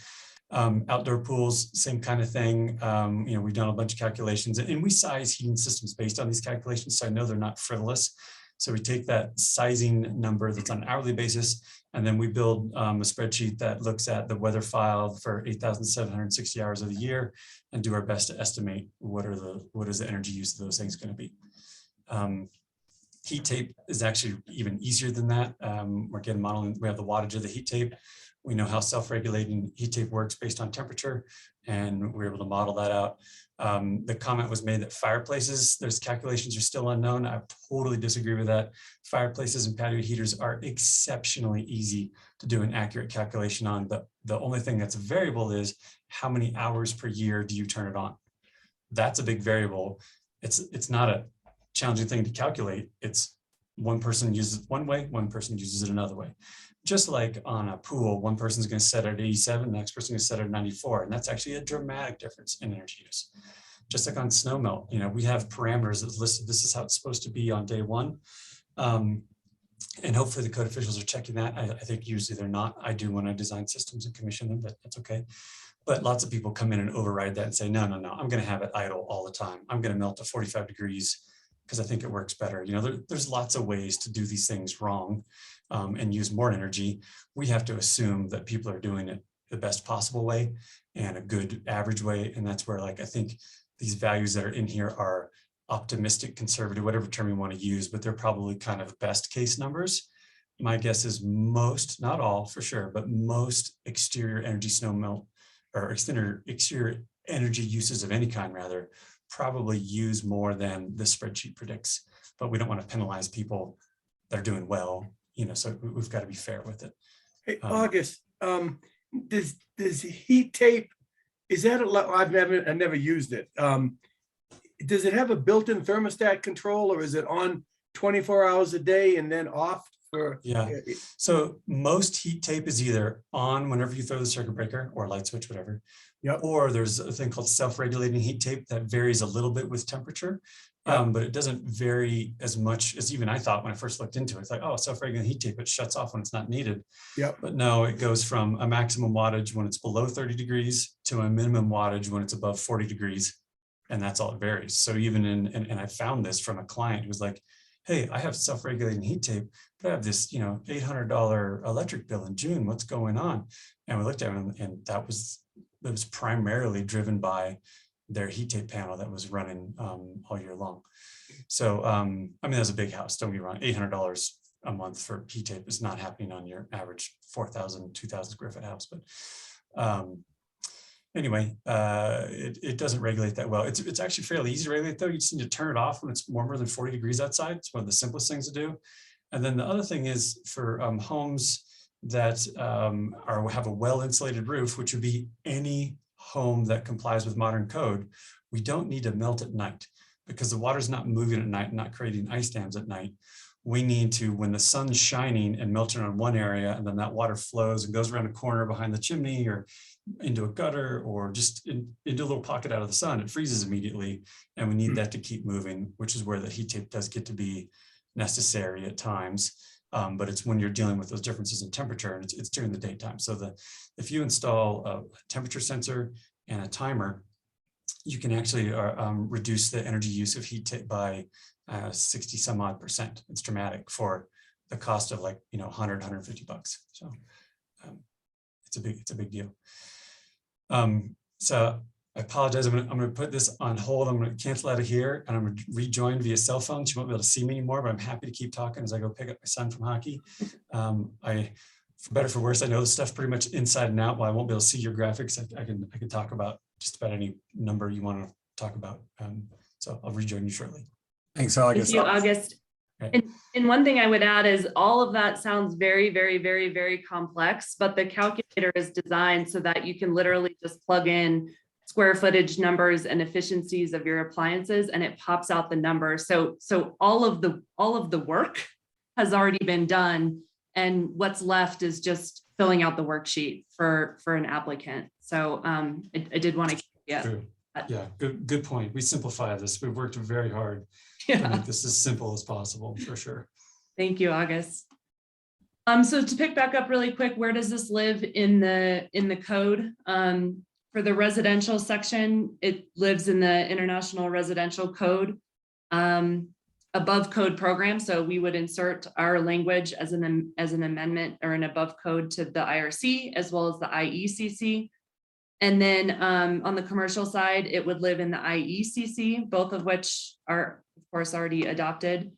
Outdoor pools, same kind of thing. We've done a bunch of calculations and we size heating systems based on these calculations. So I know they're not frivolous. So we take that sizing number that's on an hourly basis, and then we build a spreadsheet that looks at the weather file for 8,760 hours of the year and do our best to estimate what is the energy use of those things going to be. Heat tape is actually even easier than that. We're getting modeling, we have the wattage of the heat tape. We know how self-regulating heat tape works based on temperature, and we're able to model that out. The comment was made that fireplaces, those calculations are still unknown. I totally disagree with that. Fireplaces and patio heaters are exceptionally easy to do an accurate calculation on. The only thing that's a variable is how many hours per year do you turn it on? That's a big variable. It's not a challenging thing to calculate. It's one person uses it one way, one person uses it another way. Just like on a pool, one person's going to set it at 87, the next person is going to set it at 94. And that's actually a dramatic difference in energy use. Just like on snowmelt, we have parameters that's listed. This is how it's supposed to be on day one. And hopefully the code officials are checking that. I think usually they're not. I do when I design systems and commission them, but that's okay. But lots of people come in and override that and say, no, I'm going to have it idle all the time. I'm going to melt to 45 degrees because I think it works better. There's lots of ways to do these things wrong and use more energy. We have to assume that people are doing it the best possible way and a good average way. And that's where I think these values that are in here are optimistic, conservative, whatever term you want to use, but they're probably kind of best case numbers. My guess is most, not all for sure, but most exterior energy snowmelt or exterior energy uses of any kind rather, probably use more than the spreadsheet predicts, but we don't want to penalize people that are doing well, so we've got to be fair with it. Hey, August, does heat tape, is that I've never used it. Does it have a built-in thermostat control, or is it on 24 hours a day and then off for? Yeah. So most heat tape is either on whenever you throw the circuit breaker or light switch, whatever. Yep. Or there's a thing called self-regulating heat tape that varies a little bit with temperature, but it doesn't vary as much as even I thought when I first looked into it. It's like, oh, self-regulating heat tape, it shuts off when it's not needed. Yep. But no, it goes from a maximum wattage when it's below 30 degrees to a minimum wattage when it's above 40 degrees. And that's all it varies. So even and I found this from a client who was like, hey, I have self-regulating heat tape, but I have this, $800 electric bill in June. What's going on? And we looked at it, and it was primarily driven by their heat tape panel that was running all year long. So, I mean, that's a big house. Don't get me wrong. $800 a month for heat tape is not happening on your average 4,000, 2,000 square foot house. But anyway, it doesn't regulate that well. It's actually fairly easy to regulate, though. You just need to turn it off when it's warmer than 40 degrees outside. It's one of the simplest things to do. And then the other thing is for homes that have a well-insulated roof, which would be any home that complies with modern code, we don't need to melt at night because the water's not moving at night, not creating ice dams at night. We need to, when the sun's shining and melting on one area, and then that water flows and goes around a corner behind the chimney or into a gutter or just into a little pocket out of the sun, it freezes immediately. And we need that to keep moving, which is where the heat tape does get to be necessary at times. But it's when you're dealing with those differences in temperature, and it's during the daytime. So if you install a temperature sensor and a timer, you can actually reduce the energy use of heat tape by 60 some odd %. It's dramatic for the cost of like, $100, $150. So it's a big deal. So I apologize. I'm going to put this on hold. I'm going to cancel out of here, and I'm going to rejoin via cell phone. She won't be able to see me anymore, but I'm happy to keep talking as I go pick up my son from hockey. For better or for worse, I know this stuff pretty much inside and out. While I won't be able to see your graphics, I can talk about just about any number you want to talk about. So I'll rejoin you shortly. Thanks, August. Thank you, August. Right. And one thing I would add is all of that sounds very, very, very, very complex, but the calculator is designed so that you can literally just plug in square footage numbers and efficiencies of your appliances, and it pops out the number. So all of the work has already been done, and what's left is just filling out the worksheet for an applicant. So I did want to, yeah, good point. We simplify this. We've worked very hard to make this as simple as possible, for sure. Thank you, August. So to pick back up really quick, where does this live in the code? For the residential section, it lives in the International Residential Code, above code program. So we would insert our language as an amendment or an above code to the IRC as well as the IECC. And then on the commercial side, it would live in the IECC, both of which are, of course, already adopted.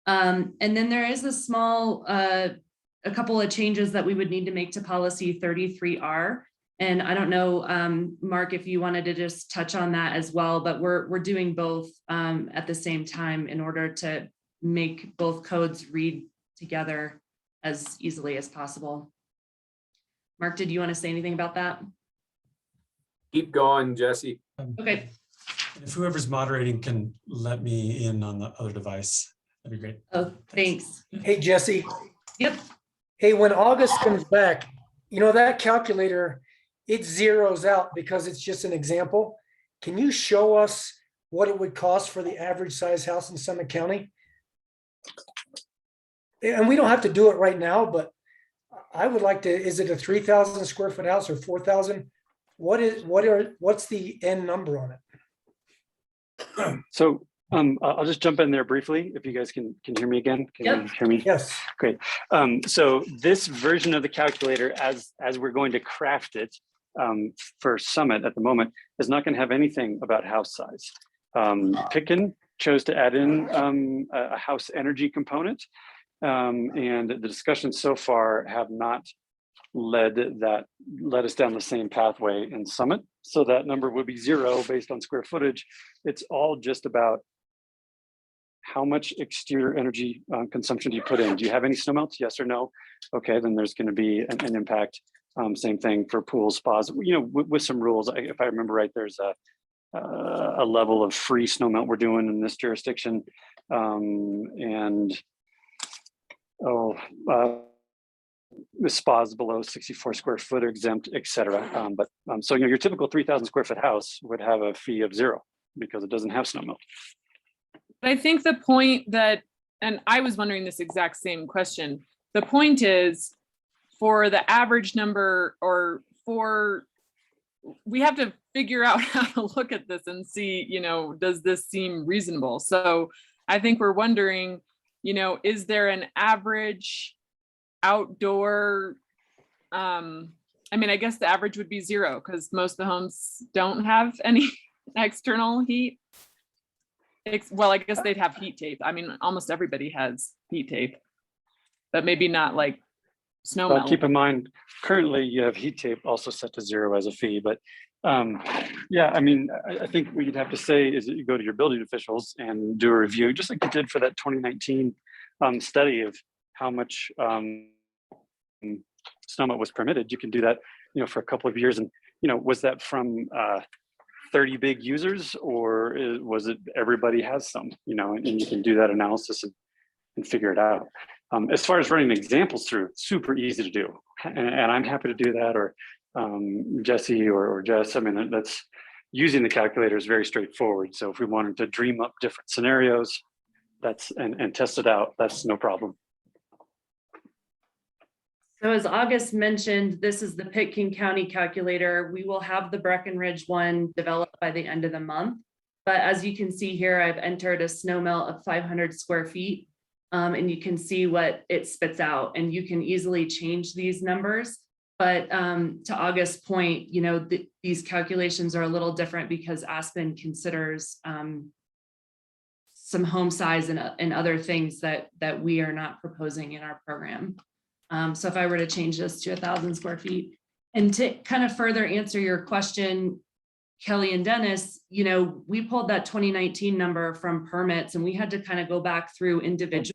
And then there is a small, a couple of changes that we would need to make to policy 33R. And I don't know, Mark, if you wanted to just touch on that as well, but we're doing both at the same time in order to make both codes read together as easily as possible. Mark, did you want to say anything about that? Keep going, Jesse. Okay. If whoever's moderating can let me in on the other device, that'd be great. Oh, thanks. Hey, Jesse. Yep. Hey, when August comes back, that calculator, it zeroes out because it's just an example. Can you show us what it would cost for the average size house in Summit County? And we don't have to do it right now, but I would like to, is it a 3,000 square foot house or 4,000? What's the end number on it? So I'll just jump in there briefly if you guys can hear me again. Can you hear me? Yes. Great. So this version of the calculator, as we're going to craft it for Summit at the moment, is not going to have anything about house size. Pitkin chose to add in a house energy component, and the discussions so far have not led us down the same pathway in Summit. So that number would be 0 based on square footage. It's all just about how much exterior energy consumption do you put in? Do you have any snowmelts? Yes or no? Okay, then there's going to be an impact. Same thing for pools, spas, with some rules. If I remember right, there's a level of free snow melt we're doing in this jurisdiction. The spas below 64 square foot are exempt, et cetera. So your typical 3,000 square foot house would have a fee of 0 because it doesn't have snow melt. I think the point that, and I was wondering this exact same question, the point is for the average number, or we have to figure out how to look at this and see, does this seem reasonable? So I think we're wondering, is there an average outdoor, I guess the average would be 0 because most of the homes don't have any external heat. Well, I guess they'd have heat tape. Almost everybody has heat tape, but maybe not like snow melt. Keep in mind, currently you have heat tape also set to 0 as a fee, but yeah, I think what you'd have to say is that you go to your building officials and do a review, just like you did for that 2019 study of how much snow melt was permitted. You can do that, for a couple of years. And, was that from 30 big users, or was it everybody has some, and you can do that analysis and figure it out. As far as running examples through, super easy to do. And I'm happy to do that, or Jesse or Jess. That's using the calculator is very straightforward. So if we wanted to dream up different scenarios, and test it out, that's no problem. So as August mentioned, this is the Pitkin County calculator. We will have the Breckenridge one developed by the end of the month. But as you can see here, I've entered a snow melt of 500 square feet. And you can see what it spits out, and you can easily change these numbers. But to August's point, these calculations are a little different because Aspen considers some home size and other things that we are not proposing in our program. So if I were to change this to 1,000 square feet, and to kind of further answer your question, Kelly and Dennis, we pulled that 2019 number from permits, and we had to kind of go back through individually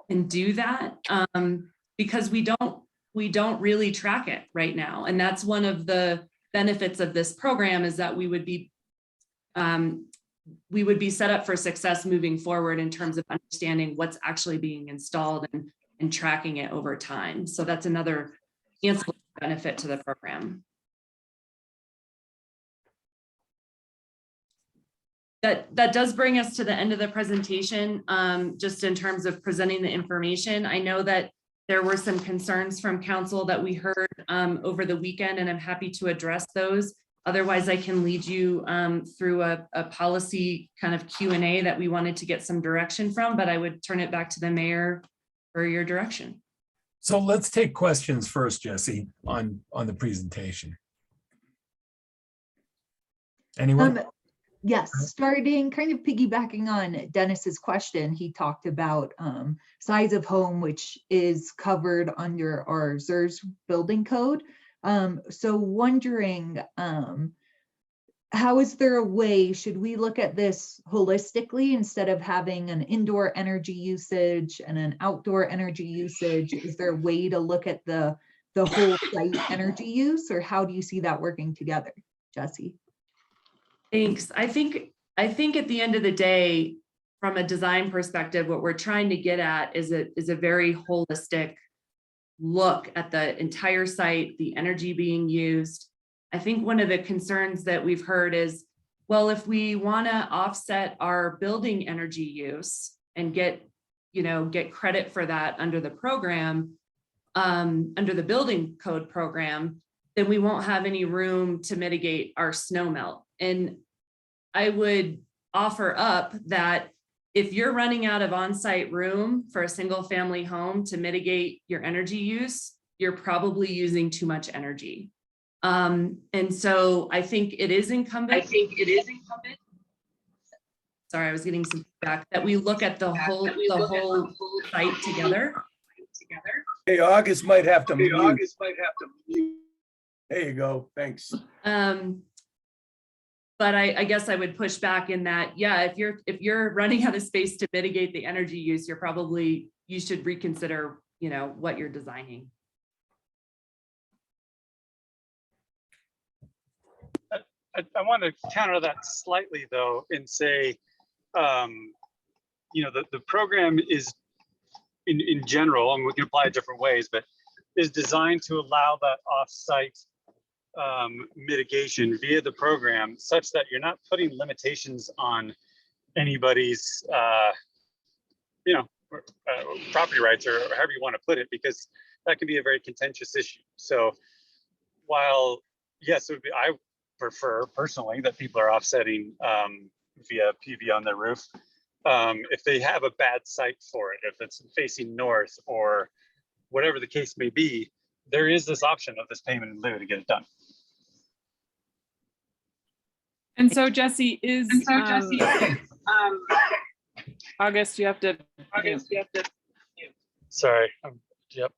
and do that because we don't really track it right now. And that's one of the benefits of this program, is that we would be set up for success moving forward in terms of understanding what's actually being installed and tracking it over time. So that's another ancillary benefit to the program. That does bring us to the end of the presentation, just in terms of presenting the information. I know that there were some concerns from council that we heard over the weekend, and I'm happy to address those. Otherwise, I can lead you through a policy kind of Q&A that we wanted to get some direction from, but I would turn it back to the mayor for your direction. So let's take questions first, Jesse, on the presentation. Anyone? Yes, starting kind of piggybacking on Dennis's question, he talked about size of home, which is covered under our ZERS building code. So wondering, how is there a way, should we look at this holistically instead of having an indoor energy usage and an outdoor energy usage? Is there a way to look at the whole site energy use, or how do you see that working together, Jesse? Thanks. I think at the end of the day, from a design perspective, what we're trying to get at is a very holistic look at the entire site, the energy being used. I think one of the concerns that we've heard is, well, if we want to offset our building energy use and get credit for that under the program, under the building code program, then we won't have any room to mitigate our snow melt. And I would offer up that if you're running out of on-site room for a single family home to mitigate your energy use, you're probably using too much energy. And so I think it is incumbent. Sorry, I was getting some feedback that we look at the whole site together. Hey, August might have to mute. There you go. Thanks. But I guess I would push back in that, yeah, if you're running out of space to mitigate the energy use, you should reconsider, what you're designing. I want to counter that slightly though and say, the program is in general, and we can apply it different ways, but is designed to allow that off-site mitigation via the program such that you're not putting limitations on anybody's, property rights or however you want to put it, because that can be a very contentious issue. So while, yes, it would be, I prefer personally that people are offsetting via PV on their roof. If they have a bad site for it, if it's facing north or whatever the case may be, there is this option of this payment in lieu to get it done. And so Jesse is, August, you have to. Sorry. Yep.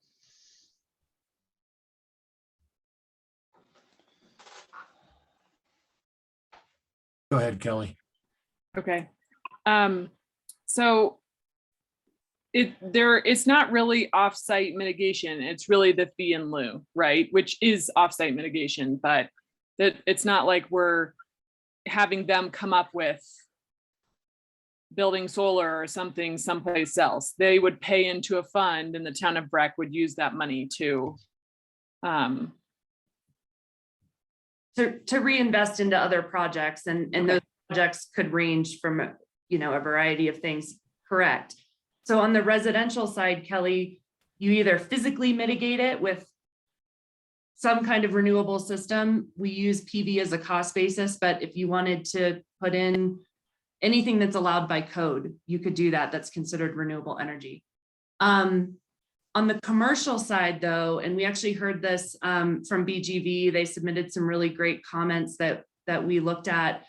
Go ahead, Kelly. Okay. So it's not really off-site mitigation. It's really the fee in lieu, right? Which is off-site mitigation, but that it's not like we're having them come up with building solar or something someplace else. They would pay into a fund and the town of Breck would use that money to reinvest into other projects, and those projects could range from, a variety of things, correct? So on the residential side, Kelly, you either physically mitigate it with some kind of renewable system. We use PV as a cost basis, but if you wanted to put in anything that's allowed by code, you could do that. That's considered renewable energy. On the commercial side though, and we actually heard this from BGV, they submitted some really great comments that we looked at.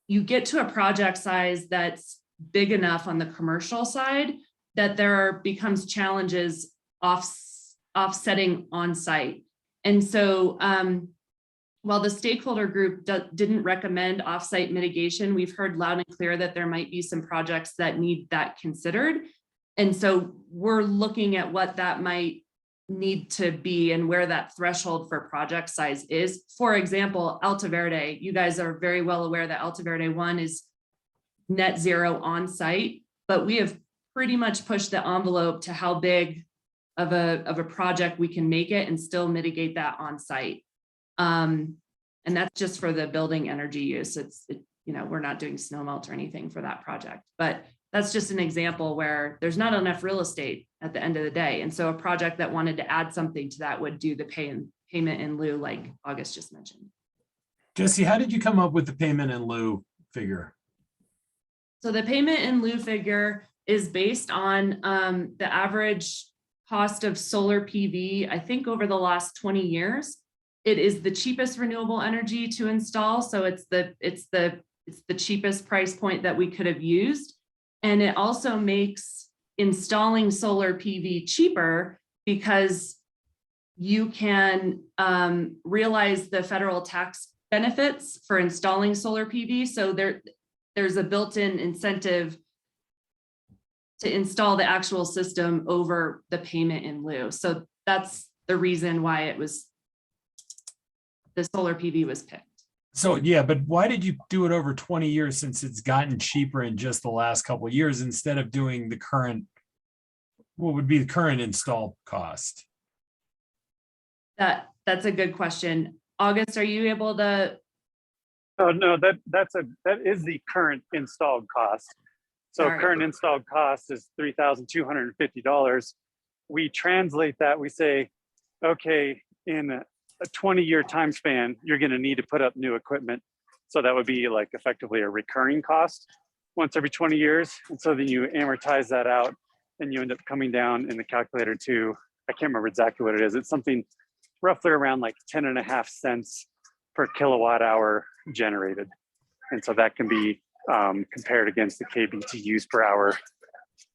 You get to a project size that's big enough on the commercial side that there becomes challenges offsetting on site. And so while the stakeholder group didn't recommend offsite mitigation, we've heard loud and clear that there might be some projects that need that considered. And so we're looking at what that might need to be and where that threshold for project size is. For example, Alta Verde, you guys are very well aware that Alta Verde 1 is net zero on site, but we have pretty much pushed the envelope to how big of a project we can make it and still mitigate that on site. And that's just for the building energy use. We're not doing snow melt or anything for that project, but that's just an example where there's not enough real estate at the end of the day. And so a project that wanted to add something to that would do the payment in lieu, like August just mentioned. Jesse, how did you come up with the payment in lieu figure? So the payment in lieu figure is based on the average cost of solar PV, I think over the last 20 years. It is the cheapest renewable energy to install. So it's the cheapest price point that we could have used. And it also makes installing solar PV cheaper because you can realize the federal tax benefits for installing solar PV. So there's a built-in incentive to install the actual system over the payment in lieu. So that's the reason why the solar PV was picked. So yeah, but why did you do it over 20 years since it's gotten cheaper in just the last couple of years instead of doing the current, what would be the current install cost? That's a good question. August, are you able to? Oh no, that is the current installed cost. So Sorry. Current installed cost is $3,250. We translate that, we say, okay, in a 20-year time span, you're going to need to put up new equipment. So that would be like effectively a recurring cost once every 20 years. And so then you amortize that out and you end up coming down in the calculator to, I can't remember exactly what it is. It's something roughly around like 10.5 cents per kilowatt hour generated. And so that can be compared against the kBTUs per hour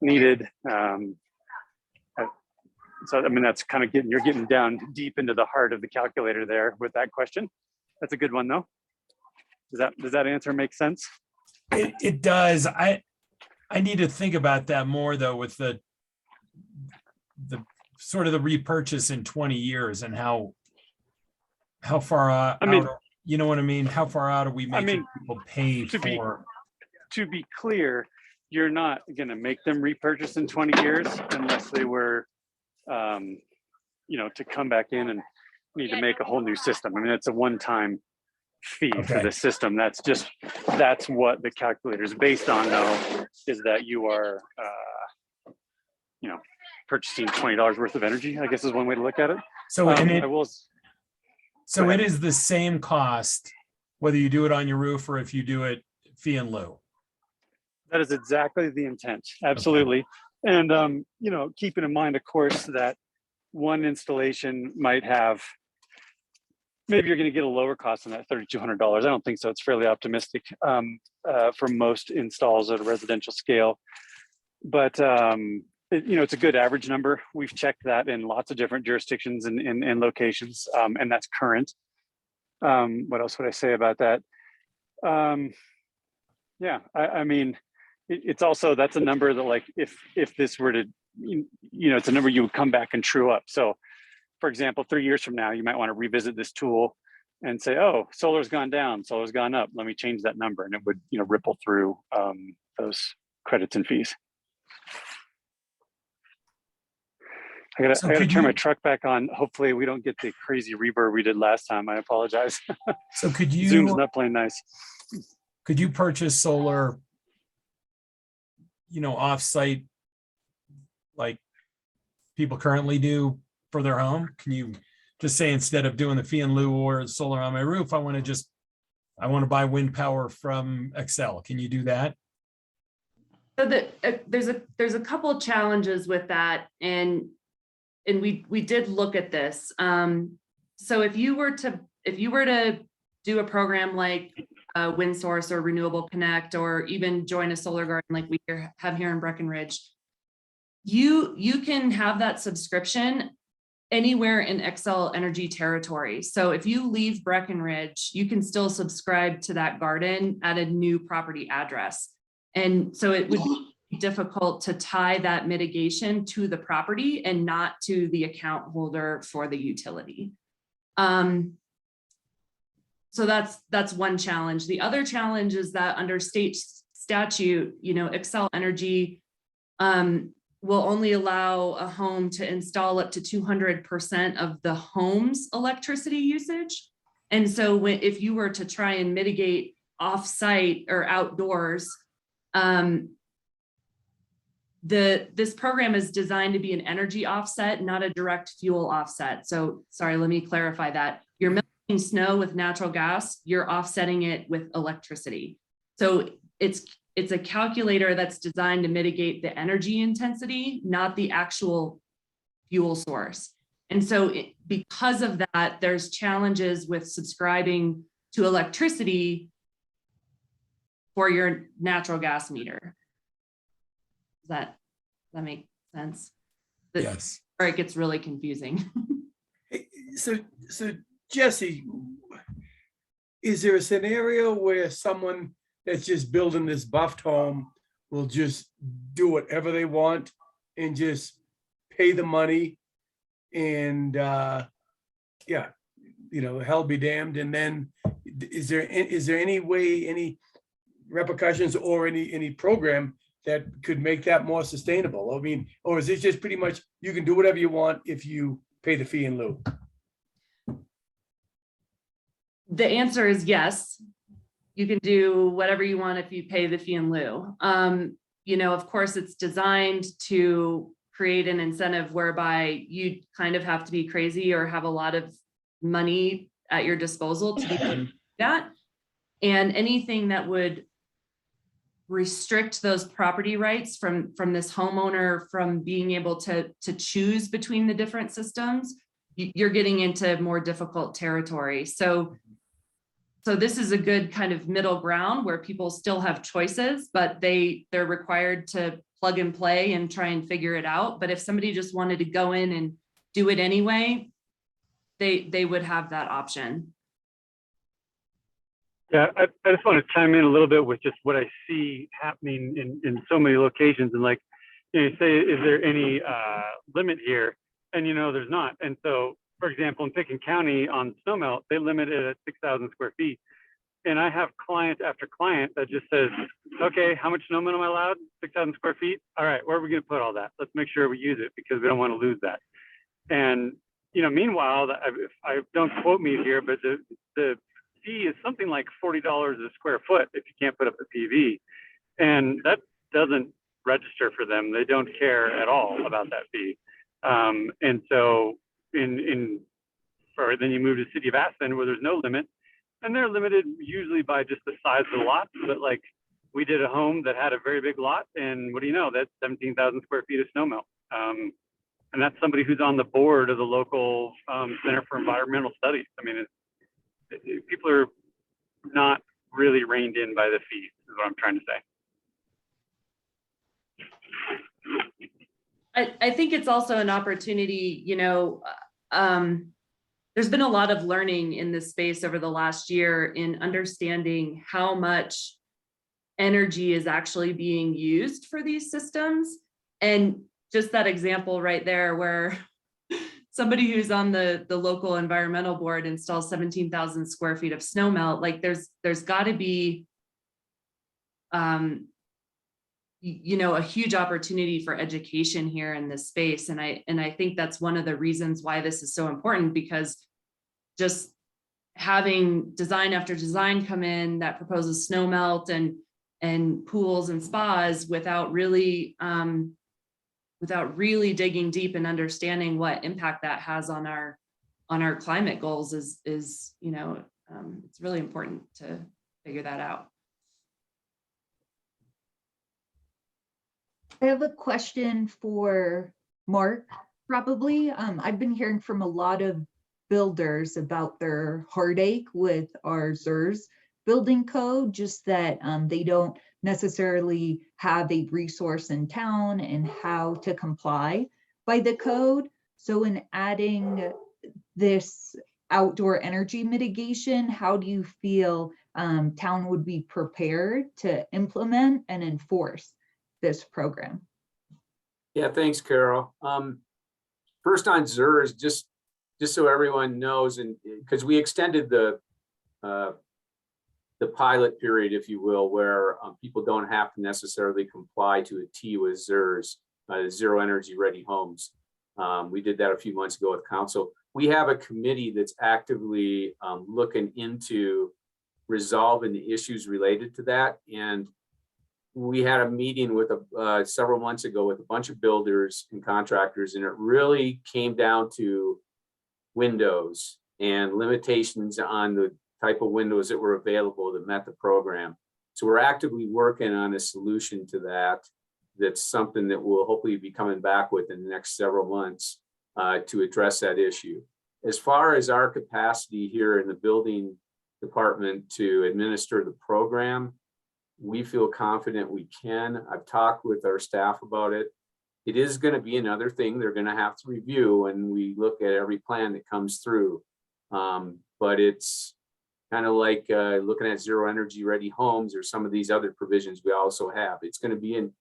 needed. So, I mean, that's kind of you're getting down deep into the heart of the calculator there with that question. That's a good one though. Does that answer make sense? It does. I need to think about that more though with the sort of the repurchase in 20 years and how far out You know what I mean? How far out are we making mean, people pay to be- for? To be clear, you're not gonna make them repurchase in 20 years unless they were, to come back in and need to make a whole new system. I mean, it's a one-time fee for Okay. the system. That's what the calculator is based on, though, is that you are, purchasing $20 worth of energy, I guess is one way to look at it. So, and it, I will, so go it ahead. is the same cost, whether you do it on your roof or if you do it fee and lieu. That is exactly the intent. Absolutely. And, keeping in mind, of course, that one installation might have, maybe you're going to get a lower cost than that $3,200. I don't think so. It's fairly optimistic for most installs at a residential scale. But, it's a good average number. We've checked that in lots of different jurisdictions and locations, and that's current. What else would I say about that? I mean, it's also, that's a number that, like, if this were to, it's a number you would come back and true up. So for example, 3 years from now, you might want to revisit this tool and say, oh, solar's gone down, solar's gone up, let me change that number. And it would, ripple through those credits and fees. I gotta turn my truck back on. Hopefully we don't get the crazy reverb we did last time. I apologize. So could you, Zoom's not playing nice. could you purchase solar, off-site, like people currently do for their home? Can you just say, instead of doing the fee and lieu or solar on my roof, I want to buy wind power from Excel? Can you do that? So there's a couple of challenges with that, and we did look at this. So if you were to do a program like Wind Source or Renewable Connect, or even join a solar garden like we have here in Breckenridge, you can have that subscription anywhere in Xcel Energy territory. So if you leave Breckenridge, you can still subscribe to that garden at a new property address. And so it would be difficult to tie that mitigation to the property and not to the account holder for the utility. So that's one challenge. The other challenge is that under state statute, Xcel Energy will only allow a home to install up to 200% of the home's electricity usage. And so if you were to try and mitigate off-site or outdoors, this program is designed to be an energy offset, not a direct fuel offset. So sorry, let me clarify that. You're melting snow with natural gas, you're offsetting it with electricity. So it's a calculator that's designed to mitigate the energy intensity, not the actual fuel source. And so because of that, there's challenges with subscribing to electricity for your natural gas meter. Does that make sense? Yes. Or it gets really confusing. So Jesse, is there a scenario where someone that's just building this buffed home will just do whatever they want and just pay the money and hell be damned? And then is there any way, any repercussions or any program that could make that more sustainable? I mean, or is it just pretty much you can do whatever you want if you pay the fee in lieu? The answer is yes. You can do whatever you want if you pay the fee in lieu. Of course, it's designed to create an incentive whereby you kind of have to be crazy or have a lot of money at your disposal to do that. And anything that would restrict those property rights from this homeowner from being able to choose between the different systems, you're getting into more difficult territory. So this is a good kind of middle ground where people still have choices, but they're required to plug and play and try and figure it out. But if somebody just wanted to go in and do it anyway, they would have that option. Yeah, I just want to chime in a little bit with just what I see happening in so many locations. And you say, is there any limit here? And there's not. And so for example, in Pickens County on snowmelt, they limit it at 6,000 square feet. And I have client after client that just says, okay, how much snowmelt am I allowed? 6,000 square feet. All right, where are we going to put all that? Let's make sure we use it because we don't want to lose that. And, you know, meanwhile, if I don't quote me here, but the fee is something like $40 a square foot if you can't put up the PV. And that doesn't register for them. They don't care at all about that fee. And so then you move to the city of Aspen where there's no limit, and they're limited usually by just the size of the lot. But like we did a home that had a very big lot, and what do you know, that's 17,000 square feet of snowmelt. And that's somebody who's on the board of the local Center for Environmental Studies. I mean, people are not really reined in by the fees, is what I'm trying to say. I think it's also an opportunity, you know, there's been a lot of learning in this space over the last year in understanding how much energy is actually being used for these systems. And just that example right there where somebody who's on the local environmental board installs 17,000 square feet of snow melt, like there's got to be, you know, a huge opportunity for education here in this space. And I think that's one of the reasons why this is so important, because just having design after design come in that proposes snow melt and pools and spas without really digging deep and understanding what impact that has on our climate goals is you know, it's really important to figure that out. I have a question for Mark, probably. I've been hearing from a lot of builders about their heartache with our ZERS building code, just that they don't necessarily have a resource in town and how to comply by the code. So in adding this outdoor energy mitigation, how do you feel town would be prepared to implement and enforce this program? Yeah, thanks, Carol. First on ZERS, just so everyone knows, and because we extended the pilot period, if you will, where people don't have to necessarily comply to a T with ZERS, zero energy ready homes. We did that a few months ago with council. We have a committee that's actively looking into resolving the issues related to that. And we had a meeting with several months ago with a bunch of builders and contractors, and it really came down to windows and limitations on the type of windows that were available that met the program. So we're actively working on a solution to that. That's something that we'll hopefully be coming back with in the next several months to address that issue. As far as our capacity here in the building department to administer the program, we feel confident we can. I've talked with our staff about it. It is going to be another thing they're going to have to review when we look at every plan that comes through. But it's kind of like looking at zero energy ready homes or some of these other provisions we also have. It's going to be an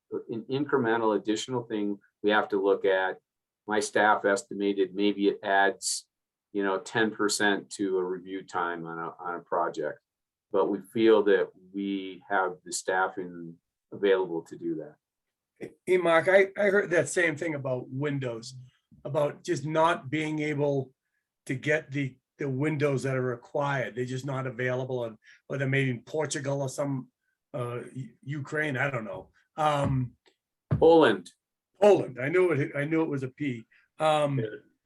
incremental additional thing we have to look at. My staff estimated maybe it adds, 10% to a review time on a project. But we feel that we have the staffing available to do that. Hey, Mark, I heard that same thing about windows, about just not being able to get the windows that are required. They're just not available, and whether maybe in Portugal or some Ukraine, I don't know. Poland. I knew it was a P.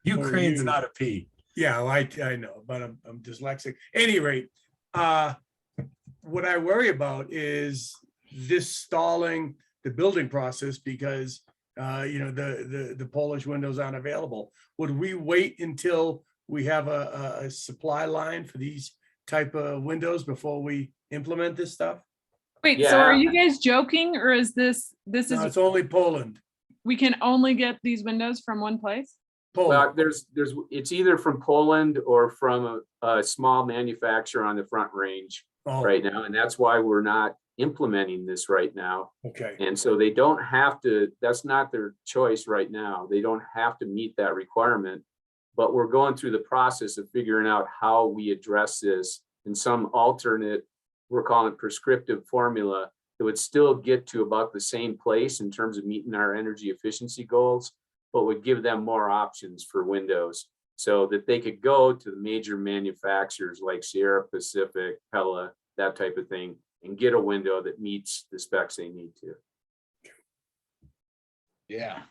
Ukraine's not a P. Yeah, well, I know, but I'm dyslexic. Any rate, what I worry about is this stalling the building process because the Polish windows aren't available. Would we wait until we have a supply line for these type of windows before we implement this stuff? Wait, so are you guys joking, or is this No, is it's only Poland. we can only get these windows from one place? Well, it's either from Poland or from a small manufacturer on the Front Range right now, and that's why we're not implementing this right now. Okay. And so they don't have to. That's not their choice right now. They don't have to meet that requirement. but we're going through the process of figuring out how we address this in some alternate, we're calling it prescriptive formula, that would still get to about the same place in terms of meeting our energy efficiency goals, but would give them more options for windows so that they could go to the major manufacturers like Sierra Pacific, Pella, that type of thing, and get a window that meets the specs they need to. Yeah.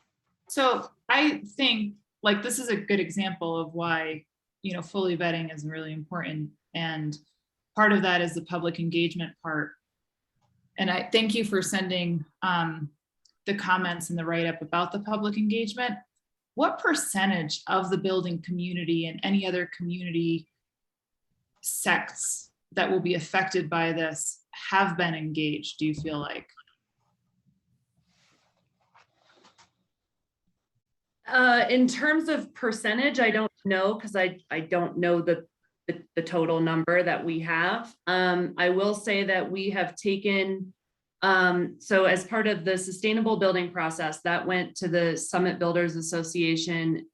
So I think like this is a good example of why, you know, fully vetting is really important. And part of that is the public engagement part. And I thank you for sending the comments in the write-up about the public engagement. What percentage of the building community and any other community sects that will be affected by this have been engaged, do you feel like? In terms of percentage, I don't know, because I don't know the total number that we have. I will say that we have taken, so as part of the sustainable building process, that went to the Summit Builders Association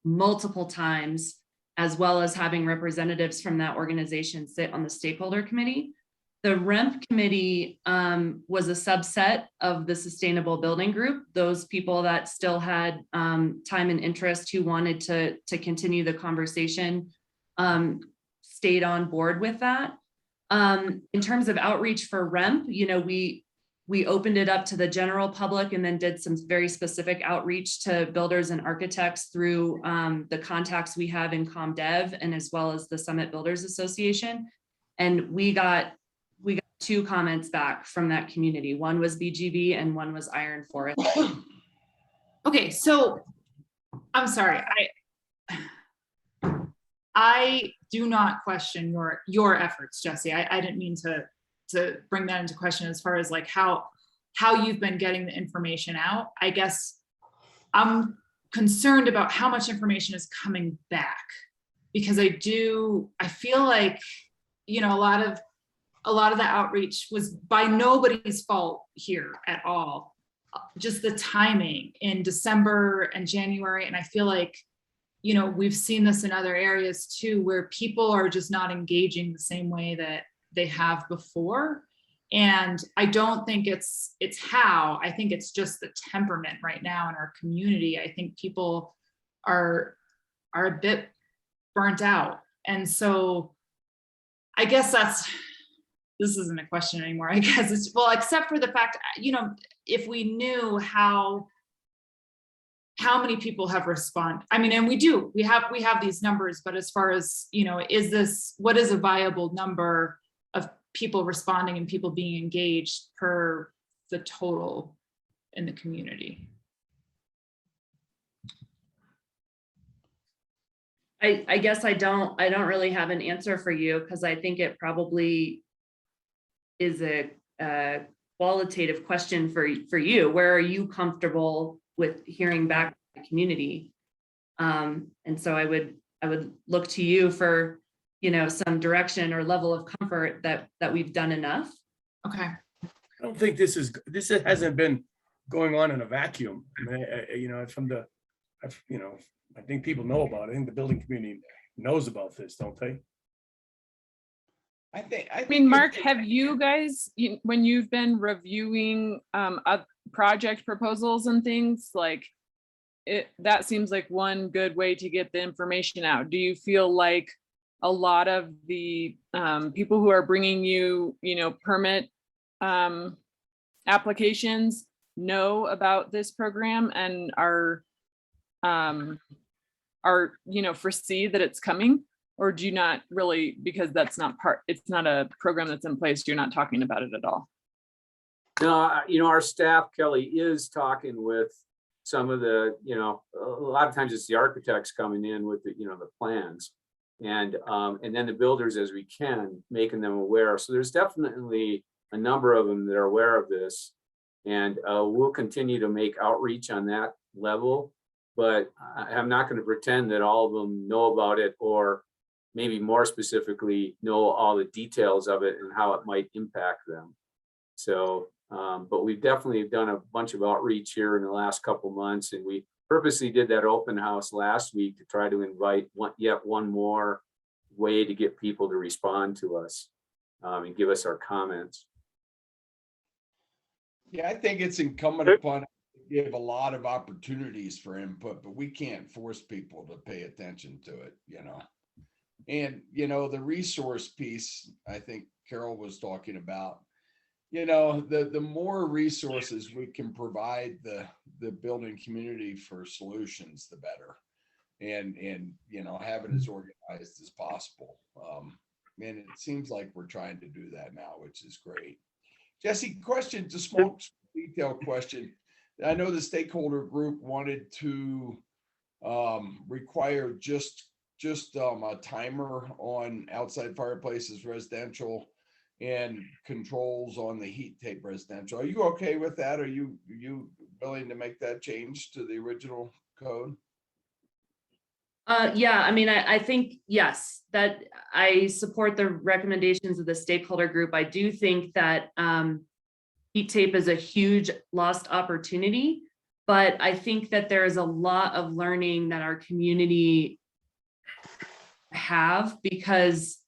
multiple times, as well as having representatives from that organization sit on the stakeholder committee. The REMP committee was a subset of the sustainable building group. Those people that still had time and interest who wanted to continue the conversation stayed on board with that. In terms of outreach for REMP, you know, we opened it up to the general public and then did some very specific outreach to builders and architects through the contacts we have in ComDev and as well as the Summit Builders Association. And we got 2 comments back from that community. One was BGV and one was Iron Forest. Okay, so I'm sorry. I do not question your efforts, Jesse. I didn't mean to bring that into question as far as like how you've been getting the information out. I guess I'm concerned about how much information is coming back, because I feel like, you know, a lot of the outreach was by nobody's fault here at all. Just the timing in December and January. And I feel like, you know, we've seen this in other areas too, where people are just not engaging the same way that they have before. And I don't think it's how, I think it's just the temperament right now in our community. I think people are a bit burnt out. And so I guess this isn't a question anymore. I guess it's, well, except for the fact, you know, if we knew how many people have responded. I mean, and we have these numbers, but as far as, you know, what is a viable number of people responding and people being engaged per the total in the community? I guess I don't really have an answer for you, because I think it probably is a qualitative question for you. Where are you comfortable with hearing back from the community? And so I would look to you for, you know, some direction or level of comfort that we've done enough. Okay. I don't think this hasn't been going on in a vacuum. I mean, you know, I think people know about it. I think the building community knows about this, don't they? I mean, Mark, have you guys, when you've been reviewing project proposals and things, like that seems like one good way to get the information out. Do you feel like a lot of the people who are bringing you, you know, permit applications know about this program and are, you know, foresee that it's coming? Or do you not really, because it's not a program that's in place, you're not talking about it at all? No, you know, our staff, Kelly, is talking with some of the, you know, a lot of times it's the architects coming in with the, you know, the plans, and then the builders as we can, making them aware. So there's definitely a number of them that are aware of this, and we'll continue to make outreach on that level. But I'm not going to pretend that all of them know about it, or maybe more specifically know all the details of it and how it might impact them. So, but we've definitely done a bunch of outreach here in the last couple months, and we purposely did that open house last week to try to invite yet one more way to get people to respond to us and give us our comments. Yeah, I think it's incumbent upon us to give a lot of opportunities for input, but we can't force people to pay attention to it, you know. And, you know, the resource piece, I think Carol was talking about, you know, the more resources we can provide the building community for solutions, the better. And, you know, have it as organized as possible. And it seems like we're trying to do that now, which is great. Jesse, question, just small detail question. I know the stakeholder group wanted to require just a timer on outside fireplaces residential and controls on the heat tape residential. Are you okay with that? Are you willing to make that change to the original code? Yeah, I mean, I think, yes, that I support the recommendations of the stakeholder group. I do think that heat tape is a huge lost opportunity, but I think that there is a lot of learning that our community have, because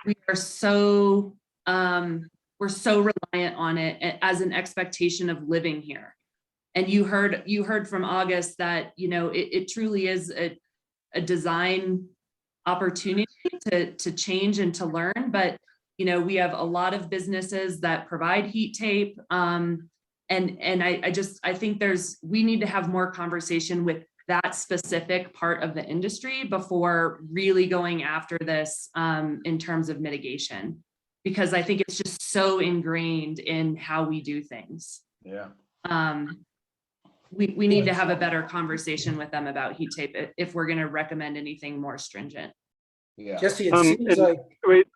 we are so we're so reliant on it as an expectation of living here. And you heard from August that, you know, it truly is a design opportunity to change and to learn. But, you know, we have a lot of businesses that provide heat tape. And I think we need to have more conversation with that specific part of the industry before really going after this in terms of mitigation, because I think it's just so ingrained in how we do things. Yeah. We need to have a better conversation with them about heat tape if we're going to recommend anything more stringent. Yeah. Jesse, it seems like. Wait,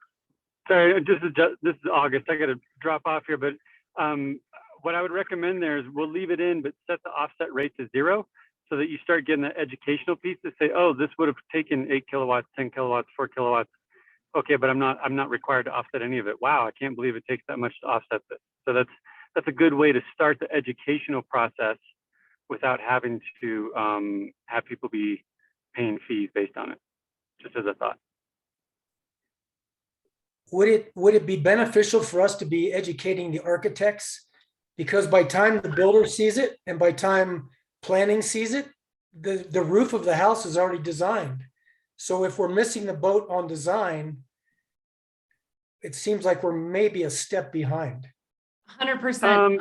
sorry, this is August. I got to drop off here, but what I would recommend there is we'll leave it in, but set the offset rate to 0 so that you start getting the educational piece to say, oh, this would have taken 8 kilowatts, 10 kilowatts, 4 kilowatts. Okay, but I'm not required to offset any of it. Wow, I can't believe it takes that much to offset this. So that's a good way to start the educational process without having to have people be paying fees based on it, just as a thought. Would it be beneficial for us to be educating the architects? Because by time the builder sees it and by time planning sees it, the roof of the house is already designed. So if we're missing the boat on design, it seems like we're maybe a step behind. 100%.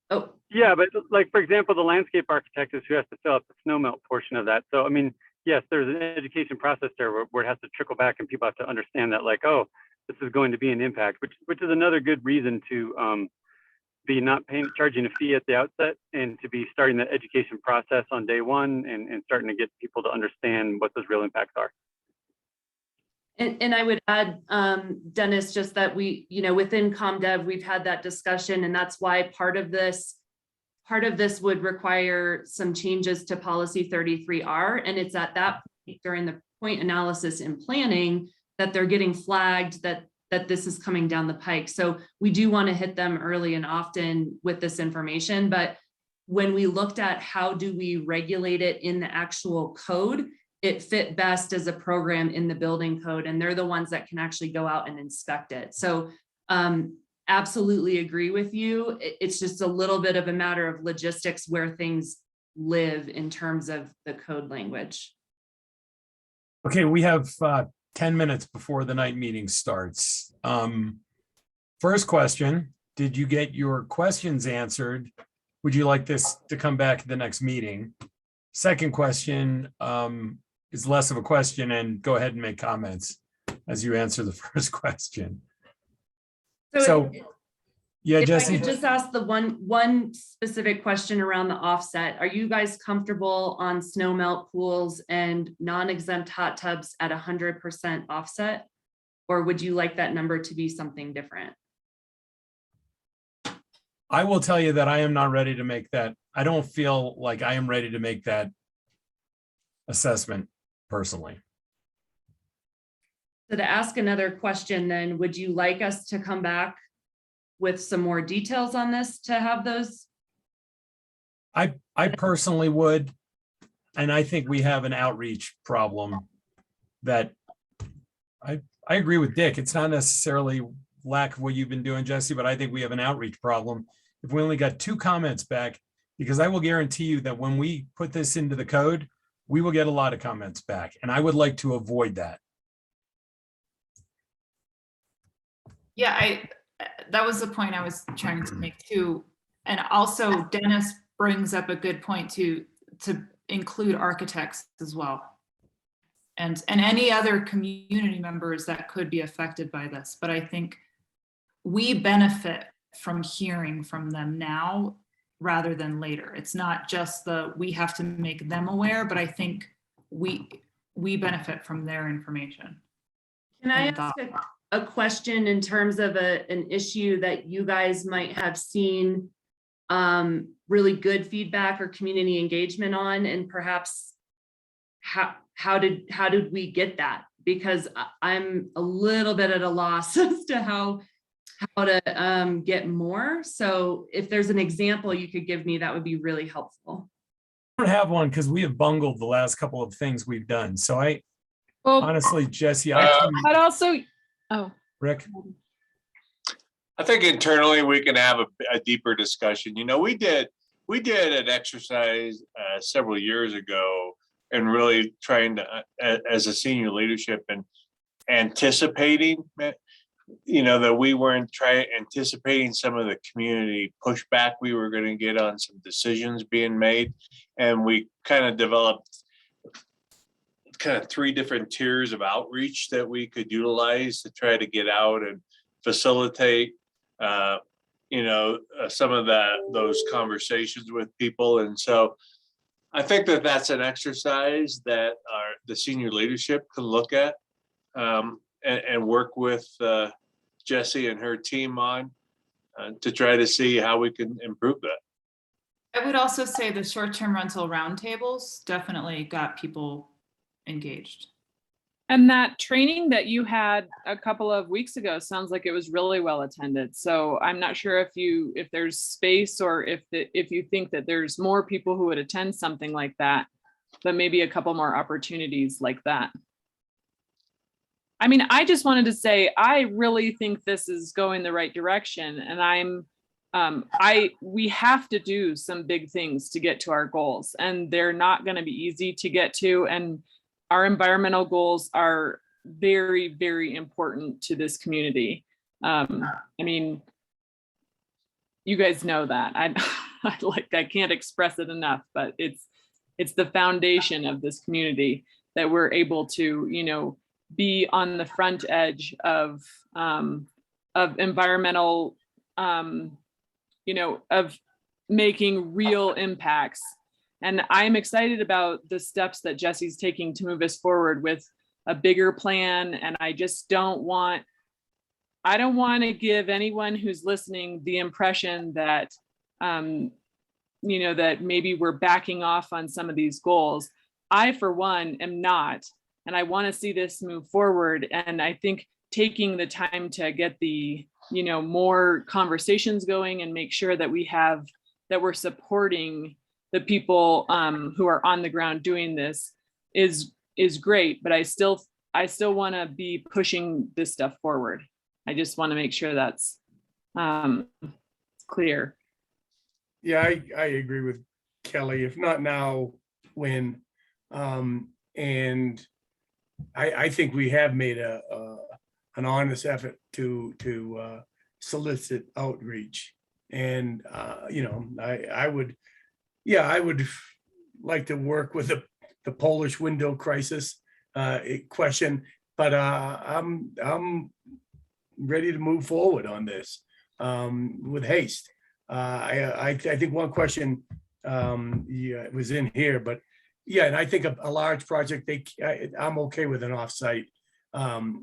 Oh. Yeah, but like, for example, the landscape architect is who has to fill out the snow melt portion of that. So, I mean, yes, there's an education process there where it has to trickle back and people have to understand that, like, oh, this is going to be an impact, which is another good reason to be not charging a fee at the outset and to be starting the education process on day one and starting to get people to understand what those real impacts are. And I would add, Dennis, just that we, you know, within ComDev, we've had that discussion, and that's why part of this would require some changes to policy 33R. And it's at that point during the point analysis and planning that they're getting flagged that this is coming down the pike. So we do want to hit them early and often with this information. But when we looked at how do we regulate it in the actual code, it fit best as a program in the building code, and they're the ones that can actually go out and inspect it. So absolutely agree with you. It's just a little bit of a matter of logistics where things live in terms of the code language. Okay, we have 10 minutes before the night meeting starts. First question, did you get your questions answered? Would you like this to come back at the next meeting? Second question is less of a question, and go ahead and make comments as you answer the first question. So yeah, Jesse. I could just ask the one specific question around the offset. Are you guys comfortable on snow melt pools and non-exempt hot tubs at 100% offset? Or would you like that number to be something different? I will tell you that I am not ready to make that. I don't feel like I am ready to make that assessment personally. So to ask another question then, would you like us to come back with some more details on this to have those I personally would. And I think we have an outreach problem that I agree with Dick. It's not necessarily lack of what you've been doing, Jesse, but I think we have an outreach problem. If we only got 2 comments back, because I will guarantee you that when we put this into the code, we will get a lot of comments back. And I would like to avoid that. Yeah, that was the point I was trying to make too. And also Dennis brings up a good point to include architects as well. And any other community members that could be affected by this. But I think we benefit from hearing from them now rather than later. It's not just we have to make them aware, but I think we benefit from their information. Can I ask a question in terms of an issue that you guys might have seen really good feedback or community engagement on, and perhaps how did we get that? Because I'm a little bit at a loss as to how to get more. So if there's an example you could give me, that would be really helpful. I don't have one because we have bungled the last couple of things we've done. So honestly, Jesse, but also, Rick. I think internally we can have a deeper discussion. You know, we did an exercise several years ago and really trying to, as a senior leadership, and anticipating, you know, that we weren't anticipating some of the community pushback we were going to get on some decisions being made. And we kind of developed kind of 3 different tiers of outreach that we could utilize to try to get out and facilitate some of those conversations with people. And so I think that's an exercise that the senior leadership can look at and work with Jessie and her team on to try to see how we can improve that. I would also say the short-term rental roundtables definitely got people engaged. and that training that you had a couple of weeks ago sounds like it was really well attended. So I'm not sure if there's space or if you think that there's more people who would attend something like that, but maybe a couple more opportunities like that. I mean, I just wanted to say, I really think this is going the right direction, and we have to do some big things to get to our goals, and they're not going to be easy to get to. And our environmental goals are very, very important to this community. I mean, you guys know that. I can't express it enough, but it's the foundation of this community that we're able to, be on the front edge of environmental, of making real impacts. And I'm excited about the steps that Jesse's taking to move us forward with a bigger plan. And I don't want to give anyone who's listening the impression that, that maybe we're backing off on some of these goals. I, for one, am not. And I want to see this move forward. And I think taking the time to get the, more conversations going and make sure that we're supporting the people who are on the ground doing this is great. But I still want to be pushing this stuff forward. I just want to make sure that's clear. Yeah, I agree with Kelly. If not now, when? And I think we have made an honest effort to solicit outreach. And I would like to work with the Polish window crisis question, but I'm ready to move forward on this with haste. I think one question was in here, but yeah, and I think a large project, I'm okay with an offsite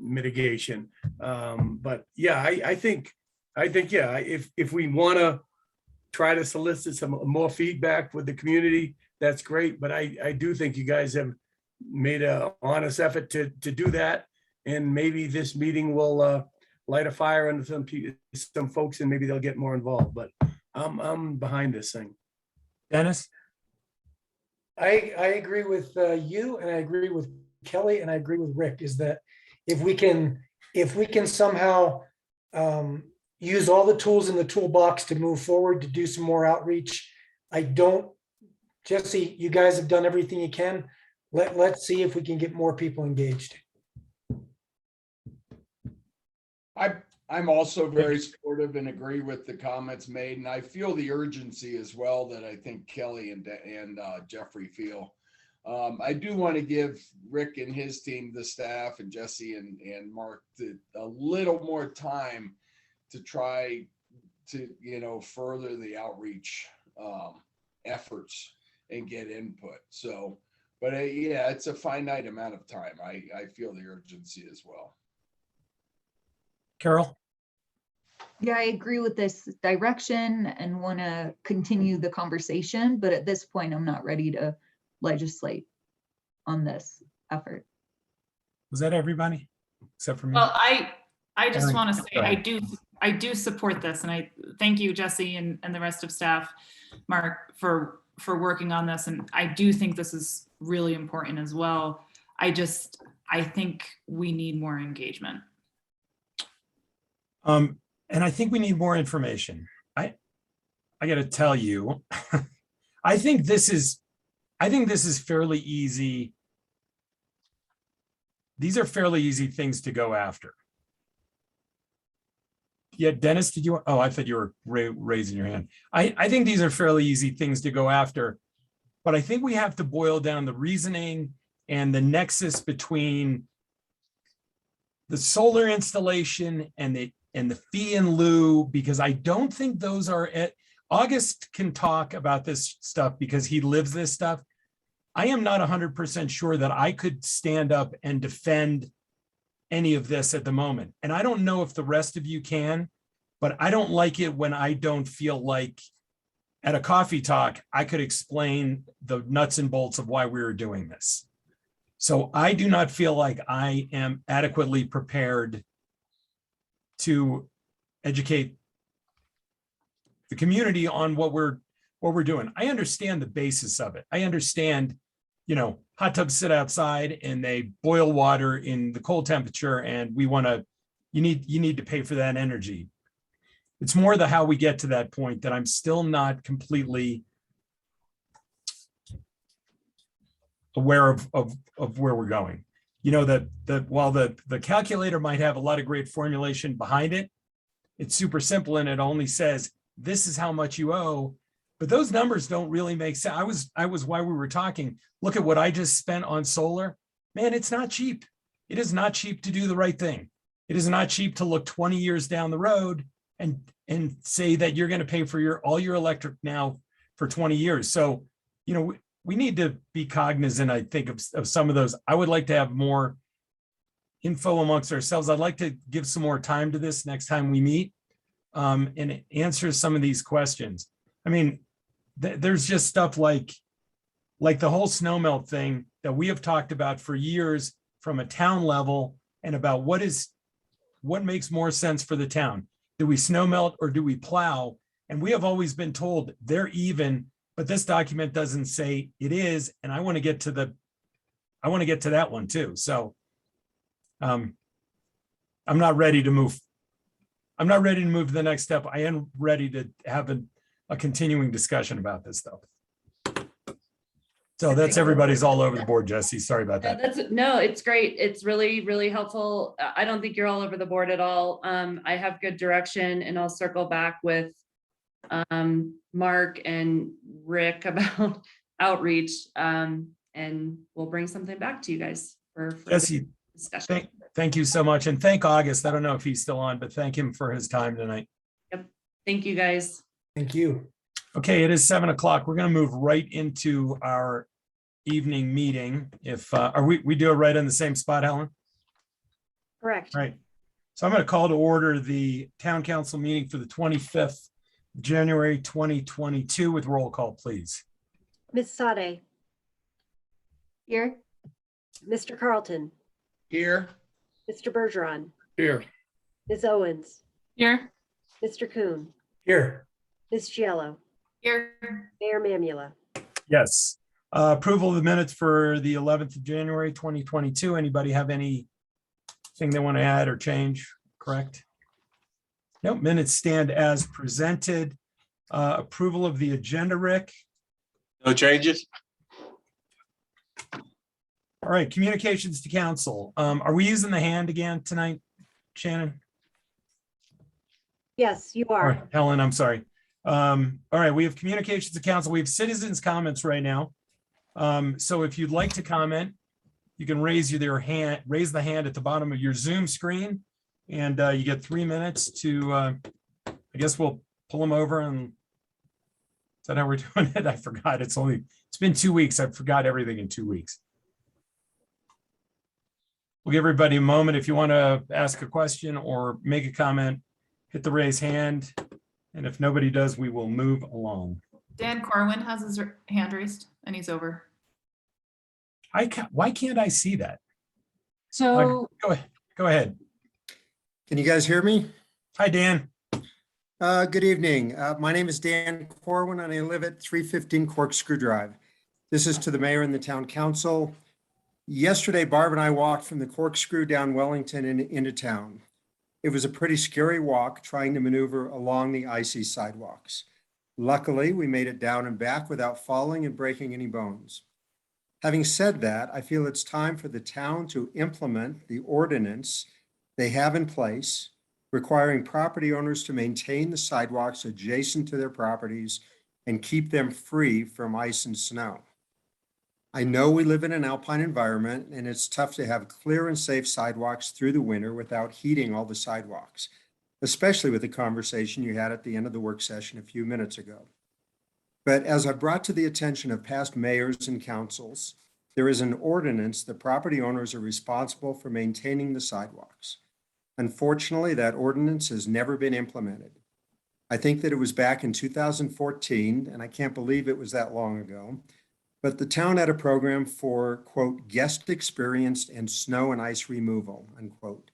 mitigation. But yeah, I think if we want to try to solicit some more feedback with the community, that's great. But I do think you guys have made an honest effort to do that. And maybe this meeting will light a fire under some folks, and maybe they'll get more involved. But I'm behind this thing. Dennis? I agree with you, and I agree with Kelly, and I agree with Rick, is that if we can somehow use all the tools in the toolbox to move forward, to do some more outreach. Jesse, you guys have done everything you can. Let's see if we can get more people engaged. I'm also very supportive and agree with the comments made, and I feel the urgency as well that I think Kelly and Jeffrey feel. I do want to give Rick and his team, the staff, and Jesse and Mark a little more time to try to, further the outreach efforts and get input. So, but yeah, it's a finite amount of time. I feel the urgency as well. Carol? Yeah, I agree with this direction and want to continue the conversation, but at this point, I'm not ready to legislate on this effort. Was that everybody except for me? Well, I just Aaron, want to say, go ahead. I do support this, and I thank you, Jesse, and the rest of staff, Mark, for working on this. And I do think this is really important as well. I think we need more engagement. And I think we need more information. I got to tell you, I think this is fairly easy. These are fairly easy things to go after. Yeah, Dennis, did you? Oh, I thought you were raising your hand. I think these are fairly easy things to go after, but I think we have to boil down the reasoning and the nexus between the solar installation and the fee in lieu, because I don't think those are it. August can talk about this stuff because he lives this stuff. I am not 100% sure that I could stand up and defend any of this at the moment. And I don't know if the rest of you can, but I don't like it when I don't feel like at a coffee talk, I could explain the nuts and bolts of why we were doing this. So I do not feel like I am adequately prepared to educate the community on what we're doing. I understand the basis of it. I understand, hot tubs sit outside and they boil water in the cold temperature, and you need to pay for that energy. It's more how we get to that point that I'm still not completely aware of where we're going. While the calculator might have a lot of great formulation behind it, it's super simple and it only says, this is how much you owe, but those numbers don't really make sense. I was while we were talking, look at what I just spent on solar. Man, it's not cheap. It is not cheap to do the right thing. It is not cheap to look 20 years down the road and say that you're going to pay for all your electric now for 20 years. So, we need to be cognizant, I think, of some of those. I would like to have more info amongst ourselves. I'd like to give some more time to this next time we meet and answer some of these questions. I mean, there's just stuff like the whole snow melt thing that we have talked about for years from a town level, and about what makes more sense for the town. Do we snow melt or do we plow? And we have always been told they're even, but this document doesn't say it is. And I want to get to that one too. So I'm not ready to move. I'm not ready to move to the next step. I am ready to have a continuing discussion about this stuff. So that's everybody's all over the board, Jesse. Sorry about that. No, it's great. It's really, really helpful. I don't think you're all over the board at all. I have good direction, and I'll circle back with Mark and Rick about outreach, and we'll bring something back to you guys for Jesse, discussion. Thank you so much. And thank August. I don't know if he's still on, but thank him for his time tonight. Yep. Thank you, guys. Thank you. Okay, it is 7 o'clock. We're going to move right into our evening meeting. If we do it right in the same spot, Helen? Correct. Right. So I'm going to call to order the town council meeting for the 25th, January 2022 with roll call, please. Ms. Sade, Here. Mr. Carlton, Here. Mr. Bergeron, Here. Ms. Owens, Here. Mr. Kuhn, Here. Ms. Giello, Here. Mayor Mamula. Yes. Approval of the minutes for the 11th of January, 2022. Anybody have anything they want to add or change? Correct? Nope, minutes stand as presented. Approval of the agenda, Rick. No changes? All right, communications to council. Are we using the hand again tonight, Shannon? Yes, you Or are. Helen, I'm sorry. All right, we have communications to council. We have citizens' comments right now. So if you'd like to comment, you can raise the hand at the bottom of your Zoom screen, and you get 3 minutes to, I guess we'll pull them over. And is that how we're doing it? I forgot. It's been 2 weeks. I forgot everything in 2 weeks. We'll give everybody a moment. If you want to ask a question or make a comment, hit the raise hand. And if nobody does, we will move along. Dan Corwin has his hand raised and he's over. Why can't I see that? So Go ahead. Can you guys hear me? Hi, Dan. Good evening. My name is Dan Corwin and I live at 315 Corkscrew Drive. This is to the mayor and the town council. Yesterday, Barb and I walked from the Corkscrew down Wellington and into town. It was a pretty scary walk trying to maneuver along the icy sidewalks. Luckily, we made it down and back without falling and breaking any bones. Having said that, I feel it's time for the town to implement the ordinance they have in place, requiring property owners to maintain the sidewalks adjacent to their properties and keep them free from ice and snow. I know we live in an alpine environment and it's tough to have clear and safe sidewalks through the winter without heating all the sidewalks, especially with the conversation you had at the end of the work session a few minutes ago. But as I brought to the attention of past mayors and councils, there is an ordinance that property owners are responsible for maintaining the sidewalks. Unfortunately, that ordinance has never been implemented. I think that it was back in 2014, and I can't believe it was that long ago, but the town had a program for, quote, guest experience and snow and ice removal, unquote,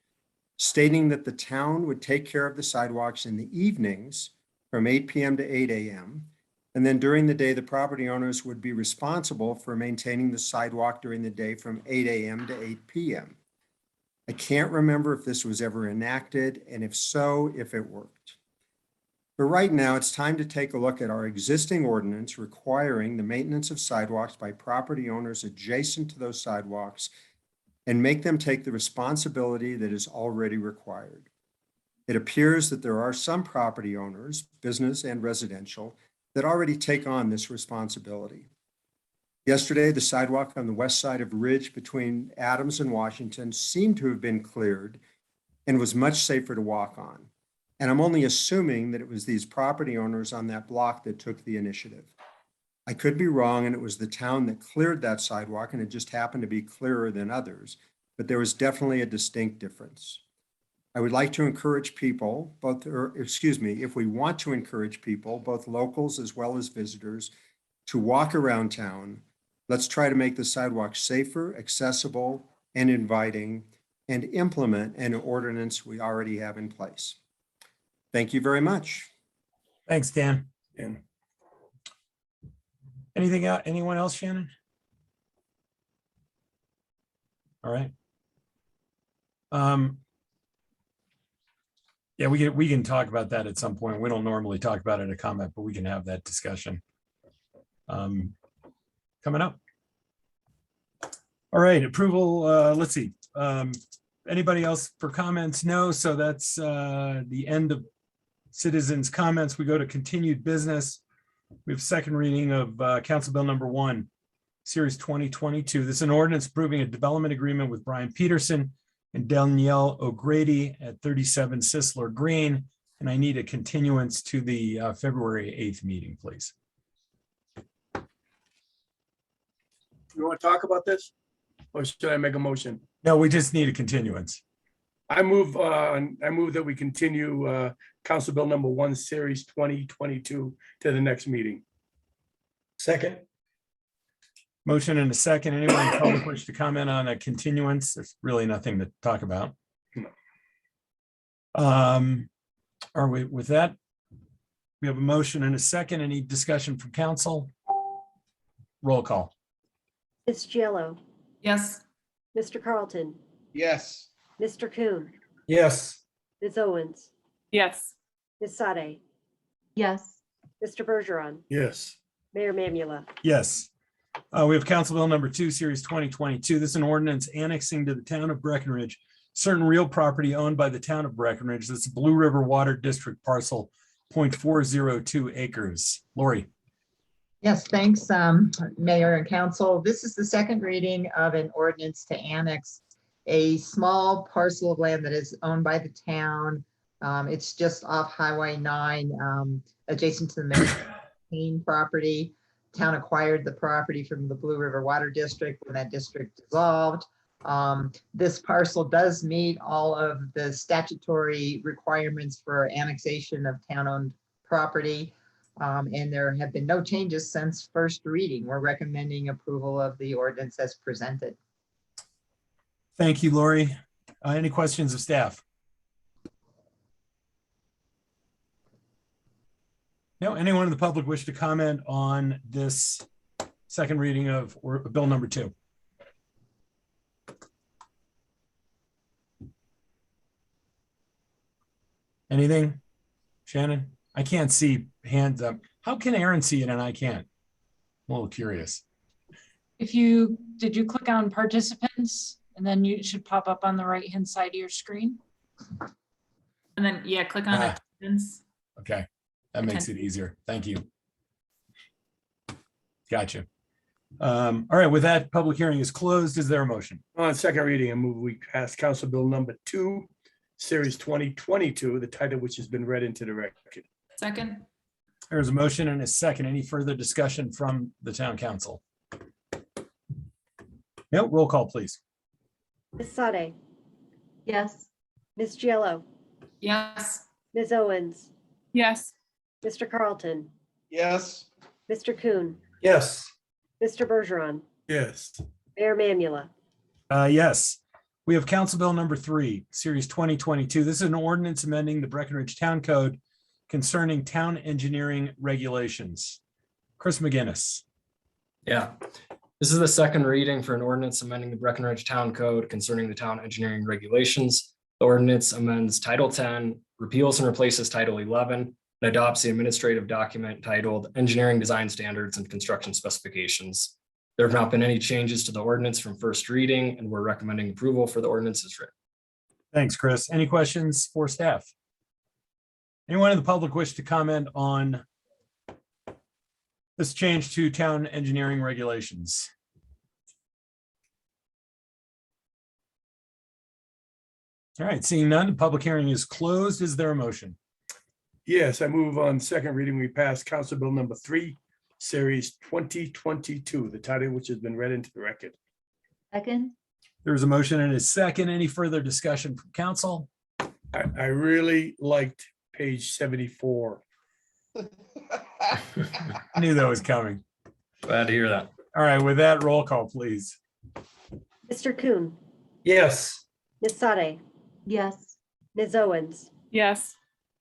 stating that the town would take care of the sidewalks in the evenings from 8 p.m. to 8 a.m. And then during the day, the property owners would be responsible for maintaining the sidewalk during the day from 8 a.m. to 8 p.m. I can't remember if this was ever enacted, and if so, if it worked. But right now, it's time to take a look at our existing ordinance requiring the maintenance of sidewalks by property owners adjacent to those sidewalks and make them take the responsibility that is already required. It appears that there are some property owners, business and residential, that already take on this responsibility. Yesterday, the sidewalk on the west side of Ridge between Adams and Washington seemed to have been cleared and was much safer to walk on. And I'm only assuming that it was these property owners on that block that took the initiative. I could be wrong, and it was the town that cleared that sidewalk, and it just happened to be clearer than others, but there was definitely a distinct difference. I would like to encourage people, if we want to encourage people, both locals as well as visitors, to walk around town. Let's try to make the sidewalks safer, accessible, and inviting, and implement an ordinance we already have in place. Thank you very much. Thanks, Dan. Anything else? Anyone else, Shannon? All right. Yeah, we can talk about that at some point. We don't normally talk about it in a comment, but we can have that discussion coming up. All right, approval. Let's see. Anybody else for comments? No. So that's the end of citizens' comments. We go to continued business. We have second reading of Council Bill number 1, Series 2022. This is an ordinance approving a development agreement with Brian Peterson and Danielle O'Grady at 37 Sisler Green. And I need a continuance to the February 8th meeting, please. You want to talk about this? Or should I make a motion? No, we just need a continuance. I move that we continue Council Bill number 1, Series 2022 to the next meeting. Second. Motion and a second. Anyone in the public wish to comment on a continuance? There's really nothing to talk about. Are we with that? We have a motion and a second. Any discussion from council? Roll call. Ms. Giello, Yes. Mr. Carlton, Yes. Mr. Coon, Yes. Ms. Owens, Yes. Ms. Sade, Yes. Mr. Bergeron, Yes. Mayor Mamula. Yes. We have Council Bill number 2, Series 2022. This is an ordinance annexing to the town of Breckenridge certain real property owned by the town of Breckenridge. That's Blue River Water District parcel 0.402 acres. Lori. Yes, thanks, Mayor and Council. This is the second reading of an ordinance to annex a small parcel of land that is owned by the town. It's just off Highway 9, adjacent to the main property. Town acquired the property from the Blue River Water District when that district dissolved. This parcel does meet all of the statutory requirements for annexation of town-owned property. And there have been no changes since first reading. We're recommending approval of the ordinance as presented. Thank you, Lori. Any questions of staff? No, anyone in the public wish to comment on this second reading of bill number 2? Anything? Shannon? I can't see hands up. How can Aaron see it and I can't? I'm a little curious. Did you click on participants? And then you should pop up on the right-hand side of your screen. And then, yeah, click on attendance. Okay, that makes it easier. Thank you. Gotcha. All right, with that, public hearing is closed. Is there a motion? On second reading, I move we pass Council Bill number 2, Series 2022, the title which has been read into the record. Second. There's a motion and a second. Any further discussion from the town council? No, roll call, please. Ms. Sade, Yes. Ms. Giello, Yes. Ms. Owens, Yes. Mr. Carlton, Yes. Mr. Coon, Yes. Mr. Bergeron, Yes. Mayor Mamula. Yes. We have Council Bill number 3, Series 2022. This is an ordinance amending the Breckenridge Town Code concerning town engineering regulations. Chris McGinnis. Yeah, this is the second reading for an ordinance amending the Breckenridge Town Code concerning the town engineering regulations. The ordinance amends Title 10, repeals and replaces Title 11, and adopts the administrative document titled Engineering Design Standards and Construction Specifications. There have not been any changes to the ordinance from first reading, and we're recommending approval for the ordinance as written. Thanks, Chris. Any questions for staff? Anyone in the public wish to comment on this change to town engineering regulations? All right, seeing none, the public hearing is closed. Is there a motion? Yes, I move on second reading, we pass Council Bill number 3, Series 2022, the title which has been read into the record. Second. There's a motion and a second. Any further discussion from council? I really liked page 74. I knew that was coming. Glad to hear that. All right, with that, roll call, please. Mr. Coon, Yes. Ms. Sade, Yes. Ms. Owens, Yes.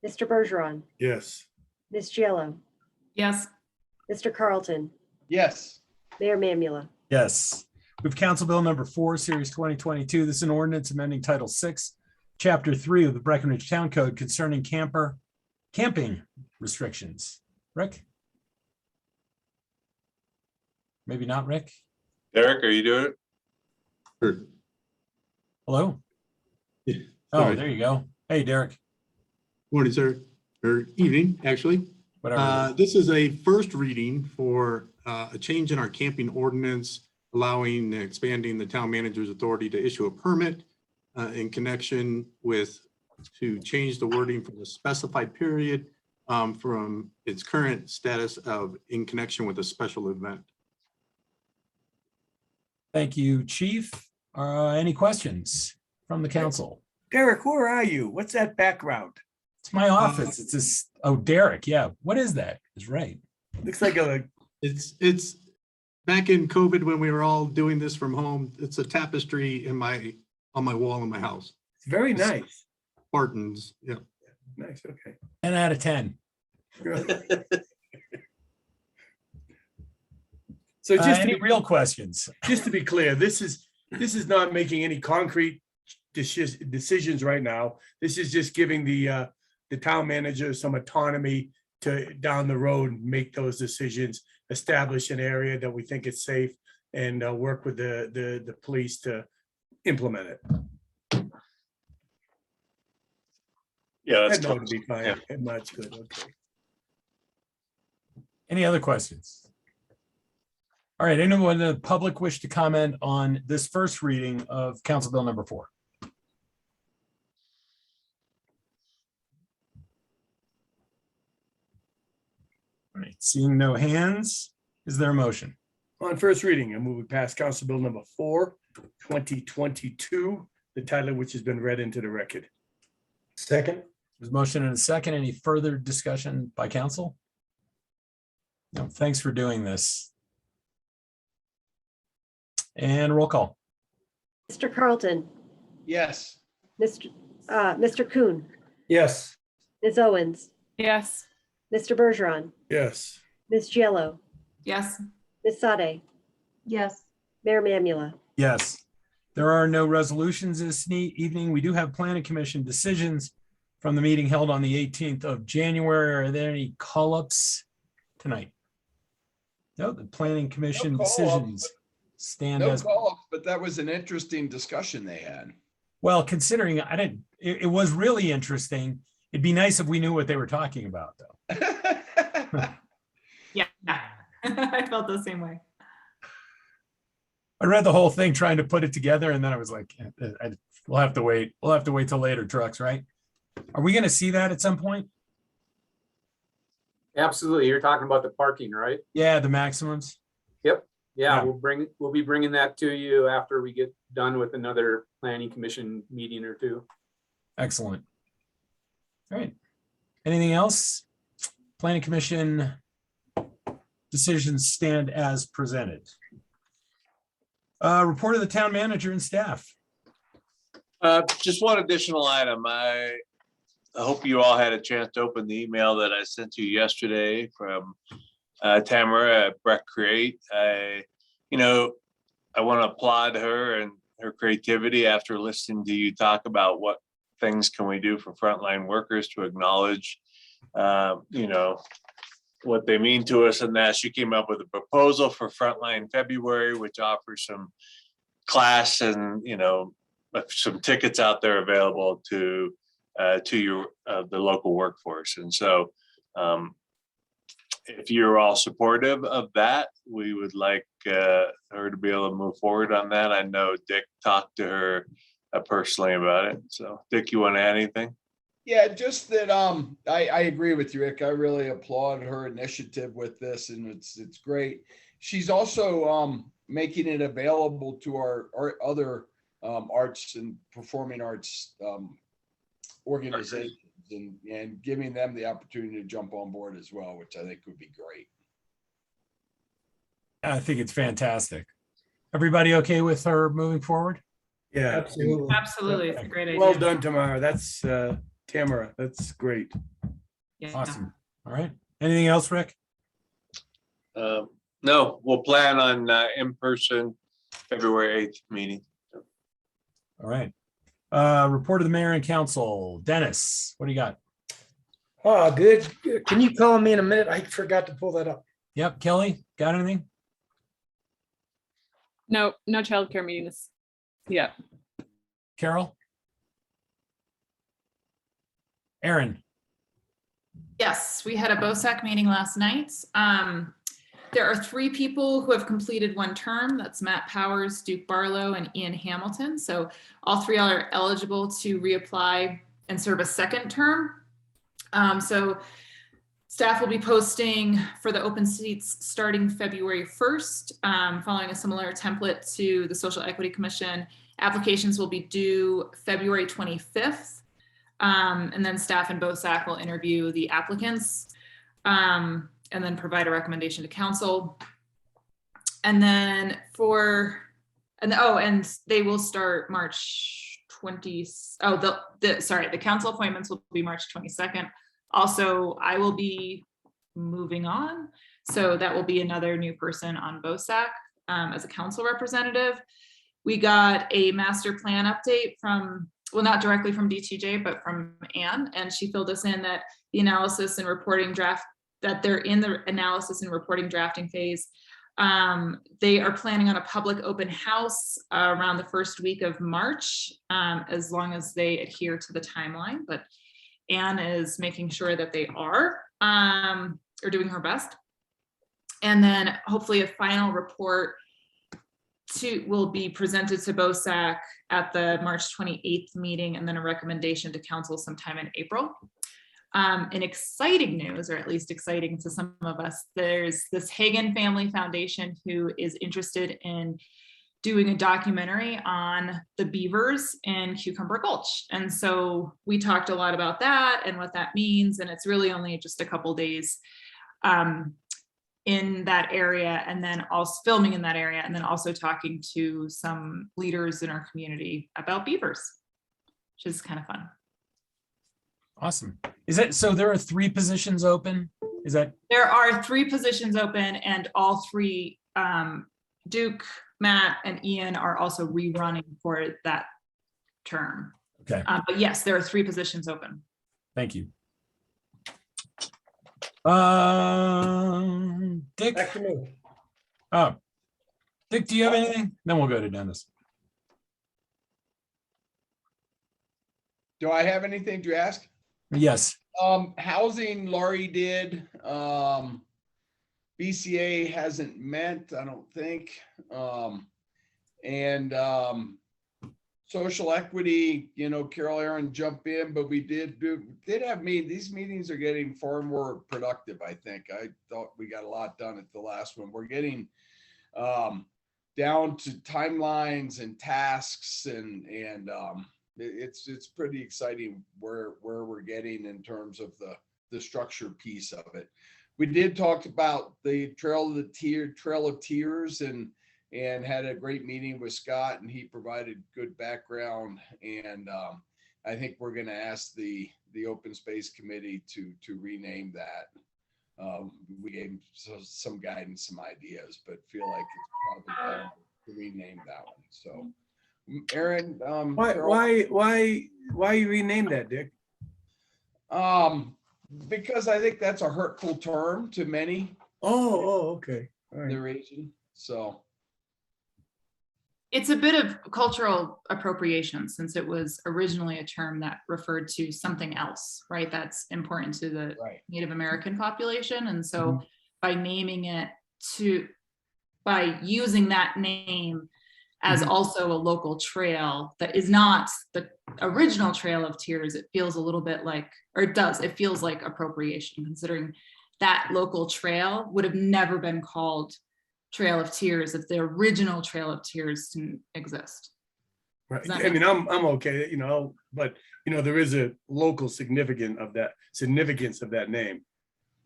Mr. Bergeron, Yes. Ms. Giello, Yes. Mr. Carlton, Yes. Mayor Mamula. Yes. We have Council Bill number 4, Series 2022. This is an ordinance amending Title 6, Chapter 3 of the Breckenridge Town Code concerning camping restrictions. Rick? Maybe not Rick? Derek, are you doing it? Sure. Hello? Yeah, Oh, sorry. there you go. Hey, Derek. Morning, sir, or evening, actually. Whatever. This is a first reading for a change in our camping ordinance, allowing and expanding the town manager's authority to issue a permit in connection with, to change the wording from the specified period from its current status of in connection with a special event. Thank you, Chief. Any questions from the council? Derek, where are you? What's that background? It's my office. It's this. Oh, Derek. Yeah. What is that? It's right. Looks like a. It's back in COVID when we were all doing this from home. It's a tapestry on my wall in my house. It's very nice. Spartans, yeah. Nice, okay. 10 out of 10. So just to Any be real questions? just to be clear, this is not making any concrete decisions right now. This is just giving the town manager some autonomy to down the road make those decisions, establish an area that we think is safe, and work with the police to implement it. Yeah, that's That would close. be fine. Yeah. That's good. Okay. Any other questions? All right, anyone in the public wish to comment on this first reading of Council Bill number 4? All right, seeing no hands, is there a motion? On first reading, I move we pass Council Bill number 4, 2022, the title of which has been read into the record. Second. There's a motion and a second. Any further discussion by council? No, thanks for doing this. And roll call. Mr. Carlton, Yes. Mr. Kuhn, Yes. Ms. Owens, Yes. Mr. Bergeron, Yes. Ms. Giello, Yes. Ms. Sade, Yes. Mayor Mamula. Yes. There are no resolutions this evening. We do have planning commission decisions from the meeting held on the 18th of January. Are there any call-ups tonight? No, the planning commission No call-ups, decisions stand No as, call, but that was an interesting discussion they had. well, considering it was really interesting. It'd be nice if we knew what they were talking about, though. Yeah. I felt the same way. I read the whole thing trying to put it together, and then I was like, we'll have to wait. We'll have to wait till later, trucks, right? Are we going to see that at some point? Absolutely. You're talking about the parking, right? Yeah, the maximums. Yep. Yeah, Yeah. we'll be bringing that to you after we get done with another planning commission meeting or two. Excellent. All right. Anything else? Planning commission decisions stand as presented. Report of the town manager and staff. Just one additional item. I hope you all had a chance to open the email that I sent you yesterday from Tamara at Breckenridge. I want to applaud her and her creativity after listening to you talk about what things can we do for frontline workers to acknowledge, what they mean to us, and that she came up with a proposal for Frontline February, which offers some class and some tickets out there available to your the local workforce. And so if you're all supportive of that, we would like her to be able to move forward on that. I know Dick talked to her personally about it. So Dick, you want to add anything? Yeah, just that I agree with you, Rick. I really applaud her initiative with this, and it's great. She's also making it available to our other arts and performing arts organizations and giving them the opportunity to jump on board as well, which I think would be great. I think it's fantastic. Everybody okay with her moving forward? Yeah, Absolutely. Absolutely. It's a great idea. Well done, Tamara. That's Tamara. That's great. Yeah. Awesome. All right. Anything else, Rick? No, we'll plan on in-person February 8th meeting. All right. Report of the mayor and council. Dennis, what do you got? Oh, good. Can you call me in a minute? I forgot to pull that up. Yep. Kelly, got anything? No childcare meetings. Yeah. Carol? Aaron? Yes, we had a BOSAC meeting last night. There are 3 people who have completed 1 term. That's Matt Powers, Duke Barlow, and Ian Hamilton. So all 3 are eligible to reapply and serve a 2nd term. So staff will be posting for the open seats starting February 1st, following a similar template to the Social Equity Commission. Applications will be due February 25th. And then staff and BOSAC will interview the applicants and then provide a recommendation to council. And then and they will start March 20. The council appointments will be March 22nd. Also, I will be moving on. So that will be another new person on BOSAC as a council representative. We got a master plan update from, well, not directly from DTJ, but from Anne, and she filled us in that the analysis and reporting draft, that they're in the analysis and reporting drafting phase. They are planning on a public open house around the first week of March, as long as they adhere to the timeline, but Anne is making sure that they are doing her best. And then hopefully a final report will be presented to BOSAC at the March 28th meeting, and then a recommendation to council sometime in April. In exciting news, or at least exciting to some of us, there's this Hagen Family Foundation who is interested in doing a documentary on the beavers in Cucumber Gulch. And so we talked a lot about that and what that means. And it's really only just a couple days in that area, and then also filming in that area, and then also talking to some leaders in our community about beavers, which is kind of fun. Awesome. Is that, so there are 3 positions open? Is that? There are 3 positions open, and all 3, Duke, Matt, and Ian are also rerunning for that term. Okay. But yes, there are 3 positions open. Thank you. Dick? Back to me. Oh, Dick, do you have anything? Then we'll go to Dennis. Do I have anything to ask? Yes. Housing, Laurie did. BCA hasn't met, I don't think. Social equity, you know, Carol Aaron jumped in, but we did have these meetings are getting far more productive, I think. I thought we got a lot done at the last one. We're getting down to timelines and tasks, and it's pretty exciting where we're getting in terms of the structure piece of it. We did talk about the Trail of Tears and had a great meeting with Scott, and he provided good background. And I think we're going to ask the Open Space Committee to rename that. We gave some guidance, some ideas, but feel like it's probably time to rename that one. So, Aaron, Why you rename that, Dick? Because I think that's a hurtful term to many. Okay. All in right. the region. So. It's a bit of cultural appropriation, since it was originally a term that referred to something else, right? That's important to the Native American population. And so by naming it by using that name as also a local trail that is not the original Trail of Tears, it feels a little bit like, or it feels like appropriation, considering that local trail would have never been called Trail of Tears if the original Trail of Tears didn't exist. Right. I mean, I'm okay, you know, but you know, there is a local significance of that name.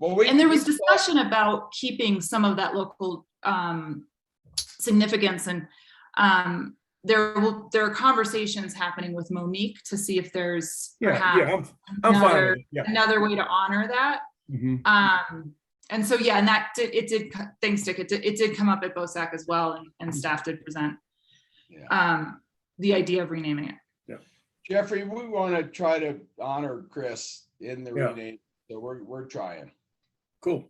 Well, and there was discussion about keeping some of that local significance, and there are conversations happening with Monique to see if there's perhaps another way to honor that. And so, yeah, and that thanks, Dick, it did come up at BOSAC as well, and staff did present the idea of renaming it. Yeah. Jeffrey, we want to try to honor Chris in the rename, so we're trying. Cool.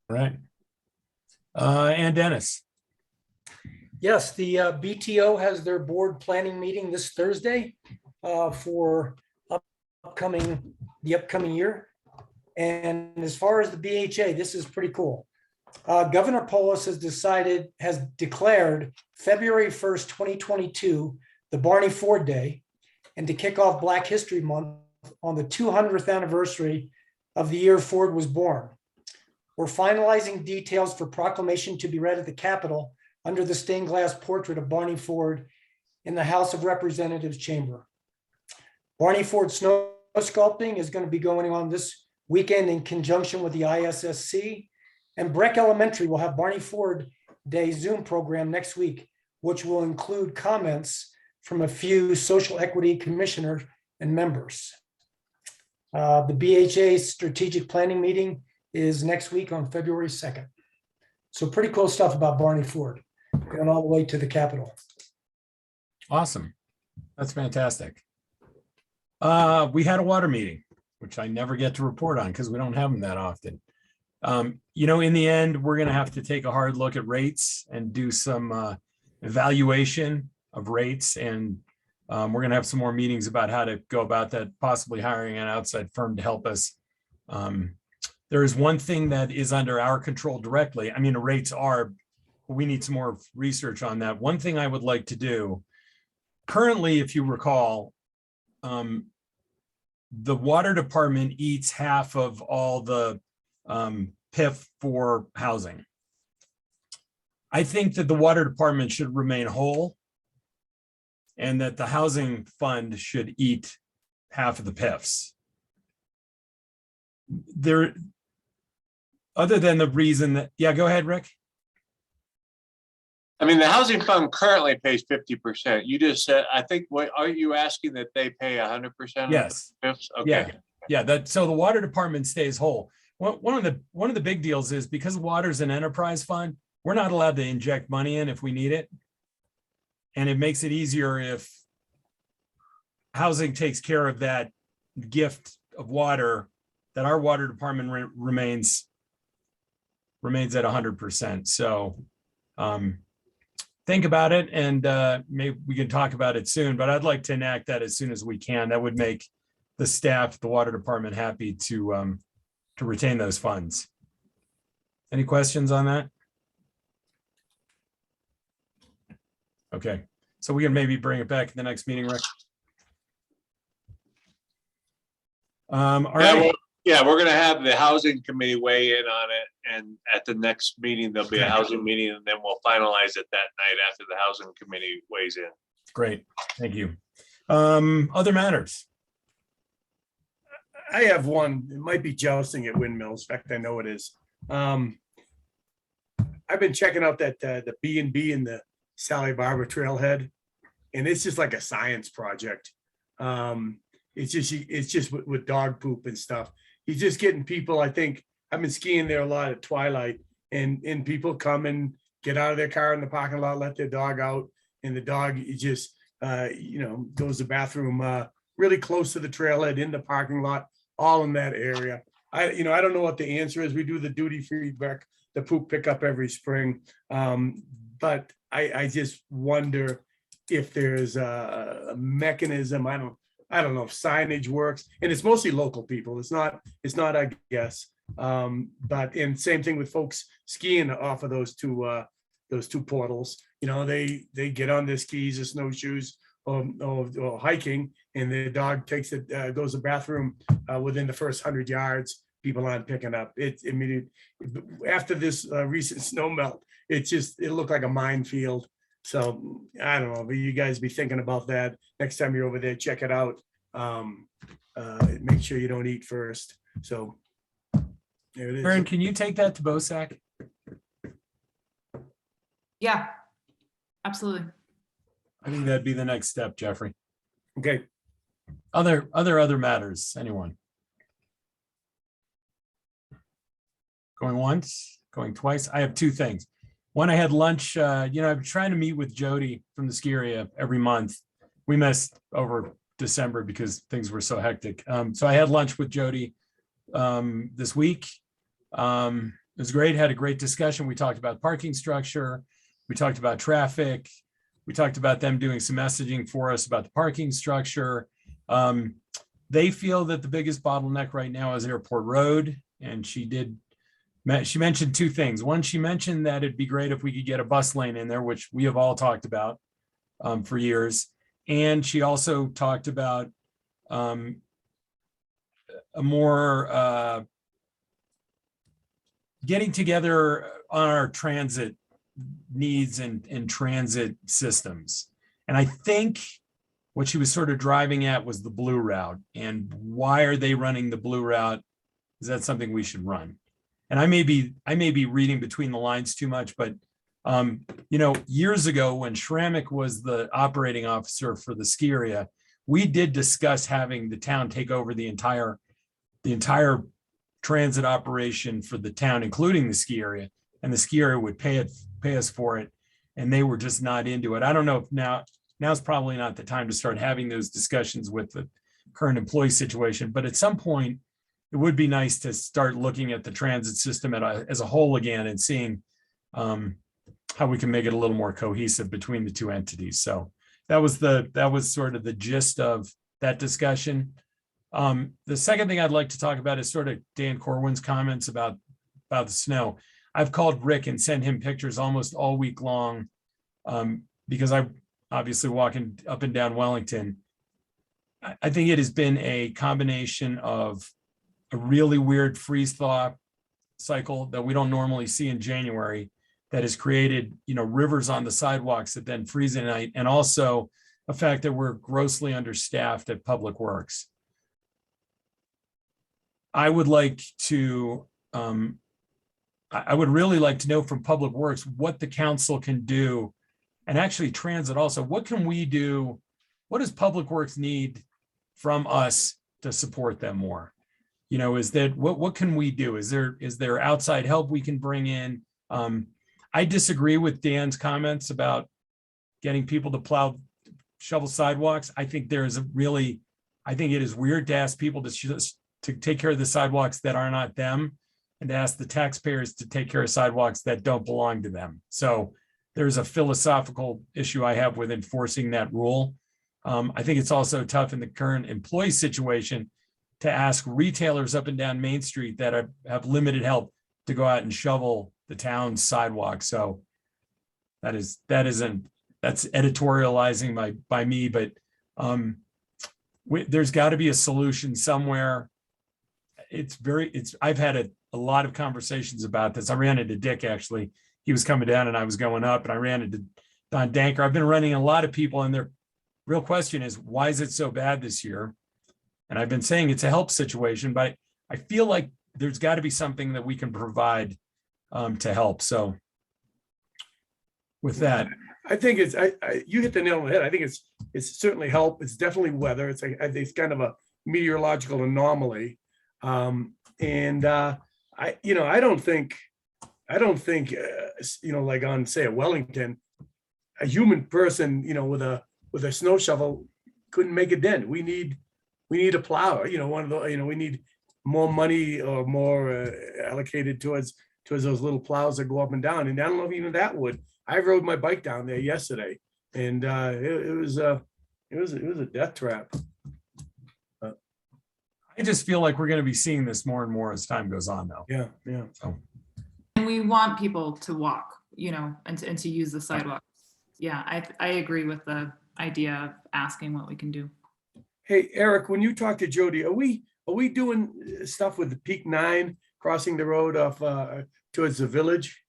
All right. And Dennis. Yes, the BTO has their board planning meeting this Thursday for the upcoming year. And as far as the BHA, this is pretty cool. Governor Polis has declared February 1st, 2022, the Barney Ford Day, and to kick off Black History Month on the 200th anniversary of the year Ford was born. We're finalizing details for proclamation to be read at the Capitol under the stained glass portrait of Barney Ford in the House of Representatives chamber. Barney Ford snow sculpting is going to be going on this weekend in conjunction with the ISSC, and Breck Elementary will have Barney Ford Day Zoom program next week, which will include comments from a few social equity commissioners and members. The BHA strategic planning meeting is next week on February 2nd. So pretty cool stuff about Barney Ford, going all the way to the Capitol. Awesome. That's fantastic. We had a water meeting, which I never get to report on because we don't have them that often. In the end, we're going to have to take a hard look at rates and do some evaluation of rates. And we're going to have some more meetings about how to go about that, possibly hiring an outside firm to help us. There is one thing that is under our control directly. I mean, the rates are, we need some more research on that. One thing I would like to do, currently, if you recall, the water department eats half of all the PIF for housing. I think that the water department should remain whole and that the housing fund should eat half of the PIFs. There, other than the reason that, yeah, go ahead, Rick. I mean, the housing fund currently pays 50%. You just said, I think, what are you asking that they pay 100%? Yes. Okay. Yeah. That so the water department stays whole. One of the big deals is because water's an enterprise fund, we're not allowed to inject money in if we need it. And it makes it easier if housing takes care of that gift of water, that our water department remains at 100%. So think about it, and maybe we can talk about it soon, but I'd like to enact that as soon as we can. That would make the staff, the water department, happy to retain those funds. Any questions on that? Okay, so we can maybe bring it back in the next meeting, Rick. All right. Yeah, we're gonna have the housing committee weigh in on it, and at the next meeting, there'll be a housing meeting, and then we'll finalize it that night after the housing committee weighs in. Great, thank you. Other matters? I have one. It might be jousting at windmills. In fact, I know it is. I've been checking out that the B&B in the Sally Barber Trailhead, and it's just like a science project. It's just with dog poop and stuff. He's just getting people. I think I've been skiing there a lot at twilight, and people come and get out of their car in the parking lot, let their dog out, and the dog just goes to the bathroom really close to the trailhead in the parking lot, all in that area. I don't know what the answer is. We do the duty free the poop pickup every spring, but I just wonder if there's a mechanism. I don't know if signage works, and it's mostly local people. It's not, I guess. And same thing with folks skiing off of those two portals. They get on their skis or snowshoes or hiking, and the dog takes it, goes to the bathroom within the first 100 yards. People aren't picking up. After this recent snow melt, it looked like a minefield. So I don't know, but you guys be thinking about that next time you're over there. Check it out. Make sure you don't eat first. So there it is. Aaron, can you take that to BOSAC? Yeah, absolutely. I think that'd be the next step, Jeffrey. Okay. Other matters, anyone? Going once, going twice. I have two things. One, I had lunch, I'm trying to meet with Jody from the ski area every month. We missed over December because things were so hectic. So I had lunch with Jody this week. It was great, had a great discussion. We talked about parking structure. We talked about traffic. We talked about them doing some messaging for us about the parking structure. They feel that the biggest bottleneck right now is Airport Road. And she mentioned two things. One, she mentioned that it'd be great if we could get a bus lane in there, which we have all talked about for years. And she also talked about a more getting together on our transit needs and transit systems. And I think what she was sort of driving at was the blue route. And why are they running the blue route? Is that something we should run? And I may be reading between the lines too much, but years ago when Schrammick was the operating officer for the ski area, we did discuss having the town take over the entire the entire transit operation for the town, including the ski area, and the ski area would pay us for it. And they were just not into it. I don't know if now's probably not the time to start having those discussions with the current employee situation, but at some point, it would be nice to start looking at the transit system as a whole again and seeing how we can make it a little more cohesive between the two entities. So that was sort of the gist of that discussion. The second thing I'd like to talk about is sort of Dan Corwin's comments about the snow. I've called Rick and sent him pictures almost all week long because I'm obviously walking up and down Wellington. I think it has been a combination of a really weird freeze thaw cycle that we don't normally see in January that has created, rivers on the sidewalks that then freeze at night, and also the fact that we're grossly understaffed at Public Works. I would like to, I would really like to know from Public Works what the council can do, and actually transit also. What can we do? What does Public Works need from us to support them more? Is that what can we do? Is there outside help we can bring in? I disagree with Dan's comments about getting people to shovel sidewalks. I think it is weird to ask people to take care of the sidewalks that are not them, and to ask the taxpayers to take care of sidewalks that don't belong to them. So there's a philosophical issue I have with enforcing that rule. I think it's also tough in the current employee situation to ask retailers up and down Main Street that have limited help to go out and shovel the town's sidewalk. So that's editorializing by me, but there's got to be a solution somewhere. I've had a lot of conversations about this. I ran into Dick, actually. He was coming down and I was going up, and I ran into Don Danker. I've been running a lot of people, and their real question is, why is it so bad this year? And I've been saying it's a help situation, but I feel like there's got to be something that we can provide to help. So with that, I think you hit the nail on the head. I think it's certainly help. It's definitely weather. It's kind of a meteorological anomaly. I don't think, like on, say, a Wellington, a human person, with a snow shovel couldn't make a dent. We need a plow, we need more money or more allocated towards those little plows that go up and down. And I don't know if even that would. I rode my bike down there yesterday, and it was a death trap. I just feel like we're going to be seeing this more and more as time goes on, though. Yeah. So. And we want people to walk, and to use the sidewalks. Yeah, I agree with the idea of asking what we can do. Hey, Eric, when you talk to Jody, are we doing stuff with the Peak 9 crossing the road off towards the village?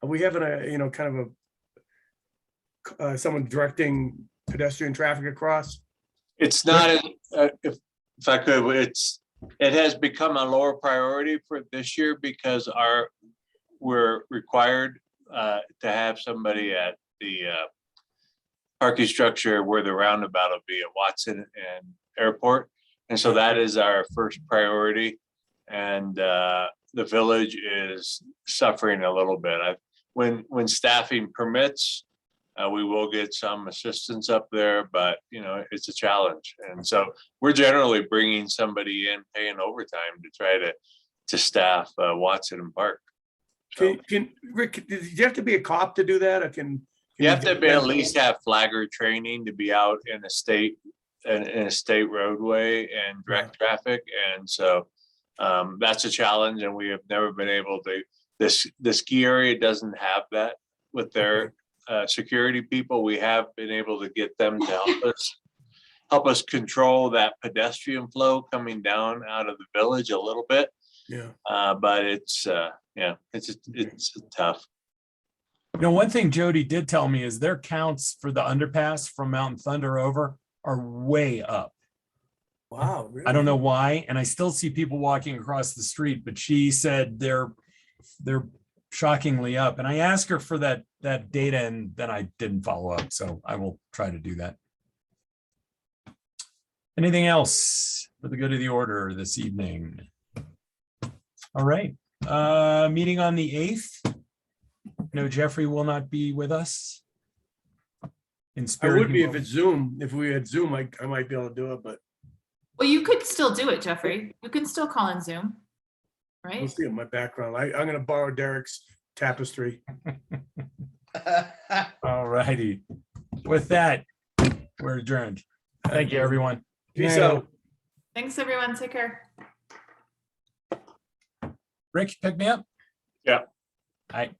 Are we having a kind of someone directing pedestrian traffic across? It's not, if I could, it has become a lower priority for this year because we're required to have somebody at the parking structure where the roundabout will be at Watson and Airport. And so that is our first priority. And the village is suffering a little bit. When staffing permits, we will get some assistance up there, but it's a challenge. And so we're generally bringing somebody in, paying overtime to try to staff Watson and Park. So, Rick, do you have to be a cop to do that? Or you have to at least have flagger training to be out in a state roadway and direct traffic. And so that's a challenge, and we have never been able to. The ski area doesn't have that with their security people. We have been able to get them to help us control that pedestrian flow coming down out of the village a little bit. Yeah. But it's tough. One thing Jody did tell me is their counts for the underpass from Mountain Thunder over are way up. Wow. Really? I don't know why. And I still see people walking across the street, but she said they're shockingly up. And I asked her for that data, and then I didn't follow up. So I will try to do that. Anything else for the good of the order this evening? All right, meeting on the 8th. No, Jeffrey will not be with us. In I spirit, would he be will if it's Zoom. If we had Zoom, I might be able to do it, but Well, you could still do it, Jeffrey. You can still call in Zoom, we'll right? see in my background. I'm gonna borrow Derek's tapestry. All righty. With that, we're adjourned. Thank you, everyone. Peace out. Thanks, everyone. Take care. Rick, pick me up. Yeah. All right.